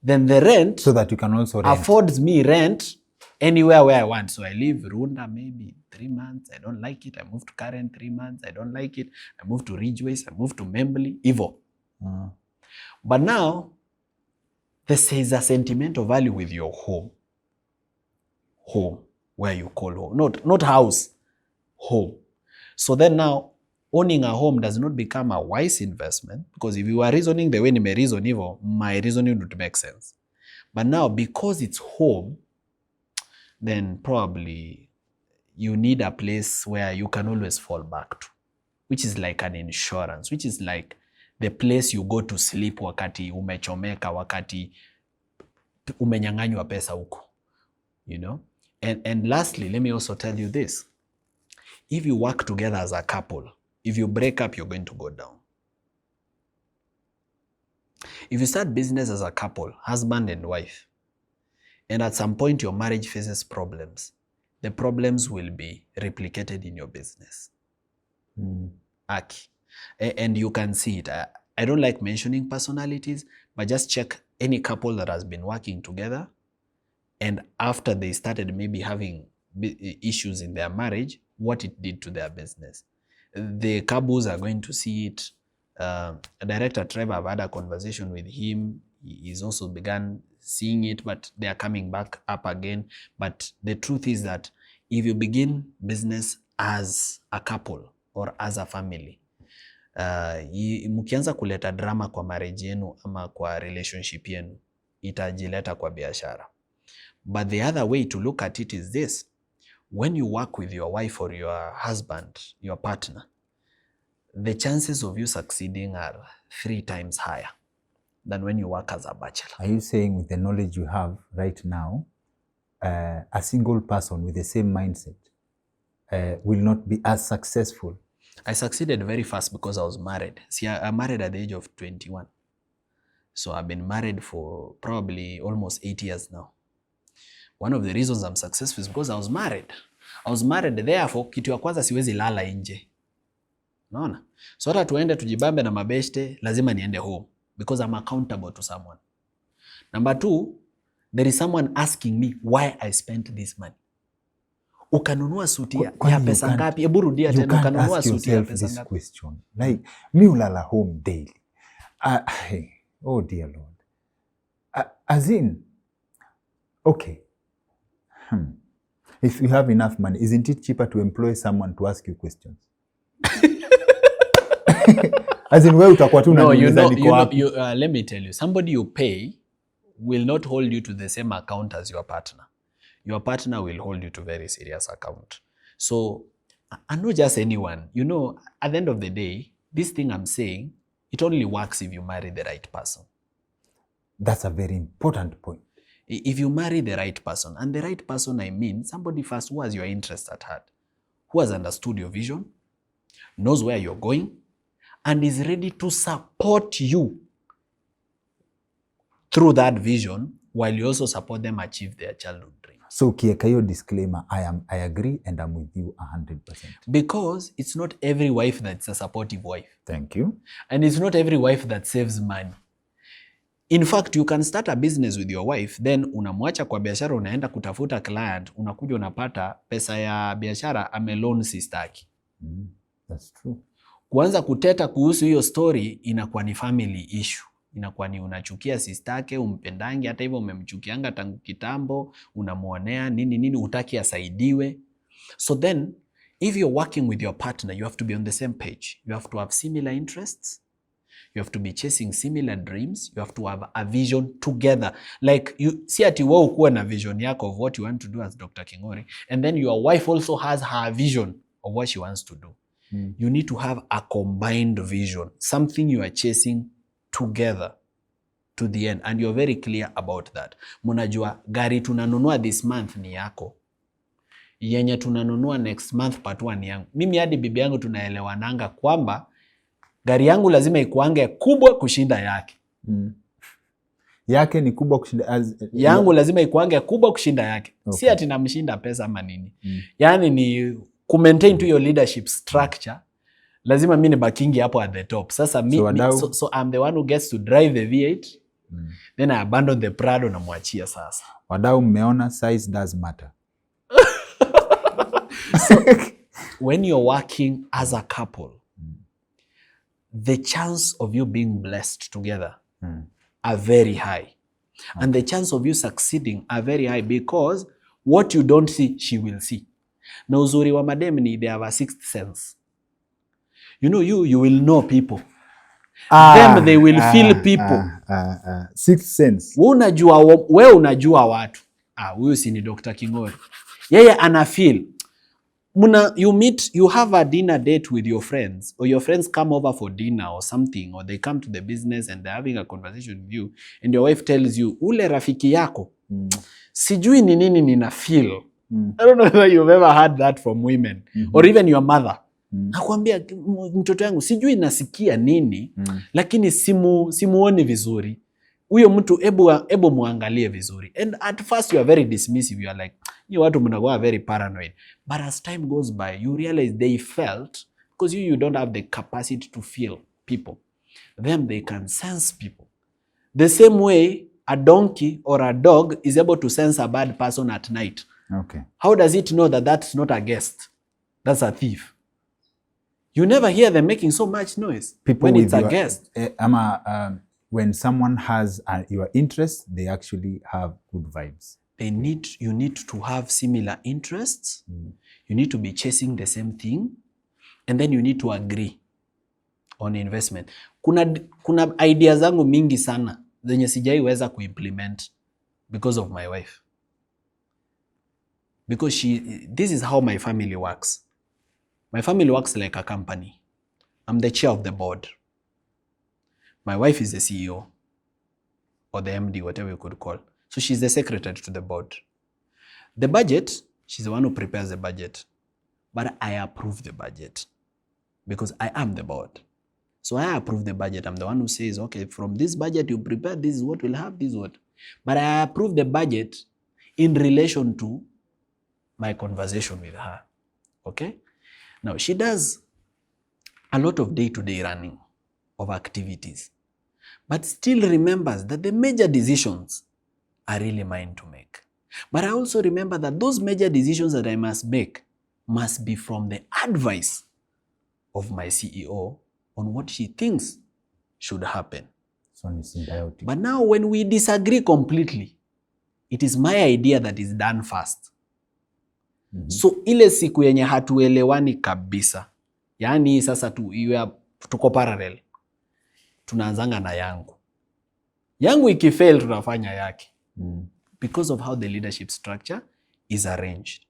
then the rent so that you can also rent. Affords me rent anywhere where I want. So I live Runda maybe 3 months. I don't like it. I move to Karen 3 months. I don't like it. I move to Ridgeways. I move to Membly. Evo. But now, this is a sentimental value with your home. Home, where you call home. Not house, home. So then now, owning a home does not become a wise investment, because if you are reasoning the way you may reason evil, my reasoning would make sense. But now, because it's home, then probably you need a place where you can always fall back to, which is like an insurance, which is like the place you go to sleep wakati umechomeka, wakati umenyang'anywa pesa huko, you know? And lastly, let me also tell you this. If you work together as a couple, if you break up, you're going to go down. If you start business as a couple, husband and wife, and at some point your marriage faces problems, the problems will be replicated in your business. Aki. And you can see it. I don't like mentioning personalities, but just check any couple that has been working together, and after they started maybe having issues in their marriage, what it did to their business. The couples are going to see it. Director Trevor, I've had a conversation with him. He's also begun seeing it, but they are coming back up again. But the truth is that if you begin business as a couple or as a family, mkianza kuleta drama kwa marriage yenu ama kwa relationship yenu, itajileta kwa biashara. But the other way to look at it is this. When you work with your wife or your husband, your partner, the chances of you succeeding are 3 times higher than when you work as a bachelor. Are you saying with the knowledge you have right now, a single person with the same mindset will not be as successful? I succeeded very fast because I was married. See, I married at the age of 21. So I've been married for probably almost 8 years now. One of the reasons I'm successful is because I was married. I was married, therefore, kitu ya kwanza siwezi lala nje. Unaona? So hata tuende tujibambe na mabeshte, lazima niende home because I'm accountable to someone. Number 2, there is someone asking me why I spent this money. Ukanunua suti ya pesa ngapi? Hebu rudia tena, ukanunua suti ya pesa ngapi? Question. Like, mi ulala home daily. Oh dear Lord. As in, okay. If you have enough money, isn't it cheaper to employ someone to ask you questions? As in, where utakuwa tu unaniuliza niko wapi? Let me tell you, somebody you pay will not hold you to the same account as your partner. Your partner will hold you to very serious account. So, and not just anyone. You know, at the end of the day, this thing I'm saying, it only works if you marry the right person. That's a very important point. If you marry the right person, and the right person, I mean somebody first who has your interest at heart, who has understood your vision, knows where you're going, and is ready to support you through that vision while you also support them achieve their childhood dream. So, ukiweka hiyo disclaimer, I agree and I'm with you 100%. Because it's not every wife that's a supportive wife. Thank you. And it's not every wife that saves money. In fact, you can start a business with your wife, then unamwacha kwa biashara, unaenda kutafuta client, unakuja unapata pesa ya biashara ameloan sistaki. That's true. Kuanza kuteta kuhusu hiyo story inakuwa ni family issue. Inakuwa ni unachukia sistake, umpendangi, hata hivyo umemchukianga tangu kitambo, unamuonea nini utaki asaidiwe. So then, if you're working with your partner, you have to be on the same page. You have to have similar interests. You have to be chasing similar dreams. You have to have a vision together. Like, you see ati wewe ukuwe na vision yako of what you want to do as Dr. Kingori, and then your wife also has her vision of what she wants to do. You need to have a combined vision, something you are chasing together to the end, and you're very clear about that. Munajua gari tunanunua this month ni yako, yenye tunanunua next month part 1 ni yangu. Mimi hadi bibi yangu tunaelewananga kwamba gari yangu lazima ikuange kubwa kushinda yake. Yake ni kubwa kushinda yangu lazima ikuange kubwa kushinda yake. Okay. Si ati namshinda pesa ama nini. Yani ni ku maintain to your leadership structure. lazima mi nibakingi hapo at the top. Sasa so I'm the one who gets to drive the V8. Then I abandon the Prado na mwachia sasa. Wadau mmeona size does matter. So when you're working as a couple, the chance of you being blessed together are very high. And the chance of you succeeding are very high because what you don't see, she will see. Na uzuri wa madem ni they have a sixth sense. You know, you will know people. Them they will feel people. Sixth sense. Wewe unajua watu. Huyu si ni Dr. Kingori. Yeye ana feel. You have a dinner date with your friends, or your friends come over for dinner or something, or they come to the business and they're having a conversation with you, and your wife tells you, ule rafiki yako, sijui ni nini nina feel. I don't know whether you've ever heard that from women, or even your mother. Nakwambia mtoto yangu, sijui nasikia nini, lakini simuoni vizuri. Huyo mtu ebu muangalie vizuri. And at first you are very dismissive. You are like, you watu mnakuwa very paranoid. But as time goes by, you realize they felt, because you don't have the capacity to feel people. Them, they can sense people. The same way a donkey or a dog is able to sense a bad person at night. Okay. How does it know that that's not a guest? That's a thief. You never hear them making so much noise when it's a guest. When someone has your interest, they actually have good vibes. You need to have similar interests. You need to be chasing the same thing. And then you need to agree on investment. Kuna ideas zangu mingi sana zenye sijaiweza kuimplement because of my wife. Because this is how my family works. My family works like a company. I'm the chair of the board. My wife is the CEO or the MD, whatever you could call. So she's the secretary to the board. The budget, she's the one who prepares the budget. But I approve the budget because I am the board. So I approve the budget. I'm the one who says, okay, from this budget you prepare, this is what we'll have, this is what. But I approve the budget in relation to my conversation with her. Okay? Now, she does a lot of day-to-day running of activities, but still remembers that the major decisions are really mine to make. But I also remember that those major decisions that I must make must be from the advice of my CEO on what she thinks should happen. So it's symbiotic. But now when we disagree completely, it is my idea that is done first. So ile siku yenye hatuelewani kabisa, yani sasa tuko parallel, tunaanzanga na yangu ikifail tunafanya yake. Because of how the leadership structure is arranged.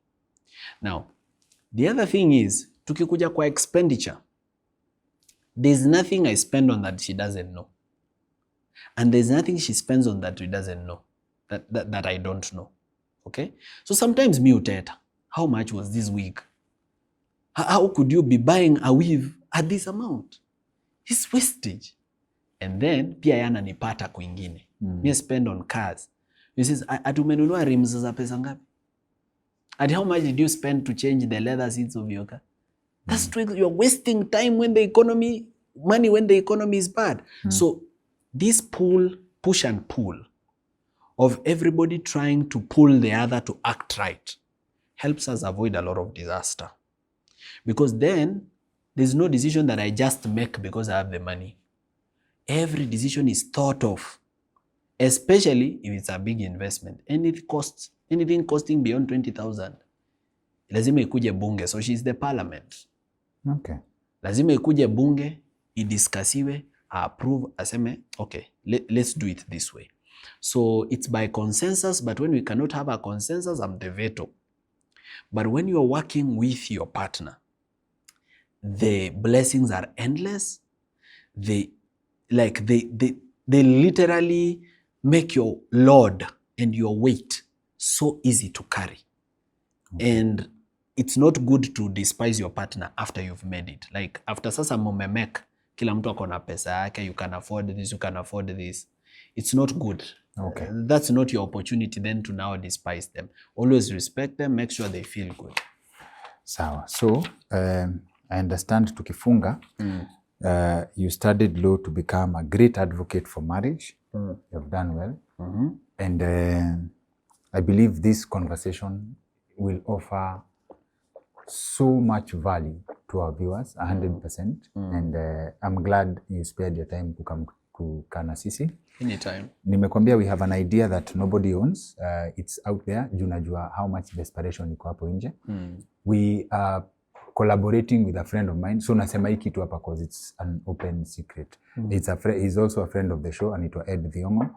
Now, the other thing is, tukikuja kwa expenditure, there's nothing I spend on that she doesn't know. And there's nothing she spends on that she doesn't know, that I don't know. Okay? So sometimes me uteta, how much was this wig? How could you be buying a weave at this amount? It's wastage. And then, pia yana nipata kwingine. Me spend on cars. You says, atumenunua rims za pesa ngapi? And how much did you spend to change the leather seats of your car? That's true. You're wasting time when the economy is bad. So this push and pull of everybody trying to pull the other to act right helps us avoid a lot of disaster. Because then there's no decision that I just make because I have the money. Every decision is thought of, especially if it's a big investment. Anything costing beyond 20,000, lazima ikuje bunge. So she's the parliament. Okay. Lazima ikuje bunge, idiskasiwe, approve, aseme, okay, let's do it this way. So it's by consensus, but when we cannot have a consensus, I'm the veto. But when you're working with your partner, the blessings are endless. They literally make your load and your weight so easy to carry. Okay. And it's not good to despise your partner after you've made it. Like after sasa mumemek, kila mtu akona pesa yake, you can afford this, you can afford this. It's not good. Okay. That's not your opportunity then to now despise them. Always respect them, make sure they feel good. Sawa. So, I understand tukifunga, you studied law to become a great advocate for marriage. You have done well. And I believe this conversation will offer so much value to our viewers, 100%. And I'm glad you spared your time to come to Kana Sisi. Anytime. Nimekwambia we have an idea that nobody owns. It's out there. Junajua how much desperation iko hapo nje. We are collaborating with a friend of mine. So nasema hii kitu hapa because it's an open secret. He's also a friend of the show, anaitwa Ed Thiongo.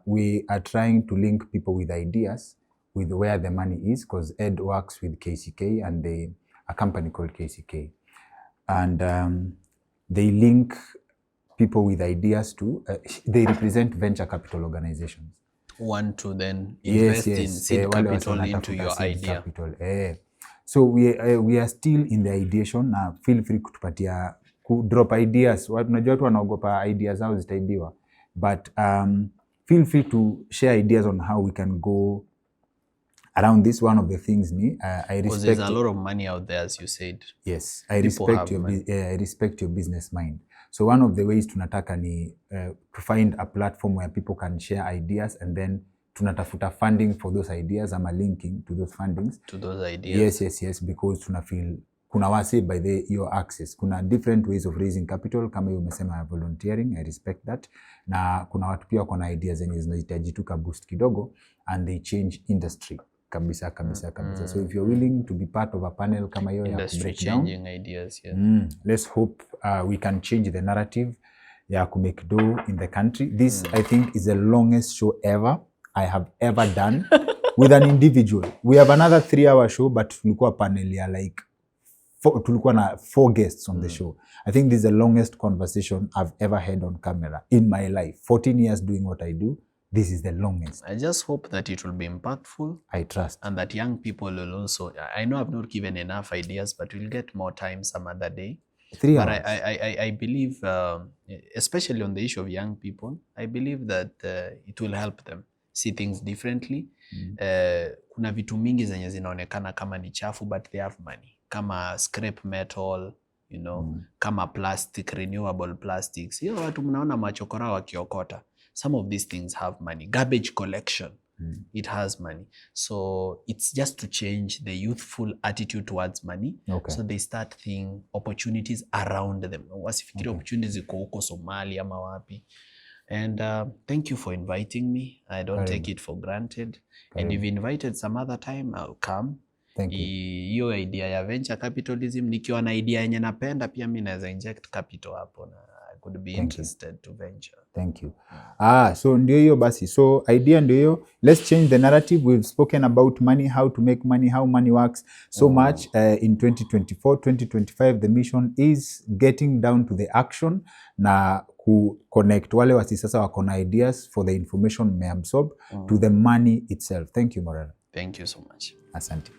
We are trying to link people with ideas with where the money is, because Ed works with KCK and a company called KCK. And they link people with ideas to, they represent venture capital organizations. Want to then invest in seed capital into your idea. Capital. So we are still in the ideation. Now feel free kutupatia, drop ideas. Unajua watu wanaogopa ideas zao zitaibiwa. But feel free to share ideas on how we can go around this. One of the things I respect. Because there's a lot of money out there, as you said. Yes, I respect your business mind. So one of the ways tunataka ni to find a platform where people can share ideas, and then tunatafuta funding for those ideas, ama linking to those fundings. To those ideas. Yes, because tunafeel kuna wase by your access. Kuna different ways of raising capital, kama hiyo umesema volunteering, I respect that. Na kuna watu pia kuna ideas zenye zinahitaji tu ka boost kidogo, and they change industry. Kabisa. So if you're willing to be part of a panel kama hiyo ya break changing ideas, let's hope we can change the narrative ya ku make dough in the country. This I think is the longest show ever I have ever done with an individual. We have another 3-hour show, but tulikuwa panel ya like tulikuwa na 4 guests on the show. I think this is the longest conversation I've ever had on camera in my life. 14 years doing what I do. This is the longest. I just hope that it will be impactful. I trust. And that young people will also, I know I've not given enough ideas, but we'll get more time some other day. 3 hours. But I believe, especially on the issue of young people, I believe that it will help them see things differently. Kuna vitu mingi zenye zinaonekana kama ni chafu, but they have money. Kama scrap metal, you know, kama plastic, renewable plastics. Hiyo watu mnaona machokora wakiokota. Some of these things have money. Garbage collection, it has money. So it's just to change the youthful attitude towards money. Okay. So they start seeing opportunities around them. Wasifikiri opportunities ziko huko Somalia ama wapi. And thank you for inviting me. I don't take it for granted. And if you invited some other time, I'll come. Thank you. Hiyo idea ya venture capitalism, nikiwa na idea yenye napenda pia mimi naweza inject capital hapo na could be interested to venture. Thank you. So ndio hiyo basi. So idea ndio hiyo. Let's change the narrative. We've spoken about money, how to make money, how money works so much. In 2024, 2025, the mission is getting down to the action na ku connect wale wasi sasa wako na ideas for the information may absorb to the money itself. Thank you, Morara. Thank you so much. Asante.